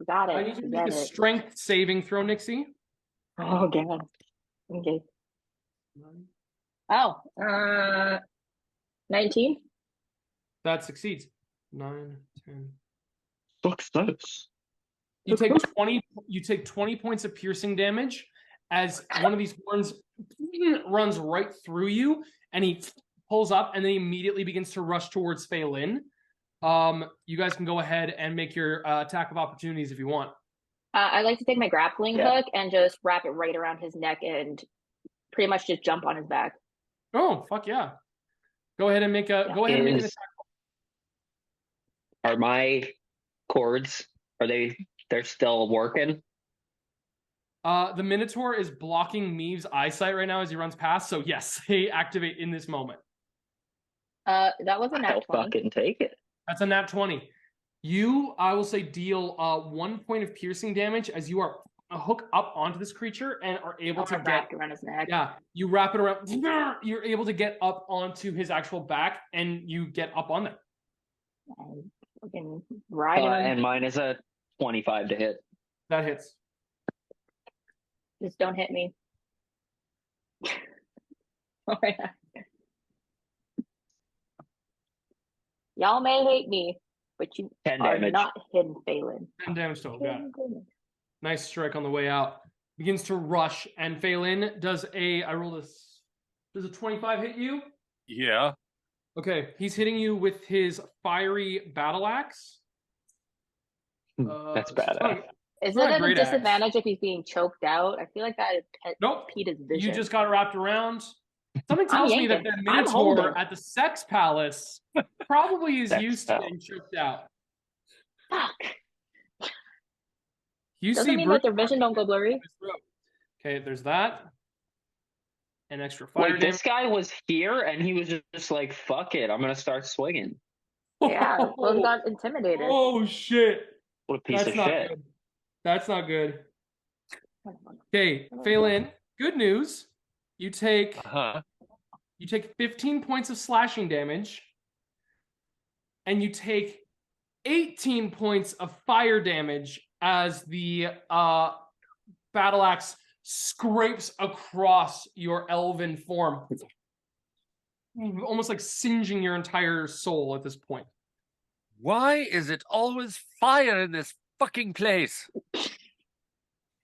Speaker 1: We got it.
Speaker 3: I need you to
Speaker 1: We
Speaker 3: make a
Speaker 1: got it.
Speaker 3: strength saving throw, Nyxi.
Speaker 1: Oh, God. Okay. Oh, 19?
Speaker 3: That succeeds. 9, 10.
Speaker 2: Success.
Speaker 3: You take 20 points of piercing damage as one of these horns runs right through you, and he pulls up and then immediately begins to rush towards Faelyn. You guys can go ahead and make your attack of opportunities if you want.
Speaker 1: I'd like to take my grappling hook and just wrap it right around his neck and pretty much just jump on his back.
Speaker 3: Oh, fuck yeah. Go ahead and make an attack.
Speaker 2: Are my cords, they're still working?
Speaker 3: The Minotaur is blocking Meave's eyesight right now as he runs past, so yes, they activate in this moment.
Speaker 1: That was a nat 20.
Speaker 2: I'll fucking take it.
Speaker 3: That's a nat 20. You, I will say, deal 1 point of piercing damage as you are hook up onto this creature and are able to get
Speaker 1: around his neck.
Speaker 3: Yeah, you wrap it around. You're able to get up onto his actual back, and you get up on there.
Speaker 1: Fucking ride him.
Speaker 2: And mine is a 25 to hit.
Speaker 3: That hits.
Speaker 1: Just don't hit me. Oh, yeah. Y'all may hate me, but you
Speaker 2: 10
Speaker 1: are
Speaker 2: damage.
Speaker 1: not hidden Faelyn.
Speaker 3: 10 damage total. Got it. Nice strike on the way out. Begins to rush, and Faelyn does a. I roll this. Does a 25 hit you?
Speaker 4: Yeah.
Speaker 3: Okay, he's hitting you with his fiery battle axe.
Speaker 2: That's bad.
Speaker 1: Is
Speaker 3: not
Speaker 1: it
Speaker 3: a
Speaker 1: at a
Speaker 3: great
Speaker 1: disadvantage if he's being choked out? I feel like that
Speaker 3: Nope.
Speaker 1: Peter's vision.
Speaker 3: You just got wrapped around. Something tells me that the
Speaker 1: I'm
Speaker 3: Minotaur
Speaker 1: holding.
Speaker 3: at the Sex Palace probably is
Speaker 2: Sex
Speaker 3: used to
Speaker 2: Palace.
Speaker 3: being choked out.
Speaker 1: Fuck.
Speaker 3: You
Speaker 1: Doesn't
Speaker 3: see
Speaker 1: mean
Speaker 3: Bruce
Speaker 1: that their vision don't go blurry.
Speaker 3: Okay, there's that. An extra fire
Speaker 2: Wait, this guy was here and he was just like, fuck it, I'm gonna start swinging.
Speaker 1: Yeah, well, he got intimidated.
Speaker 3: Oh shit.
Speaker 2: What a piece
Speaker 3: That's
Speaker 2: of
Speaker 3: not
Speaker 2: shit.
Speaker 3: good. That's not good. Okay, Faelyn, good news. You take 15 points of slashing damage, and you take 18 points of fire damage as the battle axe scrapes across your elven form, almost like singeing your entire soul at this point.
Speaker 4: Why is it always fire in this fucking place?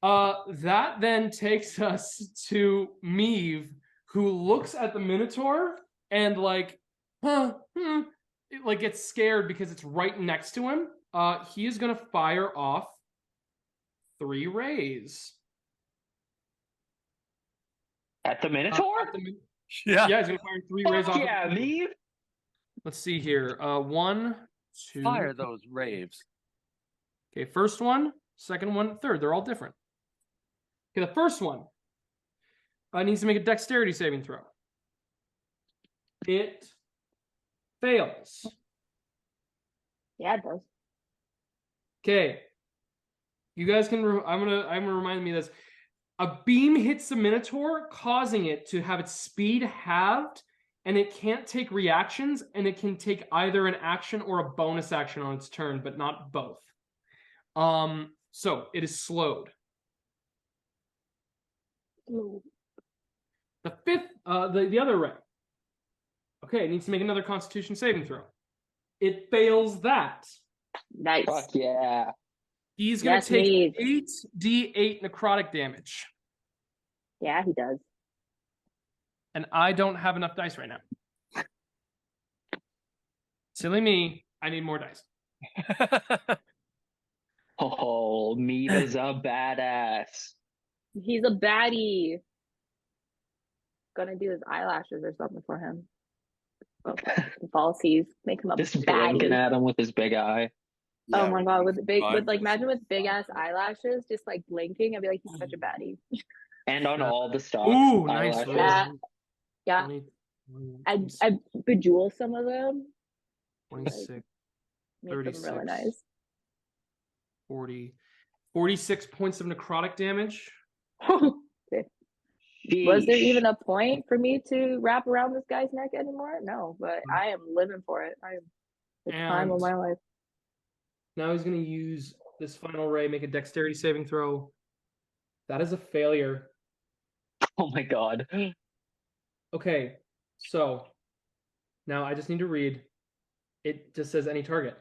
Speaker 3: That then takes us to Meave, who looks at the Minotaur and like gets scared because it's right next to him. He is gonna fire off 3 rays.
Speaker 2: At the Minotaur?
Speaker 4: Yeah.
Speaker 3: Yeah, he's gonna fire 3 rays
Speaker 2: Fuck
Speaker 3: off.
Speaker 2: yeah, me.
Speaker 3: Let's see here. 1, 2.
Speaker 4: Fire those raves.
Speaker 3: Okay, first one, second one, third. They're all different. Okay, the first one needs to make a dexterity saving throw. It fails.
Speaker 1: Yeah, it does.
Speaker 3: Okay, you guys can. I'm gonna remind me of this. A beam hits the Minotaur, causing it to have its speed halved, and it can't take reactions, and it can take either an action or a bonus action on its turn, but not both. So it is slowed. The fifth, the other ray. Okay, it needs to make another Constitution saving throw. It fails that.
Speaker 1: Nice.
Speaker 2: Fuck yeah.
Speaker 3: He's gonna
Speaker 1: Yes,
Speaker 3: take
Speaker 1: Meave.
Speaker 3: 8d8 necrotic damage,
Speaker 1: Yeah, he does.
Speaker 3: and I don't have enough dice right now. Silly me, I need more dice.
Speaker 2: Oh, Mead is a badass.
Speaker 1: He's a baddie. Gonna do his eyelashes or something for him. Oh, falsies. Make him a
Speaker 2: Just blinking
Speaker 1: baddie.
Speaker 2: at him with his big eye.
Speaker 1: Oh
Speaker 4: Yeah,
Speaker 1: my god, with
Speaker 4: fine.
Speaker 1: like imagine with big ass eyelashes, just like blinking, I'd be like, he's such a baddie.
Speaker 2: And on all the stocks.
Speaker 3: Ooh, nice
Speaker 2: eyelashes.
Speaker 3: roll.
Speaker 1: Yeah.
Speaker 3: 20,
Speaker 1: I bejewel some of them.
Speaker 3: 26,
Speaker 1: Make them
Speaker 3: 36.
Speaker 1: really nice.
Speaker 3: 40, 46 points of necrotic damage.
Speaker 1: Was there
Speaker 2: Sheesh.
Speaker 1: even a point for me to wrap around this guy's neck anymore? No, but I am living for it. I am the time of
Speaker 3: And-
Speaker 1: my life.
Speaker 3: Now he's going to use this final ray, make a dexterity saving throw. That is a failure.
Speaker 2: Oh my god.
Speaker 3: Okay, so now I just need to read. It just says any target.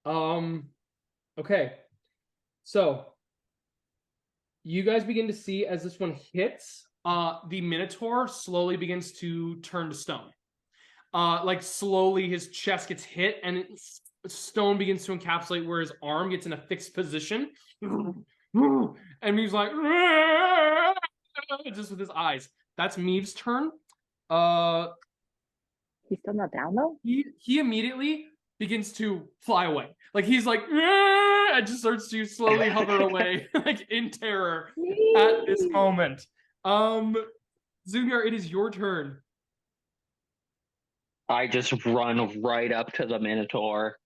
Speaker 3: Okay. So you guys begin to see as this one hits, the Minotaur slowly begins to turn to stone. Like slowly his chest gets hit and stone begins to encapsulate where his arm gets in a fixed position. And he's like, just with his eyes. That's Meave's turn.
Speaker 1: He's still not down though?
Speaker 3: He immediately begins to fly away. Like he's like, and just starts to slowly hover away, like in terror at this moment. Zummyar, it is your turn.
Speaker 2: I just run right up to the Minotaur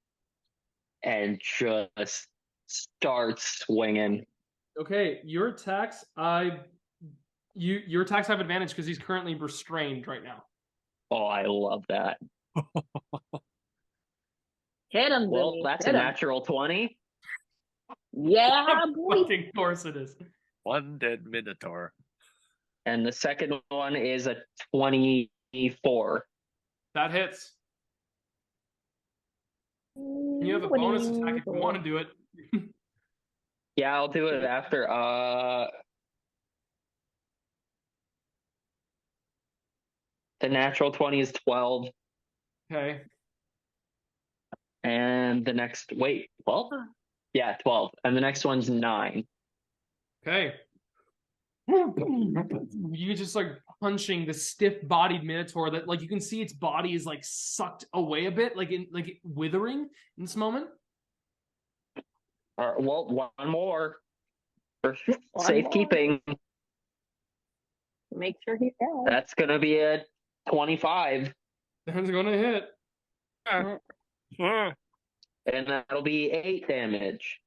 Speaker 2: and just start swinging.
Speaker 3: Okay, your attacks, your attacks have advantage because he's currently restrained right now.
Speaker 2: Oh, I love that.
Speaker 1: Hit him,
Speaker 2: Well,
Speaker 1: Zimmy.
Speaker 2: that's
Speaker 1: Hit
Speaker 2: a
Speaker 1: him.
Speaker 2: natural 20.
Speaker 1: Yeah, boy.
Speaker 3: Fucking course it is.
Speaker 4: One dead Minotaur.
Speaker 2: And the second one is a 24.
Speaker 3: That hits. You have a bonus attack if you want to do it.
Speaker 2: Yeah, I'll do it after. The natural 20 is 12.
Speaker 3: Okay.
Speaker 2: And the next, wait, 12? Yeah, 12. And the next one's 9.
Speaker 3: Okay. You just like punching the stiff-bodied Minotaur that like you can see its body is like sucked away a bit, like withering in this moment.
Speaker 2: Well, one more for
Speaker 1: One
Speaker 2: safekeeping.
Speaker 1: Make sure he's down.
Speaker 2: That's gonna be a 25,
Speaker 3: That's gonna hit.
Speaker 2: and that'll be 8 damage.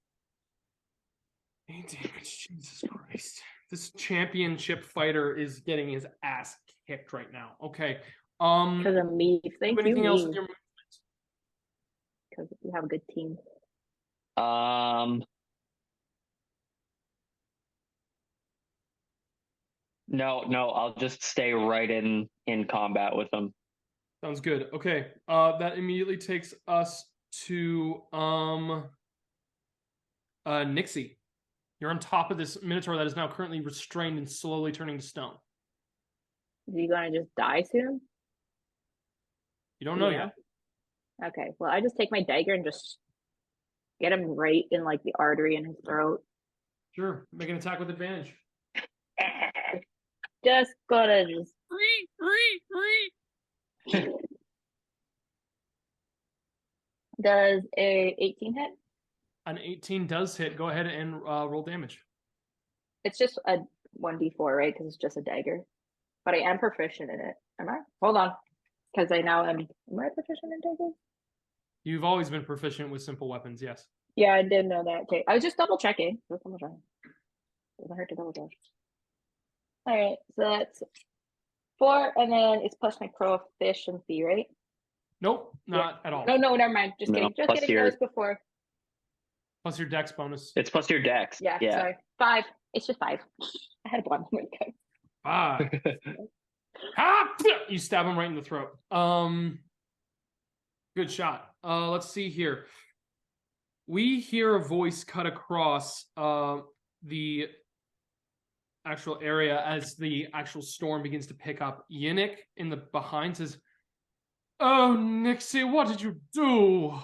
Speaker 3: 8 damage, Jesus Christ. This championship fighter is getting his ass kicked right now. Okay.
Speaker 1: Because of me. Thank you.
Speaker 3: Anything else with your movement?
Speaker 1: Because we have a good team.
Speaker 2: No, I'll just stay right in combat with them.
Speaker 3: Sounds good. Okay. That immediately takes us to Nyxi. You're on top of this Minotaur that is now currently restrained and slowly turning to stone.
Speaker 1: Is he gonna just die soon?
Speaker 3: You don't know
Speaker 1: Yeah.
Speaker 3: yet.
Speaker 1: Okay. Well, I just take my dagger and just get him right in like the artery in his throat.
Speaker 3: Sure. Make an attack with advantage.
Speaker 1: Just gotta just. Does a 18 hit?
Speaker 3: An 18 does hit. Go ahead and roll damage.
Speaker 1: It's just a 1d4, right? Because it's just a dagger. But I am proficient in it. Am I? Hold on. Because I now am. Am I proficient in daggers?
Speaker 3: You've always been proficient with simple weapons, yes.
Speaker 1: Yeah, I did know that. Okay. I was just double checking. Doesn't hurt to double check. Alright, so that's 4, and then it's plus my proficiency, right?
Speaker 3: Nope, not at all.
Speaker 1: No, never mind. Just
Speaker 2: No,
Speaker 1: kidding. Just
Speaker 2: plus
Speaker 1: kidding.
Speaker 2: your-
Speaker 1: That was before.
Speaker 3: Plus your dex bonus.
Speaker 2: It's plus your dex.
Speaker 1: Yeah, sorry. 5. It's just 5. I had 1. Okay.
Speaker 3: Ah. You stab him right in the throat. Good shot. Let's see here. We hear a voice cut across the actual area as the actual storm begins to pick up. Yannick in the behind says, "Oh, Nyxi, what did you do?"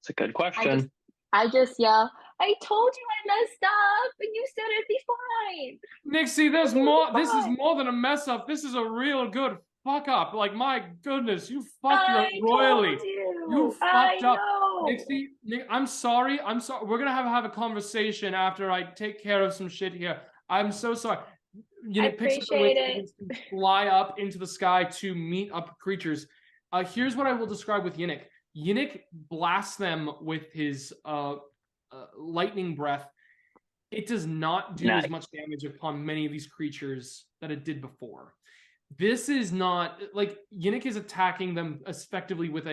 Speaker 2: It's a good question.
Speaker 1: I just yell, I told you I messed up, and you said it'd be fine.
Speaker 3: Nyxi, there's more. This is more than a mess up. This is a real good fuck up. Like, my goodness, you fucked up royally. You fucked up. Nyxi, I'm sorry. We're gonna have a conversation after I take care of some shit here. I'm so sorry. You know,
Speaker 1: I appreciate it.
Speaker 3: Fly up into the sky to meet up creatures. Here's what I will describe with Yannick. Yannick blasts them with his lightning breath. It does not do as much damage upon many of these creatures that it did before. This is not like Yannick is attacking them effectively with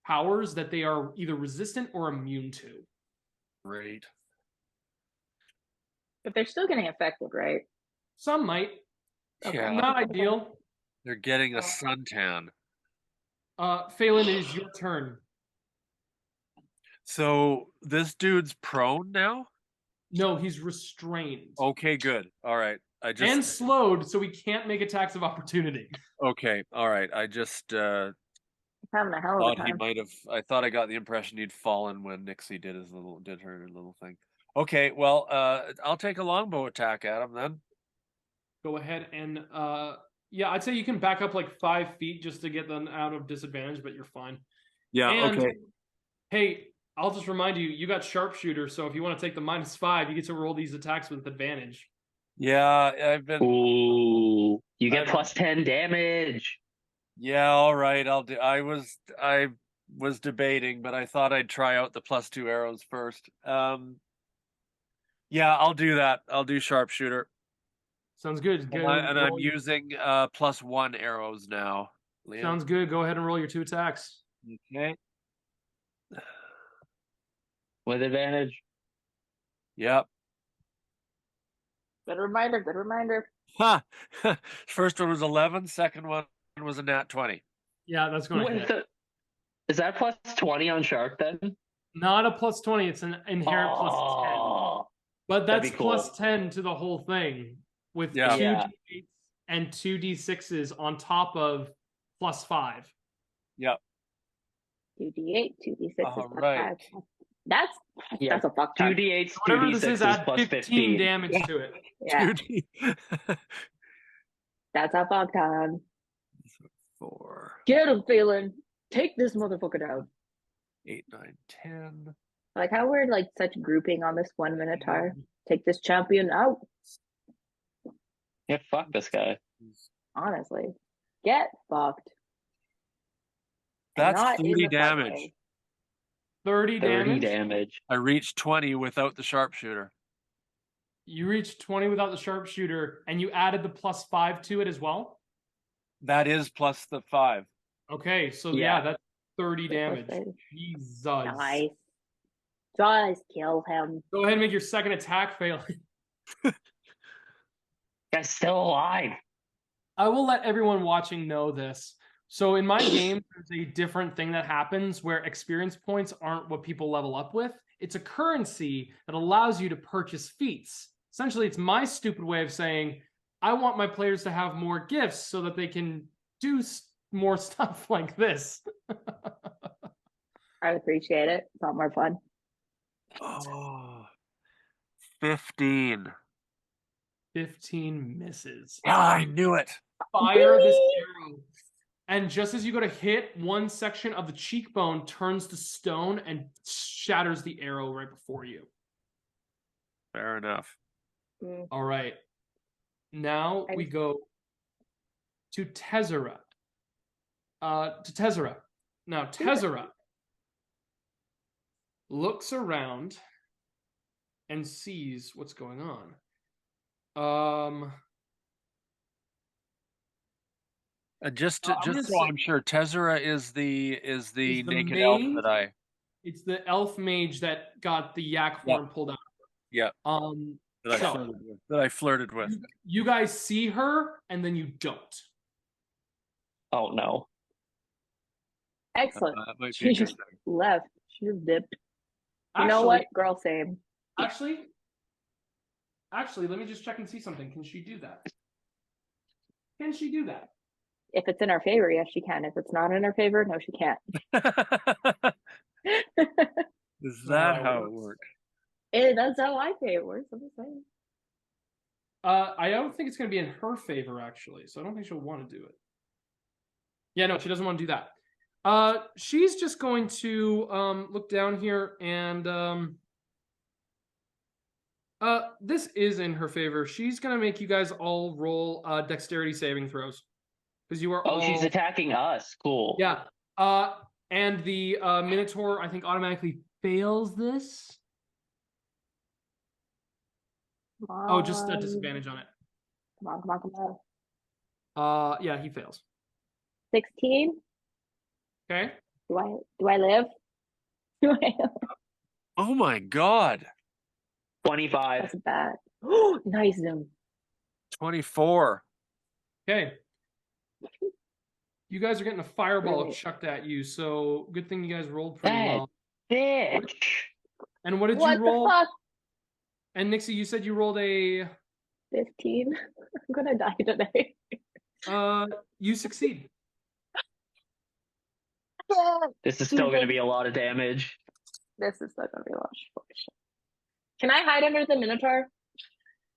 Speaker 3: powers that they are either resistant or immune to.
Speaker 4: Great.
Speaker 1: But they're still getting affected, right?
Speaker 3: Some might.
Speaker 4: Yeah,
Speaker 3: Not ideal.
Speaker 4: they're getting a suntan.
Speaker 3: Faelyn, it is your turn.
Speaker 4: So this dude's prone now?
Speaker 3: No, he's restrained.
Speaker 4: Okay, good. All right. I
Speaker 3: And
Speaker 4: just
Speaker 3: slowed, so he can't make attacks of opportunity.
Speaker 4: okay. All right. I just
Speaker 1: Having a hell of a
Speaker 4: thought he
Speaker 1: time.
Speaker 4: might have. I thought I got the impression he'd fallen when Nyxi did her little thing. Okay. Well, I'll take a longbow attack at him then.
Speaker 3: Go ahead and yeah, I'd say you can back up like 5 feet just to get them out of disadvantage, but you're fine.
Speaker 4: Yeah.
Speaker 3: And,
Speaker 4: okay.
Speaker 3: Hey, I'll just remind you, you got sharpshooter, so if you want to take the -5, you get to roll these attacks with advantage.
Speaker 4: Yeah. I've been.
Speaker 2: Ooh, you get
Speaker 4: I-
Speaker 2: plus 10 damage.
Speaker 4: Yeah. All right. I'll do. I was debating, but I thought I'd try out the +2 arrows first. Yeah. I'll do that. I'll do sharpshooter.
Speaker 3: Sounds good.
Speaker 4: And I'm using +1 arrows now. Liam.
Speaker 3: Sounds good. Go ahead and roll your 2 attacks.
Speaker 4: Okay.
Speaker 2: With advantage.
Speaker 4: Yep.
Speaker 1: Good reminder, good reminder.
Speaker 4: Ha! First one was 11. Second one was a nat 20.
Speaker 3: Yeah, that's going to
Speaker 2: Wait,
Speaker 3: hit.
Speaker 2: is that plus 20 on shark then?
Speaker 3: Not a +20, it's an inherent +10.
Speaker 2: Oh,
Speaker 3: But
Speaker 2: that'd
Speaker 3: that's
Speaker 2: be cool.
Speaker 3: +10 to the whole thing with
Speaker 4: Yeah.
Speaker 3: 2
Speaker 2: Yeah.
Speaker 3: d8s and 2 d6s on top of +5.
Speaker 4: Yep.
Speaker 1: 2d8, 2d6
Speaker 4: All
Speaker 1: is plus
Speaker 4: right.
Speaker 1: 5. That's
Speaker 2: Yeah.
Speaker 1: that's a fuck ton.
Speaker 2: 2d8s,
Speaker 3: Whatever this
Speaker 2: 2d6s
Speaker 3: is, add
Speaker 2: plus
Speaker 3: 15 damage
Speaker 4: Yeah.
Speaker 3: to it.
Speaker 1: Yeah,
Speaker 4: 2D.
Speaker 1: that's a fuck ton.
Speaker 4: 4,
Speaker 1: Get him, Faelyn. Take this motherfucker down.
Speaker 4: 8, 9, 10.
Speaker 1: I like how we're like such grouping on this one Minotaur. Take this champion out.
Speaker 2: Yeah, fuck this guy.
Speaker 1: Honestly, get fucked. And
Speaker 4: That's
Speaker 1: not in
Speaker 4: 30
Speaker 1: the fun
Speaker 4: damage.
Speaker 1: way.
Speaker 3: 30
Speaker 2: 30
Speaker 3: damage.
Speaker 2: damage.
Speaker 4: I reached 20 without the sharpshooter.
Speaker 3: You reached 20 without the sharpshooter, and you added the +5 to it as well?
Speaker 4: That is plus the 5.
Speaker 3: Okay, so
Speaker 2: Yeah.
Speaker 3: yeah, that's 30 damage.
Speaker 1: Plus 5.
Speaker 3: Jesus.
Speaker 1: Nice. Just kill him.
Speaker 3: Go ahead and make your second attack, fail.
Speaker 2: Guy's still alive.
Speaker 3: I will let everyone watching know this. So in my game, there's a different thing that happens where experience points aren't what people level up with. It's a currency that allows you to purchase feats. Essentially, it's my stupid way of saying, I want my players to have more gifts so that they can do more stuff like this.
Speaker 1: I appreciate it. It's a lot more fun.
Speaker 4: Oh, 15.
Speaker 3: 15 misses.
Speaker 4: Yeah, I knew it.
Speaker 3: Fire this arrow. And just as you go to hit, one section of the cheekbone turns to stone and shatters the arrow right before you.
Speaker 4: Fair enough.
Speaker 3: All right. Now we go to Tezzera. Now, Tezzera looks around and sees what's going on.
Speaker 4: Just
Speaker 3: I'm
Speaker 4: so
Speaker 3: gonna
Speaker 4: I'm sure, Tezzera is the
Speaker 3: the
Speaker 4: naked elf
Speaker 3: main-
Speaker 4: that I.
Speaker 3: It's the elf mage that got the yak horn pulled out.
Speaker 4: Yeah.
Speaker 3: So-
Speaker 4: That I flirted with.
Speaker 3: You guys see her, and then you don't.
Speaker 2: Oh no.
Speaker 1: Excellent.
Speaker 4: That might be
Speaker 1: She just
Speaker 4: interesting.
Speaker 1: left. She just dipped. You
Speaker 3: Actually,
Speaker 1: know what? Girl, same.
Speaker 3: Actually, let me just check and see something. Can she do that? Can she do that?
Speaker 1: If it's in our favor, yes, she can. If it's not in our favor, no, she can't.
Speaker 4: Is
Speaker 3: That's
Speaker 4: that
Speaker 3: how it
Speaker 4: how it
Speaker 3: works.
Speaker 4: works?
Speaker 1: That's how I say it works. I'm just saying.
Speaker 3: I don't think it's going to be in her favor, actually. So I don't think she'll want to do it. Yeah, no, she doesn't want to do that. She's just going to look down here and this is in her favor. She's going to make you guys all roll dexterity saving throws. Because you are all...
Speaker 2: Oh, she's attacking us. Cool.
Speaker 3: Yeah. And the Minotaur, I think, automatically fails this. Oh, just a disadvantage on it.
Speaker 1: Come on.
Speaker 3: Yeah, he fails.
Speaker 1: 16.
Speaker 3: Okay.
Speaker 1: Do I live? Do I live?
Speaker 4: Oh my god.
Speaker 2: 25.
Speaker 1: That's bad. Oh, nice Zoom.
Speaker 4: 24.
Speaker 3: Okay. You guys are getting a fireball
Speaker 1: Really?
Speaker 3: chucked at you, so good thing you guys rolled pretty
Speaker 2: That
Speaker 3: well.
Speaker 2: bitch.
Speaker 3: And what did
Speaker 1: What
Speaker 3: you roll?
Speaker 1: the fuck?
Speaker 3: And Nyxi, you said you rolled a
Speaker 1: 15. I'm gonna die today.
Speaker 3: you succeed.
Speaker 2: This is still going to be a lot of damage.
Speaker 1: This is not gonna be a lot of shit. Can I hide under the Minotaur?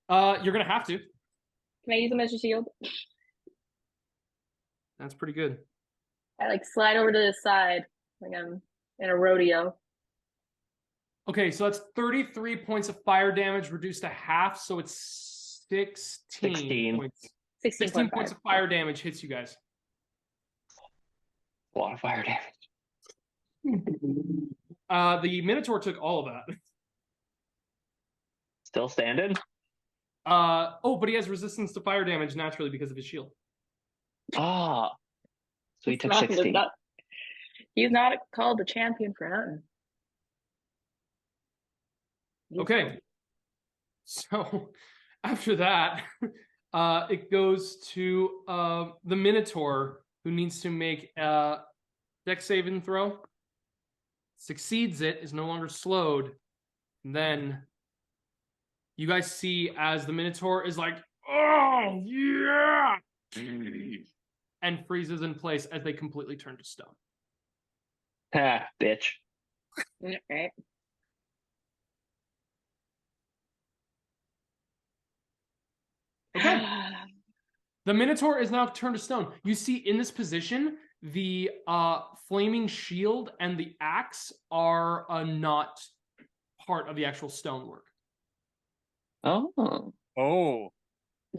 Speaker 3: You're gonna have to.
Speaker 1: Can I use him as a shield?
Speaker 3: That's pretty good.
Speaker 1: I like slide over to the side like I'm in a rodeo.
Speaker 3: Okay, so that's 33 points of fire damage reduced to half, so it's 16 points. 16 points of fire damage hits you guys.
Speaker 2: A lot of fire damage.
Speaker 3: The Minotaur took all of that.
Speaker 2: Still standing?
Speaker 3: Oh, but he has resistance to fire damage naturally because of his shield.
Speaker 2: Ah. So he took
Speaker 1: Not-
Speaker 2: 16.
Speaker 1: He's not called the champion for nothing.
Speaker 3: Okay. So after that, it goes to the Minotaur, who needs to make a dex saving throw. Succeeds it, is no longer slowed. And then you guys see as the Minotaur is like, oh, yeah! And freezes in place as they completely turn to stone.
Speaker 2: Ha, bitch.
Speaker 1: Right.
Speaker 3: Okay. The Minotaur is now turned to stone. You see in this position, the flaming shield and the axe are not part of the actual stonework.
Speaker 2: Oh.
Speaker 4: Oh.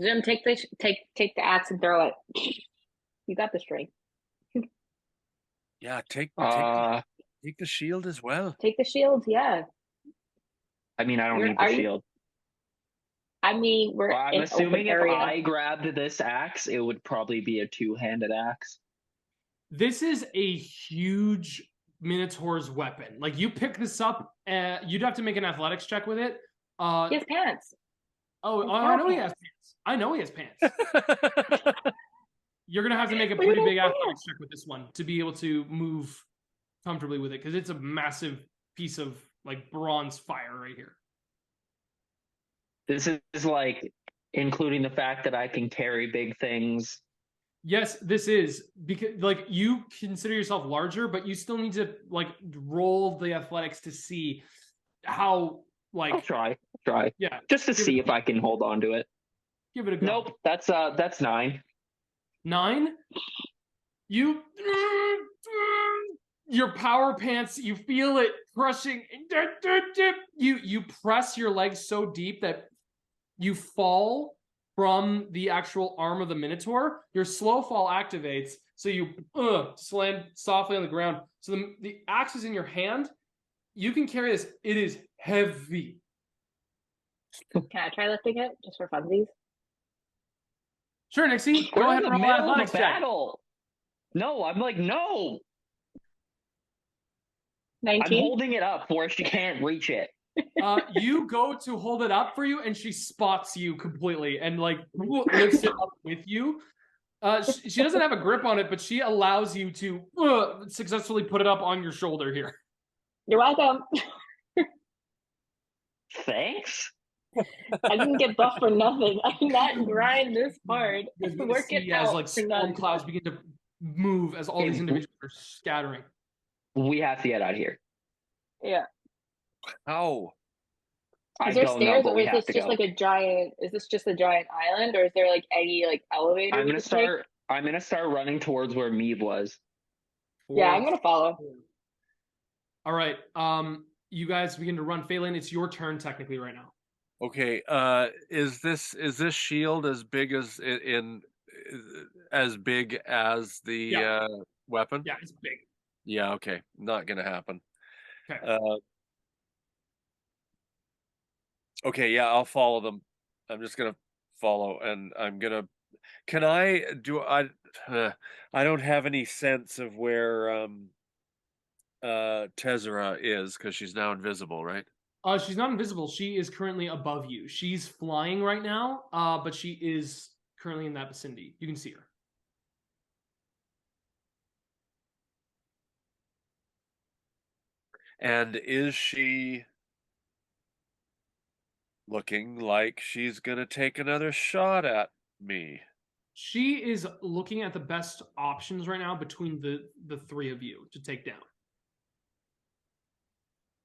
Speaker 1: Zoom, take the axe and throw it. You got the strength.
Speaker 4: Yeah, take
Speaker 2: Uh,
Speaker 4: the shield as well.
Speaker 1: Take the shield, yeah.
Speaker 2: I mean, I don't need
Speaker 1: Are
Speaker 2: the
Speaker 1: you-
Speaker 2: shield.
Speaker 1: I mean, we're
Speaker 2: Well, I'm
Speaker 1: in
Speaker 2: assuming
Speaker 1: open
Speaker 2: if
Speaker 1: area.
Speaker 2: I grabbed this axe, it would probably be a two-handed axe.
Speaker 3: This is a huge Minotaur's weapon. Like, you pick this up, you'd have to make an athletics check with it.
Speaker 1: He has pants.
Speaker 3: Oh,
Speaker 1: It's
Speaker 3: I know he
Speaker 1: powerful.
Speaker 3: has pants. I know he has pants. You're going to have to make a
Speaker 1: But you
Speaker 3: pretty
Speaker 1: don't
Speaker 3: big
Speaker 1: care.
Speaker 3: athletics check with this one to be able to move comfortably with it, because it's a massive piece of, like, bronze fire right here.
Speaker 2: This is like including the fact that I can carry big things.
Speaker 3: Yes, this is, because, like, you consider yourself larger, but you still need to, like, roll the athletics to see how, like,
Speaker 2: I'll try.
Speaker 3: yeah,
Speaker 2: Just to
Speaker 3: Give
Speaker 2: see
Speaker 3: it-
Speaker 2: if I can hold on to it.
Speaker 3: give it a go.
Speaker 2: Nope, that's 9.
Speaker 3: 9. Your power pants, you feel it crushing. You press your legs so deep that you fall from the actual arm of the Minotaur. Your slow fall activates, so you slam softly on the ground. So the axe is in your hand. You can carry this. It is heavy.
Speaker 1: Can I try lifting it just for funsies?
Speaker 3: Sure, Nyxi,
Speaker 2: We're
Speaker 3: go
Speaker 2: in
Speaker 3: ahead
Speaker 2: the
Speaker 3: and roll
Speaker 2: middle
Speaker 3: an
Speaker 2: of a
Speaker 3: athletics check.
Speaker 2: battle. No, I'm like, no. I'm
Speaker 1: 19?
Speaker 2: holding it up where she can't reach it.
Speaker 3: You go to hold it up for you, and she spots you completely and, like, lifts it up with you. She doesn't have a grip on it, but she allows you to successfully put it up on your shoulder here.
Speaker 1: You're welcome.
Speaker 2: Thanks.
Speaker 1: I didn't get buff for nothing. I did not grind this hard.
Speaker 3: You guys
Speaker 1: Work
Speaker 3: see
Speaker 1: it
Speaker 3: as,
Speaker 1: out
Speaker 3: like,
Speaker 1: for
Speaker 3: storm
Speaker 1: nothing.
Speaker 3: clouds begin to move as all these individuals are scattering.
Speaker 2: We have to get out of here.
Speaker 1: Yeah.
Speaker 4: How?
Speaker 2: I
Speaker 1: Is there
Speaker 2: don't know,
Speaker 1: stairs
Speaker 2: but
Speaker 1: or
Speaker 2: we
Speaker 1: is
Speaker 2: have
Speaker 1: this
Speaker 2: to
Speaker 1: just
Speaker 2: go.
Speaker 1: like a giant? Is this just a giant island, or is there like any like elevator?
Speaker 2: I'm
Speaker 1: we
Speaker 2: gonna
Speaker 1: could take?
Speaker 2: start. I'm gonna start running towards where Mead was.
Speaker 1: Yeah, I'm gonna follow.
Speaker 3: All right. You guys begin to run. Faelyn, it's your turn technically right now.
Speaker 4: Okay, is this shield as big as as big as the
Speaker 3: Yeah.
Speaker 4: weapon?
Speaker 3: Yeah, it's big.
Speaker 4: Yeah, okay. Not gonna happen.
Speaker 3: Okay.
Speaker 4: Okay, yeah, I'll follow them. I'm just gonna follow, and I'm gonna. Can I do? I don't have any sense of where Tezera is because she's now invisible, right?
Speaker 3: She's not invisible. She is currently above you. She's flying right now, but she is currently in that vicinity. You can see her.
Speaker 4: And is she looking like she's gonna take another shot at me?
Speaker 3: She is looking at the best options right now between the three of you to take down.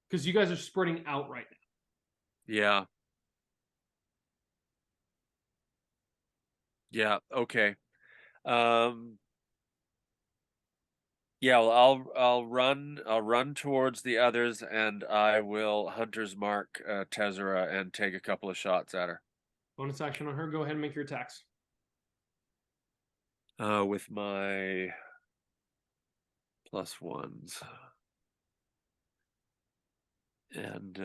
Speaker 3: Because you guys are spreading out right now.
Speaker 4: Yeah. Yeah, okay. Yeah, well, I'll run towards the others, and I will hunter's mark Tezera and take a couple of shots at her.
Speaker 3: Bonus action on her. Go ahead and make your attacks.
Speaker 4: With my +1s. And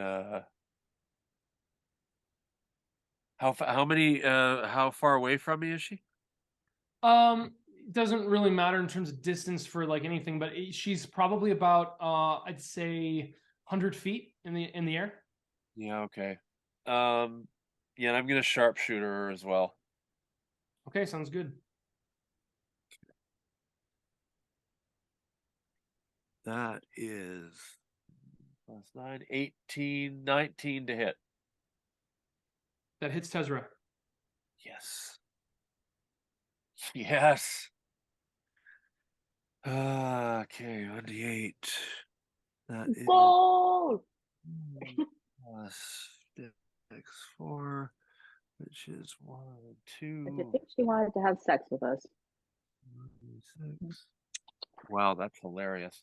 Speaker 4: how far away from me is she?
Speaker 3: Doesn't really matter in terms of distance for like anything, but she's probably about I'd say 100 feet in the air.
Speaker 4: Yeah, okay. Yeah, and I'm gonna sharpshooter her as well.
Speaker 3: Okay, sounds good.
Speaker 4: That is +9, 18, 19 to hit.
Speaker 3: That hits Tezera.
Speaker 4: Yes. Yes. Okay, 1d8. That is
Speaker 1: Whoa!
Speaker 4: +6, 4, which is 1,
Speaker 1: I
Speaker 4: 2.
Speaker 1: think she wanted to have sex with us.
Speaker 4: 6. Wow, that's hilarious.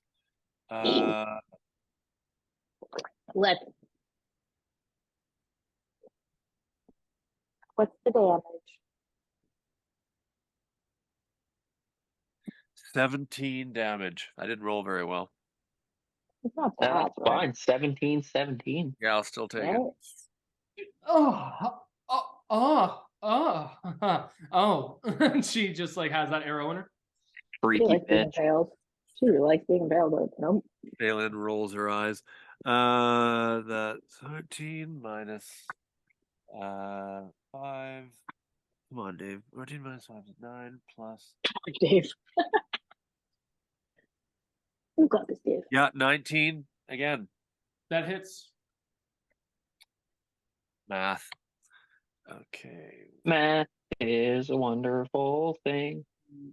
Speaker 1: Let's. What's the damage?
Speaker 4: 17 damage. I didn't roll very well.
Speaker 1: It's not bad.
Speaker 2: That's
Speaker 1: right?
Speaker 2: fine. 17-17.
Speaker 4: Yeah, I'll still take it.
Speaker 3: Oh. She just like has that arrow in her.
Speaker 1: She
Speaker 2: Freaky
Speaker 1: likes being
Speaker 2: bitch.
Speaker 1: impaled. She really likes being impaled, but nope.
Speaker 4: Faelyn rolls her eyes. That's 13 minus 5. Come on, Dave. 14 minus 5 is 9 plus.
Speaker 1: Dave. Who got this, Dave?
Speaker 4: Yeah, 19 again.
Speaker 3: That hits.
Speaker 4: Math. Okay.
Speaker 2: Math is a wonderful thing.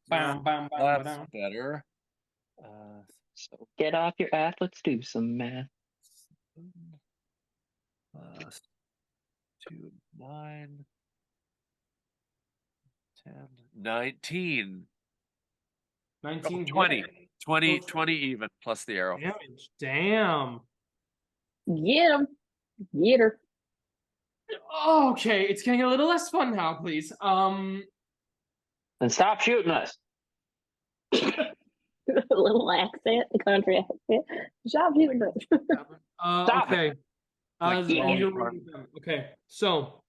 Speaker 3: Bam, bam, bam,
Speaker 4: That's
Speaker 3: bam.
Speaker 4: better.
Speaker 2: So get off your ass. Let's do some math.
Speaker 4: Plus 2, 9, 10, 19.
Speaker 3: 19
Speaker 4: 20.
Speaker 3: hit.
Speaker 4: 20 even plus the arrow.
Speaker 3: Damage. Damn.
Speaker 1: Get him. Get her.
Speaker 3: Okay, it's getting a little less fun now, please.
Speaker 2: And stop shooting us.
Speaker 1: A little accent, the country accent. Stop shooting us.
Speaker 2: Stop
Speaker 3: okay.
Speaker 4: Like
Speaker 3: And
Speaker 4: Dolly
Speaker 3: you're
Speaker 4: Parton.
Speaker 3: reading them. Okay, so,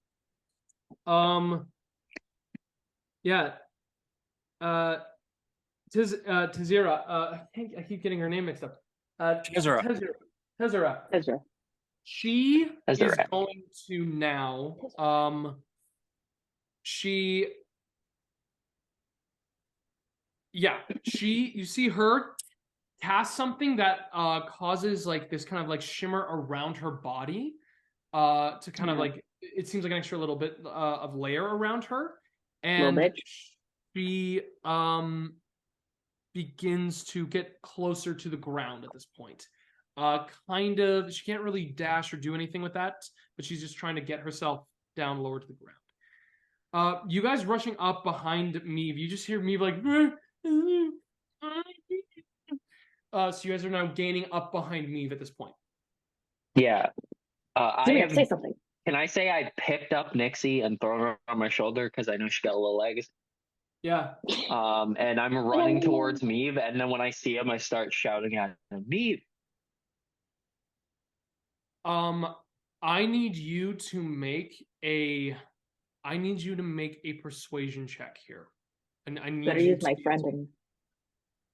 Speaker 3: yeah, Tezera. I keep getting her name mixed up.
Speaker 4: Tezera.
Speaker 3: Tezera.
Speaker 1: Ezra.
Speaker 3: She is
Speaker 2: Tezera.
Speaker 3: going to now. You see her cast something that causes like this kind of like shimmer around her body, to kind of like, it seems like an extra little bit of layer around her, and
Speaker 1: Little bitch.
Speaker 3: she begins to get closer to the ground at this point. Kind of, she can't really dash or do anything with that, but she's just trying to get herself down lower to the ground. You guys rushing up behind Meave, you just hear Meave like, so you guys are now gaining up behind Meave at this point.
Speaker 2: Yeah.
Speaker 1: Zummyar, say something.
Speaker 2: Can I say I picked up Nyxi and thrown her on my shoulder because I know she got little legs?
Speaker 3: Yeah.
Speaker 2: And I'm running towards Meave, and then when I see him, I start shouting at him, Meave.
Speaker 3: I need you to make a persuasion check here. And I need
Speaker 1: Better
Speaker 3: you
Speaker 1: use
Speaker 3: to
Speaker 1: my
Speaker 3: use-
Speaker 1: friending.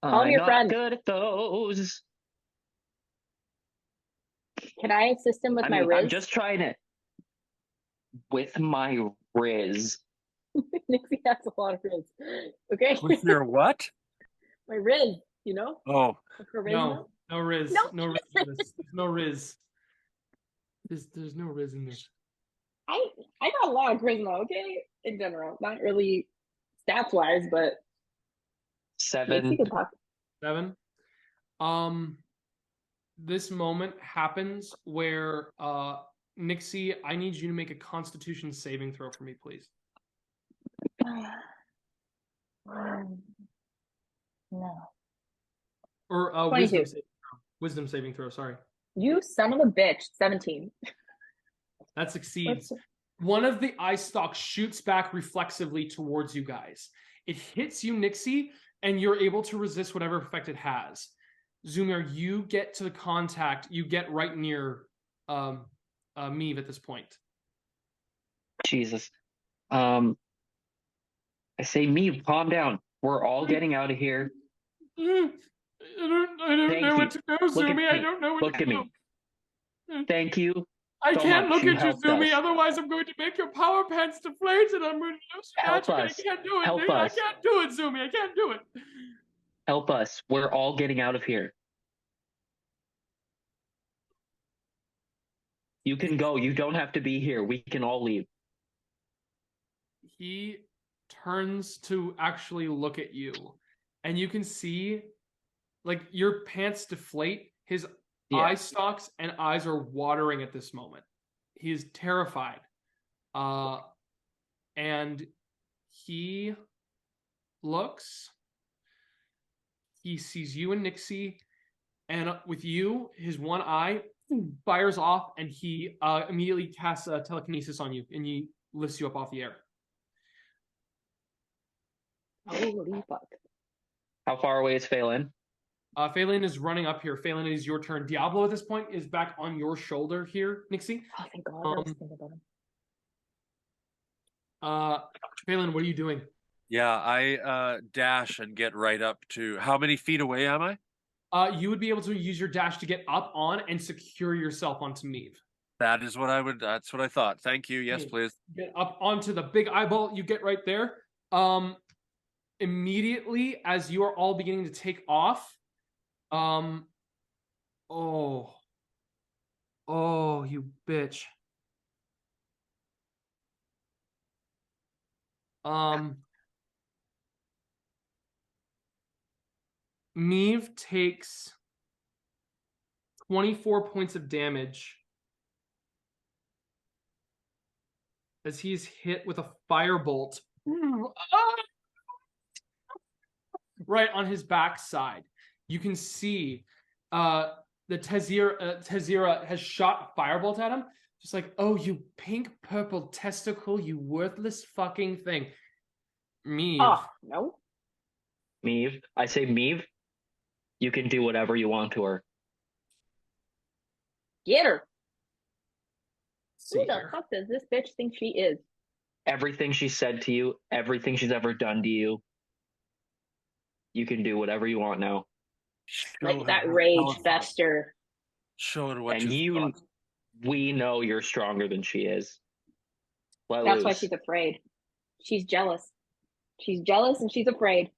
Speaker 1: Call
Speaker 2: I'm
Speaker 1: your
Speaker 2: not
Speaker 1: friend.
Speaker 2: good at those.
Speaker 1: Can I assist him with my
Speaker 2: I'm
Speaker 1: riz?
Speaker 2: just trying to. With my riz.
Speaker 1: Nyxi has a lot of riz. Okay.
Speaker 4: With your what?
Speaker 1: My riz, you know?
Speaker 4: Oh,
Speaker 1: Charisma?
Speaker 3: No Riz.
Speaker 1: No.
Speaker 3: No Riz. There's no Riz. There's no Riz in this.
Speaker 1: I got a lot of charisma, okay? In general. Not really stats wise, but
Speaker 2: 7.
Speaker 1: Nyxi can talk.
Speaker 3: 7. This moment happens where Nyxi, I need you to make a Constitution saving throw for me, please.
Speaker 1: No.
Speaker 3: Or
Speaker 1: 22.
Speaker 3: wisdom saving throw. Wisdom saving throw, sorry.
Speaker 1: You son of a bitch. 17.
Speaker 3: That succeeds.
Speaker 1: What's-
Speaker 3: One of the eye stalks shoots back reflexively towards you guys. It hits you, Nyxi, and you're able to resist whatever effect it has. Zummyar, you get to the contact. You get right near Meave at this point.
Speaker 2: Jesus. I say, Meave, calm down. We're all getting out of here.
Speaker 3: I don't
Speaker 2: Thank
Speaker 3: know
Speaker 2: you.
Speaker 3: what to do,
Speaker 2: Look at
Speaker 3: Zumi. I
Speaker 2: me.
Speaker 3: don't know what
Speaker 2: Look
Speaker 3: to
Speaker 2: at
Speaker 3: do.
Speaker 2: me. Thank you.
Speaker 3: I
Speaker 2: so
Speaker 3: can't
Speaker 2: much.
Speaker 3: look
Speaker 2: You
Speaker 3: at you,
Speaker 2: helped
Speaker 3: Zumi,
Speaker 2: us.
Speaker 3: otherwise I'm going to make your power pants deflate and I'm going to lose
Speaker 2: Help
Speaker 3: magic.
Speaker 2: us.
Speaker 3: I can't do it,
Speaker 2: Help
Speaker 3: dude.
Speaker 2: us.
Speaker 3: I can't do it, Zumi. I can't do it.
Speaker 2: Help us. We're all getting out of here. You can go. You don't have to be here. We can all leave.
Speaker 3: He turns to actually look at you, and you can see, like, your pants deflate. His eye stalks and eyes are watering at this moment. He is terrified. And he looks. He sees you and Nyxi, and with you, his one eye fires off, and he immediately casts telekinesis on you, and he lifts you up off the air.
Speaker 1: Holy fuck.
Speaker 2: How far away is Faelyn?
Speaker 3: Faelyn is running up here. Faelyn, it is your turn. Diablo at this point is back on your shoulder here, Nyxi.
Speaker 1: Oh, thank God. I was thinking about him.
Speaker 3: Faelyn, what are you doing?
Speaker 4: yeah, I dash and get right up to... How many feet away am I?
Speaker 3: You would be able to use your dash to get up on and secure yourself onto Meave.
Speaker 4: That is what I would... That's what I thought. Thank you. Yes,
Speaker 3: Okay.
Speaker 4: please.
Speaker 3: Get up onto the big eyeball. You get right there. Immediately, as you are all beginning to take off, oh, you bitch. Meave takes 24 points of damage as he's hit with a firebolt right on his backside. You can see the Tezira has shot a firebolt at him. Just like, oh, you pink purple testicle, you worthless fucking thing. Meave.
Speaker 1: Oh, no.
Speaker 2: Meave. I say, Meave, you can do whatever you want to her.
Speaker 1: Get her.
Speaker 3: See
Speaker 1: Who the
Speaker 3: here.
Speaker 1: fuck does this bitch think she is?
Speaker 2: Everything she said to you, everything she's ever done to you, you can do whatever you want now.
Speaker 1: Let that rage fester.
Speaker 4: Show her what
Speaker 2: And
Speaker 4: you thought.
Speaker 2: we know you're stronger than she is. Let
Speaker 1: That's
Speaker 2: loose.
Speaker 1: why she's afraid. She's jealous. She's jealous and she's afraid.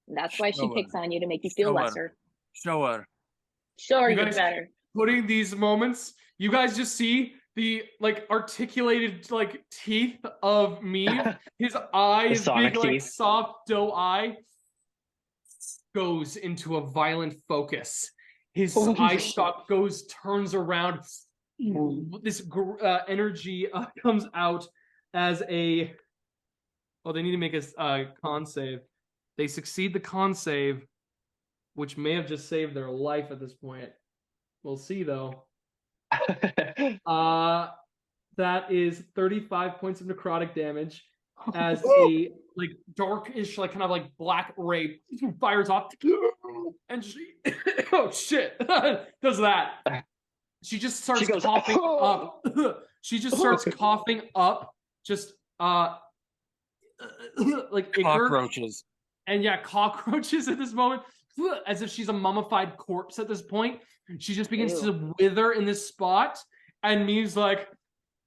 Speaker 1: And that's why she
Speaker 4: Show her.
Speaker 1: picks on you to make you feel
Speaker 4: Show her.
Speaker 1: lesser.
Speaker 4: Show her.
Speaker 1: Sure,
Speaker 3: You
Speaker 1: you
Speaker 3: guys-
Speaker 1: better.
Speaker 3: Putting these moments, you guys just see the like articulated like teeth of Meave. His eyes,
Speaker 2: Sonic
Speaker 3: big like
Speaker 2: teeth.
Speaker 3: soft doe eye, goes into a violent focus. His
Speaker 1: Holy
Speaker 3: eye
Speaker 1: shit.
Speaker 3: stalk turns around. This energy comes out as a. Well, they need to make a con save. They succeed the con save, which may have just saved their life at this point. We'll see though. That is 35 points of necrotic damage as a like darkish, like kind of like black ray fires off, and she oh shit does that. She just starts
Speaker 2: She goes,
Speaker 3: coughing up. She just starts coughing up, just like ichor.
Speaker 4: Cockroaches.
Speaker 3: And yeah, cockroaches at this moment. as if she's a mummified corpse at this point. She just begins
Speaker 1: Ew.
Speaker 3: to wither in this spot, and Me's like,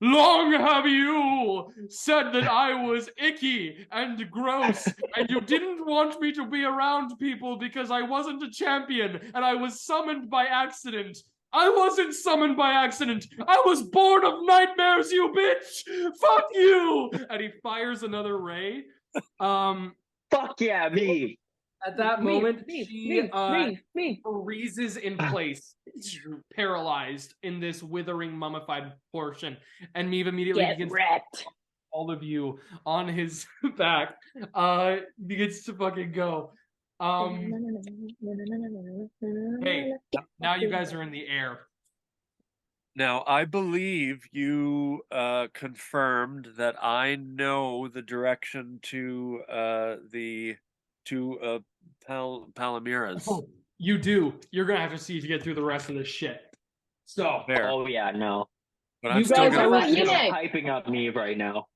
Speaker 3: long have you said that I was icky and gross, and you didn't want me to be around people because I wasn't a champion, and I was summoned by accident. I wasn't summoned by accident. I was born of nightmares, you bitch! Fuck you! And he fires another ray.
Speaker 2: Fuck yeah, me.
Speaker 3: At that moment, she
Speaker 1: me.
Speaker 3: freezes in place, paralyzed in this withering, mummified portion. And Meave immediately
Speaker 1: Get
Speaker 3: begins
Speaker 1: wrecked.
Speaker 3: all of you on his back. Begins to fucking go. Hey, now you guys are in the air.
Speaker 4: Now, I believe you confirmed that I know the direction to Palmyra's.
Speaker 3: Oh, you do. You're gonna have to see if you get through the rest of this shit. So,
Speaker 4: There.
Speaker 2: Oh yeah, no.
Speaker 4: But
Speaker 3: you
Speaker 4: I'm still
Speaker 3: guys
Speaker 4: gonna.
Speaker 3: are
Speaker 1: What about
Speaker 2: Just
Speaker 1: Yinik?
Speaker 2: hyping up me right now.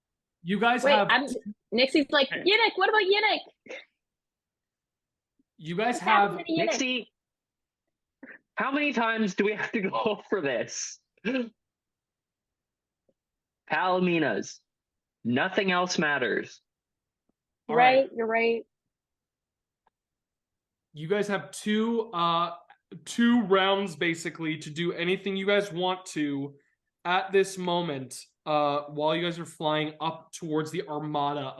Speaker 3: you guys
Speaker 1: Wait,
Speaker 3: have
Speaker 1: Nyxi's like, Yinik, what about Yinik?
Speaker 3: you guys
Speaker 1: What's
Speaker 3: have
Speaker 1: happening to Yinik?
Speaker 2: Nyxi, how many times do we have to go for this? Palominas. Nothing else matters.
Speaker 3: all right.
Speaker 1: Right, you're right.
Speaker 3: You guys have two rounds basically to do anything you guys want to at this moment, while you guys are flying up towards the armada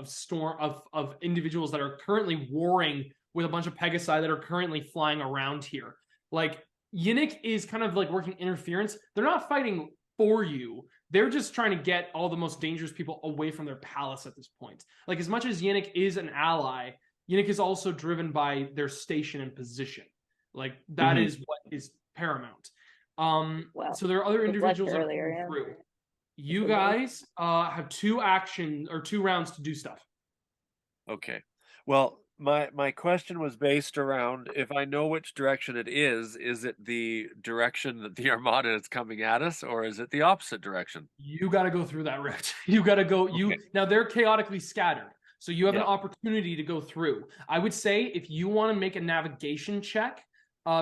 Speaker 3: of individuals that are currently warring with a bunch of Pegasi that are currently flying around here. Like, Yinik is kind of like working interference. They're not fighting for you. They're just trying to get all the most dangerous people away from their palace at this point. Like, as much as Yinik is an ally, Yinik is also driven by their station and position. Like, that is what is paramount.
Speaker 1: Well,
Speaker 3: So there are other
Speaker 1: was left
Speaker 3: individuals that are
Speaker 1: earlier,
Speaker 3: coming
Speaker 1: yeah.
Speaker 3: through. You
Speaker 1: Okay.
Speaker 3: guys have 2 rounds to do stuff.
Speaker 4: Okay. Well, my question was based around if I know which direction it is it the direction that the Armada is coming at us, or is it the opposite direction?
Speaker 3: You got to go through that rift. You got to go.
Speaker 4: Okay.
Speaker 3: Now they're chaotically scattered, so you have an
Speaker 4: Yeah.
Speaker 3: opportunity to go through. I would say if you want to make a navigation check,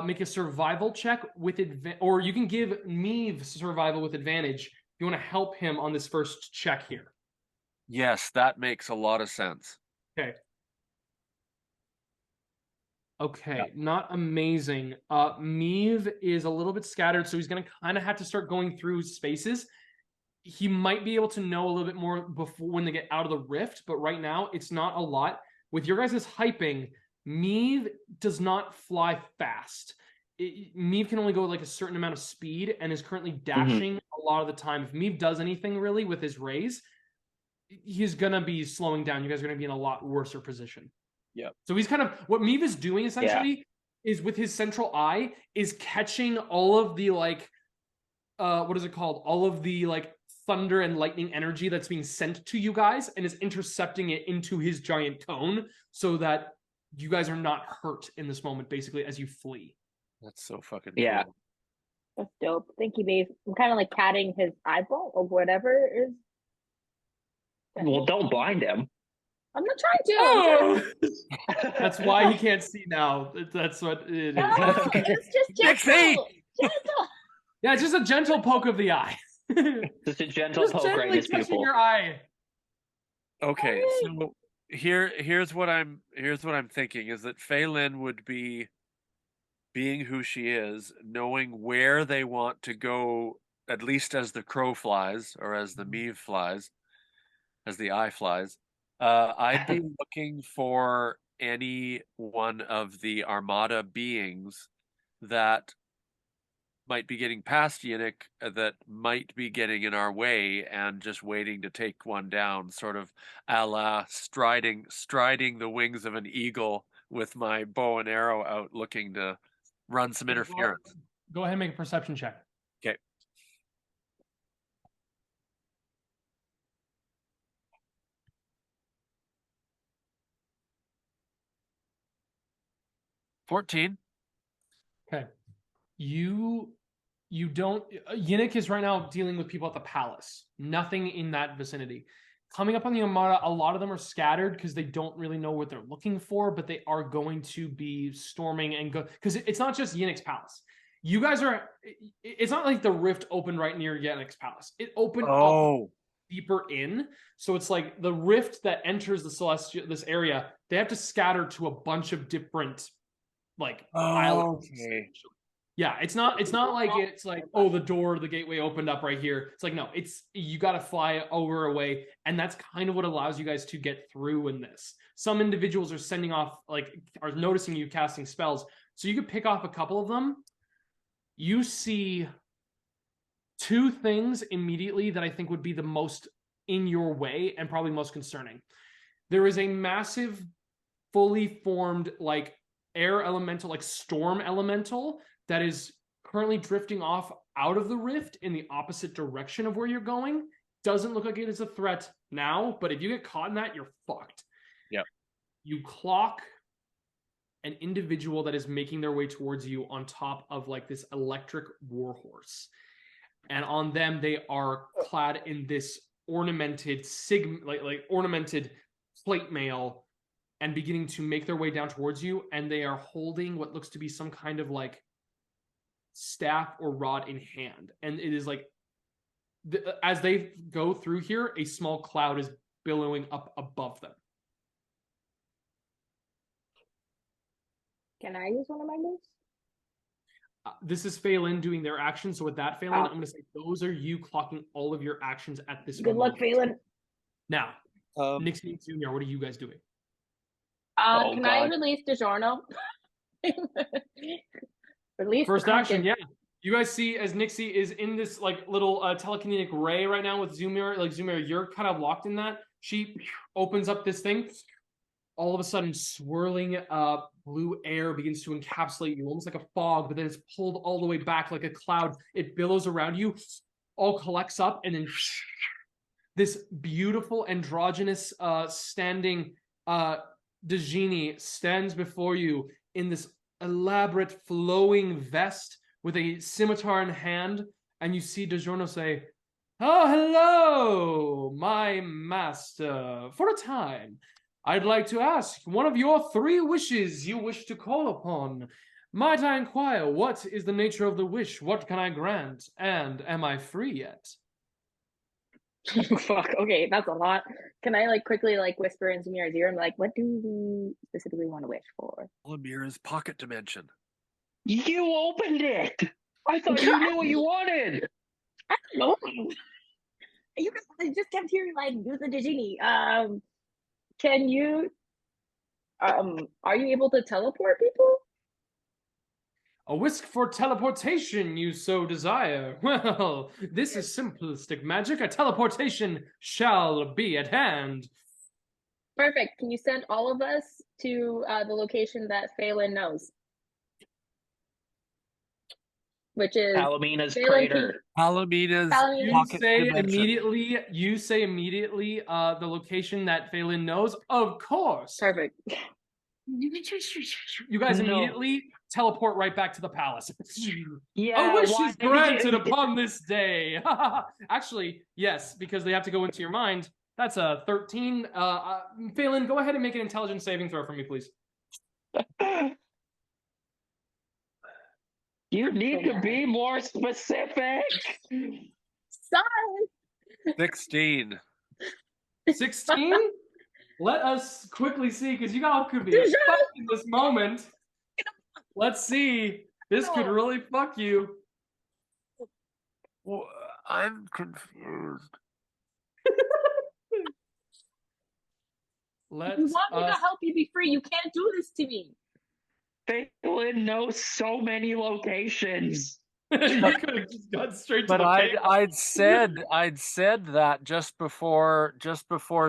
Speaker 3: make a survival check with or you can give Meave survival with advantage if you want to help him on this first check here.
Speaker 4: Yes, that makes a lot of sense.
Speaker 3: Okay. Okay,
Speaker 4: Yeah.
Speaker 3: not amazing. Meave is a little bit scattered, so he's going to kind of have to start going through spaces. He might be able to know a little bit more before when they get out of the rift, but right now it's not a lot. With your guys' hyping, Meave does not fly fast. Meave can only go like a certain amount of speed and is currently dashing a lot of the time. If Meave does anything really with his rays, he's going to be slowing down. You guys are going to be in a lot worse position.
Speaker 4: Yeah.
Speaker 3: So he's kind of, what Meave is doing essentially is with his central eye is catching all of the like, what is it called? All of the like thunder and lightning energy that's being sent to you guys and is intercepting it into his giant cone so that you guys are not hurt in this moment, basically, as you flee.
Speaker 4: That's so fucking
Speaker 2: Yeah.
Speaker 4: cool.
Speaker 1: That's dope. Thank you, babe. I'm kind of like catting his eyeball or whatever is.
Speaker 2: Well, don't blind him.
Speaker 1: I'm not trying to. I'm trying-
Speaker 3: That's why he can't see now. That's what it is.
Speaker 1: No, it's just
Speaker 4: Nyxi!
Speaker 1: gentle. Gentle.
Speaker 3: Yeah, it's just a gentle poke of the eye.
Speaker 2: Just a gentle
Speaker 3: Just
Speaker 2: poke right in
Speaker 3: gently
Speaker 2: his
Speaker 3: touching
Speaker 2: pupil.
Speaker 3: your eye.
Speaker 4: Okay,
Speaker 1: Hey.
Speaker 4: so here's what I'm thinking is that Faelyn would be being who she is, knowing where they want to go, at least as the crow flies or as the Meave flies, as the eye flies. I'd be looking for any one of the Armada beings that might be getting past Yinik, that might be getting in our way and just waiting to take one down, sort of a la striding the wings of an eagle with my bow and arrow out looking to run some interference.
Speaker 3: Go ahead and make a perception check.
Speaker 4: Okay. $14.
Speaker 3: Okay. You don't Yinik is right now dealing with people at the palace. Nothing in that vicinity. coming up on the Armada, a lot of them are scattered because they don't really know what they're looking for, but they are going to be storming and go, because it's not just Yennex Palace. You guys are, it's not like the rift opened right near Yennex Palace. It opened up deeper in. So it's like the rift that enters the Celestial, this area, they have to scatter to a bunch of different like islands.
Speaker 4: Okay.
Speaker 3: Yeah, it's not like it's like, oh, the door, the gateway opened up right here. It's like, no, it's you got to fly over away, and that's kind of what allows you guys to get through in this. Some individuals are sending off, like, are noticing you casting spells, so you could pick off a couple of them. You see two things immediately that I think would be the most in your way and probably most concerning. There is a massive, fully formed, like, air elemental, like storm elemental, that is currently drifting off out of the rift in the opposite direction of where you're going. Doesn't look like it is a threat now, but if you get caught in that, you're fucked.
Speaker 4: Yep.
Speaker 3: You clock an individual that is making their way towards you on top of like this electric warhorse. And on them, they are clad in this ornamented ornamented plate mail and beginning to make their way down towards you. And they are holding what looks to be some kind of like staff or rod in hand, and it is like as they go through here, a small cloud is billowing up above them.
Speaker 1: Can I use one of my moves?
Speaker 3: This is Faelyn doing their action, so with that, Faelyn, I'm going to say those are you clocking all of your actions at this
Speaker 1: Good
Speaker 3: moment.
Speaker 1: luck, Faelyn.
Speaker 3: Now, Nyxi and Zummyar, what are you guys doing?
Speaker 1: Can I release DiGiorno? Release
Speaker 3: first action, yeah. You guys see as Nyxi is in this like little telekinetic ray right now with Zummyar. Like Zummyar, you're kind of locked in that. She opens up this thing. All of a sudden, swirling blue air begins to encapsulate you, almost like a fog, but then it's pulled all the way back like a cloud. It billows around you, all collects up, and then this beautiful androgynous standing Djinni stands before you in this elaborate flowing vest with a scimitar in hand, and you see DiGiorno say, "Oh, hello, my master. For a time, I'd like to ask one of your 3 wishes you wish to call upon. Might I inquire, what is the nature of the wish? What can I grant? And am I free yet?"
Speaker 1: Fuck, okay, that's a lot. Can I like quickly like whisper in Zummyar's ear and like, what do we specifically want to wish for?
Speaker 4: Lemira's pocket dimension.
Speaker 2: You opened it. I thought you knew what you wanted.
Speaker 1: I don't know. You guys, I just kept hearing like use the Djinni. Can you are you able to teleport people?
Speaker 3: A whisk for teleportation, you so desire. Well, this is simplistic magic. A teleportation shall be at hand.
Speaker 1: Perfect. Can you send all of us to the location that Faelyn knows? Which is
Speaker 2: Palomina's
Speaker 1: Faelyn
Speaker 2: crater.
Speaker 4: Palomina's pocket dimension.
Speaker 3: You say immediately the location that Faelyn knows. Of course.
Speaker 1: Perfect.
Speaker 3: You guys immediately teleport right back to the palace.
Speaker 2: Yeah,
Speaker 3: a wish is granted upon this day. Actually, yes, because they have to go into your mind. That's a 13. Faelyn, go ahead and make an intelligence saving throw for me, please.
Speaker 2: You need to be more specific.
Speaker 1: Sorry.
Speaker 4: 16.
Speaker 3: 16? Let us quickly see, because you all could be fucked in this moment. Let's see. This could really fuck you.
Speaker 4: Well, I'm confused.
Speaker 1: You want me to help you be free? You can't do this to me.
Speaker 2: Faelyn knows so many locations.
Speaker 3: You could have just gone straight to
Speaker 4: But
Speaker 3: the
Speaker 4: I'd said that just before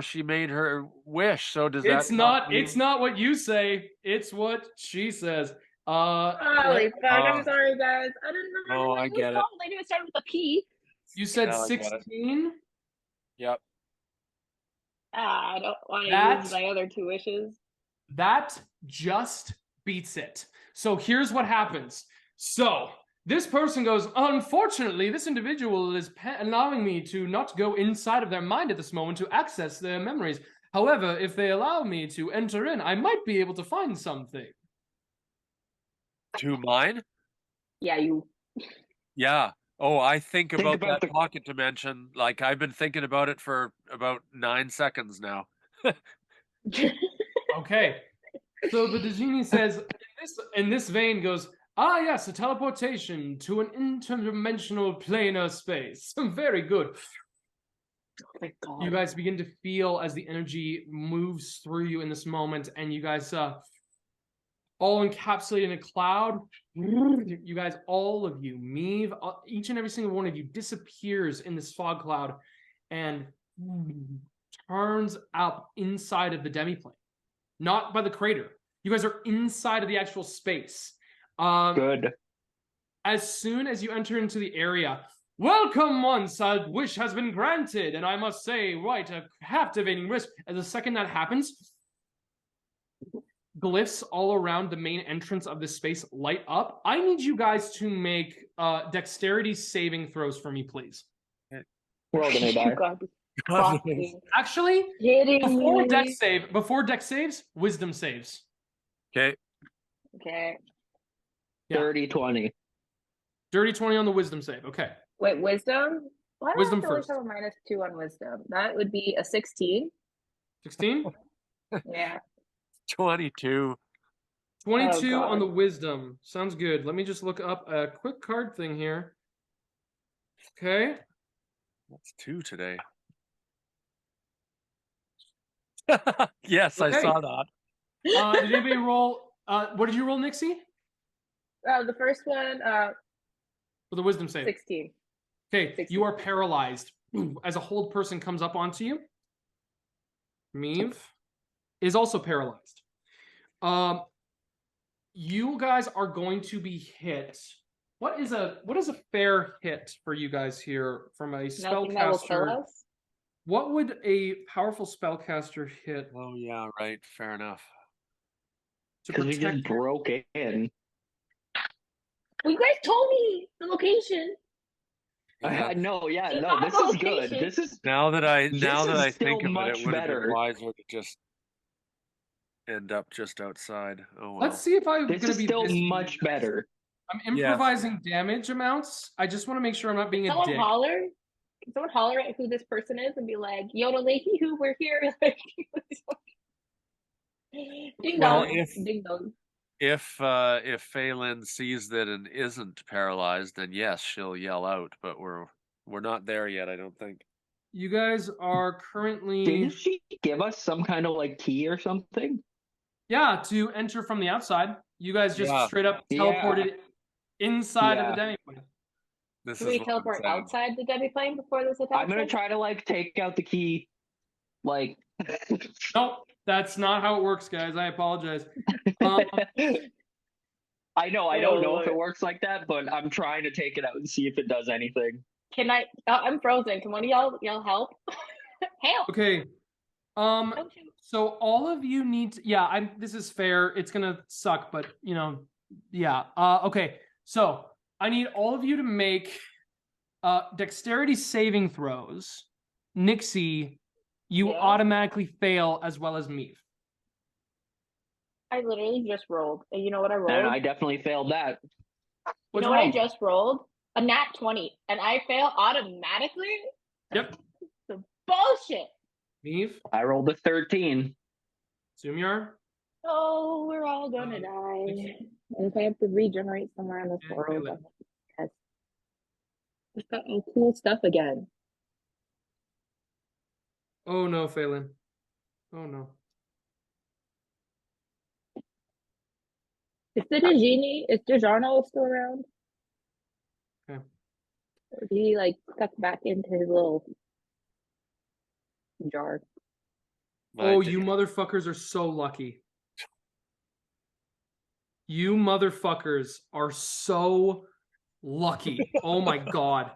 Speaker 4: she made her wish. So does that?
Speaker 3: It's not what you say. It's what she says.
Speaker 1: Holy fuck! I'm sorry, guys. I didn't remember.
Speaker 4: Oh, I get it.
Speaker 1: They didn't start with a P.
Speaker 3: You said 16.
Speaker 4: Yep.
Speaker 1: I don't want to use my other 2 wishes.
Speaker 3: That just beats it. So here's what happens. So This person goes, unfortunately, this individual is allowing me to not go inside of their mind at this moment to access their memories. However, if they allow me to enter in, I might be able to find something.
Speaker 4: To mine?
Speaker 1: Yeah, you.
Speaker 4: Yeah. Oh, I think about
Speaker 2: about
Speaker 4: that pocket dimension. Like I've been thinking about it for about 9 seconds now.
Speaker 3: Okay. So the genie says, in this vein goes, ah, yes, a teleportation to an interdimensional planar space. Very good.
Speaker 1: Oh my god.
Speaker 3: You guys begin to feel as the energy moves through you in this moment, and you guys all encapsulated in a cloud. You guys, all of you, Meave, each and every single one of you disappears in this fog cloud and turns up inside of the demiplane. Not by the crater. You guys are inside of the actual space.
Speaker 2: Good.
Speaker 3: As soon as you enter into the area, welcome once, a wish has been granted, and I must say, right, a captivating risk. As the second that happens, glyphs all around the main entrance of this space light up. I need you guys to make dexterity saving throws for me, please.
Speaker 2: We're all gonna
Speaker 1: You
Speaker 2: die.
Speaker 1: gotta be
Speaker 4: God,
Speaker 1: fucking
Speaker 3: Actually,
Speaker 1: kidding
Speaker 3: before dex saves, wisdom saves.
Speaker 4: Okay.
Speaker 1: Okay.
Speaker 3: Yeah.
Speaker 2: 30-20.
Speaker 3: Dirty 20 on the wisdom save. Okay.
Speaker 1: Wait, wisdom? Why do
Speaker 3: Wisdom
Speaker 1: I always
Speaker 3: first.
Speaker 1: have a -2 on wisdom? That would be a 16.
Speaker 3: 16?
Speaker 1: Yeah.
Speaker 4: 22.
Speaker 3: 22 on the
Speaker 1: God.
Speaker 3: wisdom. Sounds good. Let me just look up a quick card thing here. Okay.
Speaker 4: That's 2 today. Yes, I
Speaker 3: Okay.
Speaker 4: saw that.
Speaker 3: Did anybody roll? What did you roll, Nyxi?
Speaker 1: The first one,
Speaker 3: For the wisdom save.
Speaker 1: 16.
Speaker 3: Okay,
Speaker 1: 16.
Speaker 3: you are paralyzed as a hold person comes up onto you. Meave is also paralyzed. You guys are going to be hit. What is a fair hit for you guys here from a
Speaker 1: Nothing that will kill
Speaker 3: spellcaster?
Speaker 1: us.
Speaker 3: What would a powerful spellcaster hit
Speaker 4: Oh yeah, right. Fair enough.
Speaker 3: to
Speaker 2: Because we
Speaker 3: protect?
Speaker 2: just broke in.
Speaker 1: Well, you guys told me the location.
Speaker 4: Yeah.
Speaker 2: No, yeah,
Speaker 1: You
Speaker 2: no,
Speaker 1: have
Speaker 2: this
Speaker 1: a
Speaker 2: is good.
Speaker 1: location.
Speaker 2: This is
Speaker 4: Now that I
Speaker 2: This is
Speaker 4: think
Speaker 2: still
Speaker 4: of it,
Speaker 2: much
Speaker 4: it would have been
Speaker 2: better.
Speaker 4: wiser to just end up just outside. Oh well.
Speaker 3: Let's see if I'm
Speaker 2: this
Speaker 3: going
Speaker 2: is
Speaker 3: to be
Speaker 2: still
Speaker 3: this
Speaker 2: much better.
Speaker 3: I'm improvising damage amounts. I just want to make sure I'm not being a
Speaker 1: Someone
Speaker 3: dick.
Speaker 1: holler. Can someone holler at who this person is and be like, Yodelaki, who we're here? Like, ding
Speaker 4: Well,
Speaker 1: dong.
Speaker 4: if-
Speaker 1: Ding dong.
Speaker 4: If Faelyn sees that and isn't paralyzed, then yes, she'll yell out. But we're not there yet, I don't think.
Speaker 3: You guys are currently
Speaker 2: Didn't she give us some kind of like key or something?
Speaker 3: to enter from the outside. You guys just
Speaker 4: Yeah.
Speaker 3: straight up
Speaker 2: Yeah.
Speaker 3: teleported inside of the
Speaker 2: Yeah.
Speaker 3: demiplane.
Speaker 4: This
Speaker 1: Should
Speaker 4: is
Speaker 1: we
Speaker 4: what I'm
Speaker 1: teleport
Speaker 4: saying.
Speaker 1: outside the demiplane before this attack?
Speaker 2: I'm gonna try to like take out the key, like.
Speaker 3: Nope, that's not how it works, guys. I apologize.
Speaker 2: I know. I
Speaker 1: Oh,
Speaker 2: don't know if it
Speaker 1: Lord.
Speaker 2: works like that, but I'm trying to take it out and see if it does anything.
Speaker 1: Can I? I'm frozen. Can one of y'all help? Help!
Speaker 3: Okay.
Speaker 1: Oh, shoot.
Speaker 3: So all of you need to, this is fair. It's gonna suck, but yeah. Okay. So I need all of you to make dexterity saving throws. Nyxi, you
Speaker 1: Yeah.
Speaker 3: automatically fail as well as Meave.
Speaker 1: I literally just rolled. And you know what I rolled?
Speaker 2: And I definitely failed that.
Speaker 1: You
Speaker 3: What's
Speaker 1: know what I
Speaker 3: wrong?
Speaker 1: just rolled? A nat 20. And I fail automatically?
Speaker 3: Yep.
Speaker 1: The bullshit.
Speaker 3: Meave,
Speaker 2: I rolled a 13.
Speaker 3: Zummyar.
Speaker 1: Oh, we're all gonna die.
Speaker 3: Nyxi.
Speaker 1: And if I have to regenerate somewhere in this
Speaker 3: And
Speaker 1: world,
Speaker 3: Faelyn.
Speaker 1: because it's got all cool stuff again.
Speaker 3: Oh no, Faelyn. Oh no.
Speaker 1: Is the genie? Is DiGiorno still around?
Speaker 3: Okay.
Speaker 1: Or did he like suck back into his little jar?
Speaker 3: Oh,
Speaker 4: I
Speaker 3: you
Speaker 4: think-
Speaker 3: motherfuckers are so lucky. You motherfuckers are so lucky. Oh my god.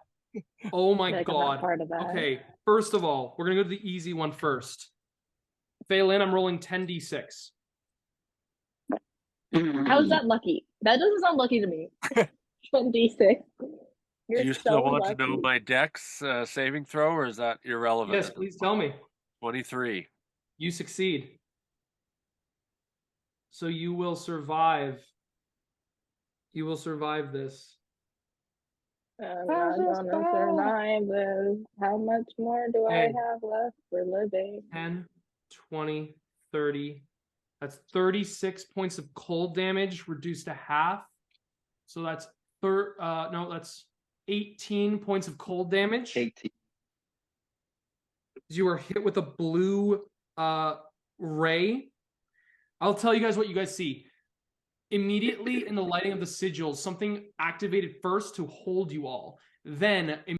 Speaker 3: Oh my
Speaker 1: Like, I'm not
Speaker 3: god.
Speaker 1: part of that.
Speaker 3: Okay, first of all, we're gonna go to the easy one first. Faelyn, I'm rolling 10d6.
Speaker 1: How's that lucky? That doesn't sound lucky to me. 1d6. You're
Speaker 4: Do you
Speaker 1: so
Speaker 4: still want
Speaker 1: lucky.
Speaker 4: to know my dex saving throw, or is that irrelevant?
Speaker 3: Yes, please tell me.
Speaker 4: 23.
Speaker 3: You succeed. So you will survive. You will survive this.
Speaker 1: I'm not gonna survive this. How much more do I have left for living?
Speaker 3: 10, 20, 30. That's 36 points of cold damage reduced to half. So that's that's 18 points of cold damage.
Speaker 2: 18.
Speaker 3: You are hit with a blue ray. I'll tell you guys what you guys see. Immediately in the lighting of the sigils, something activated first to hold you all. Then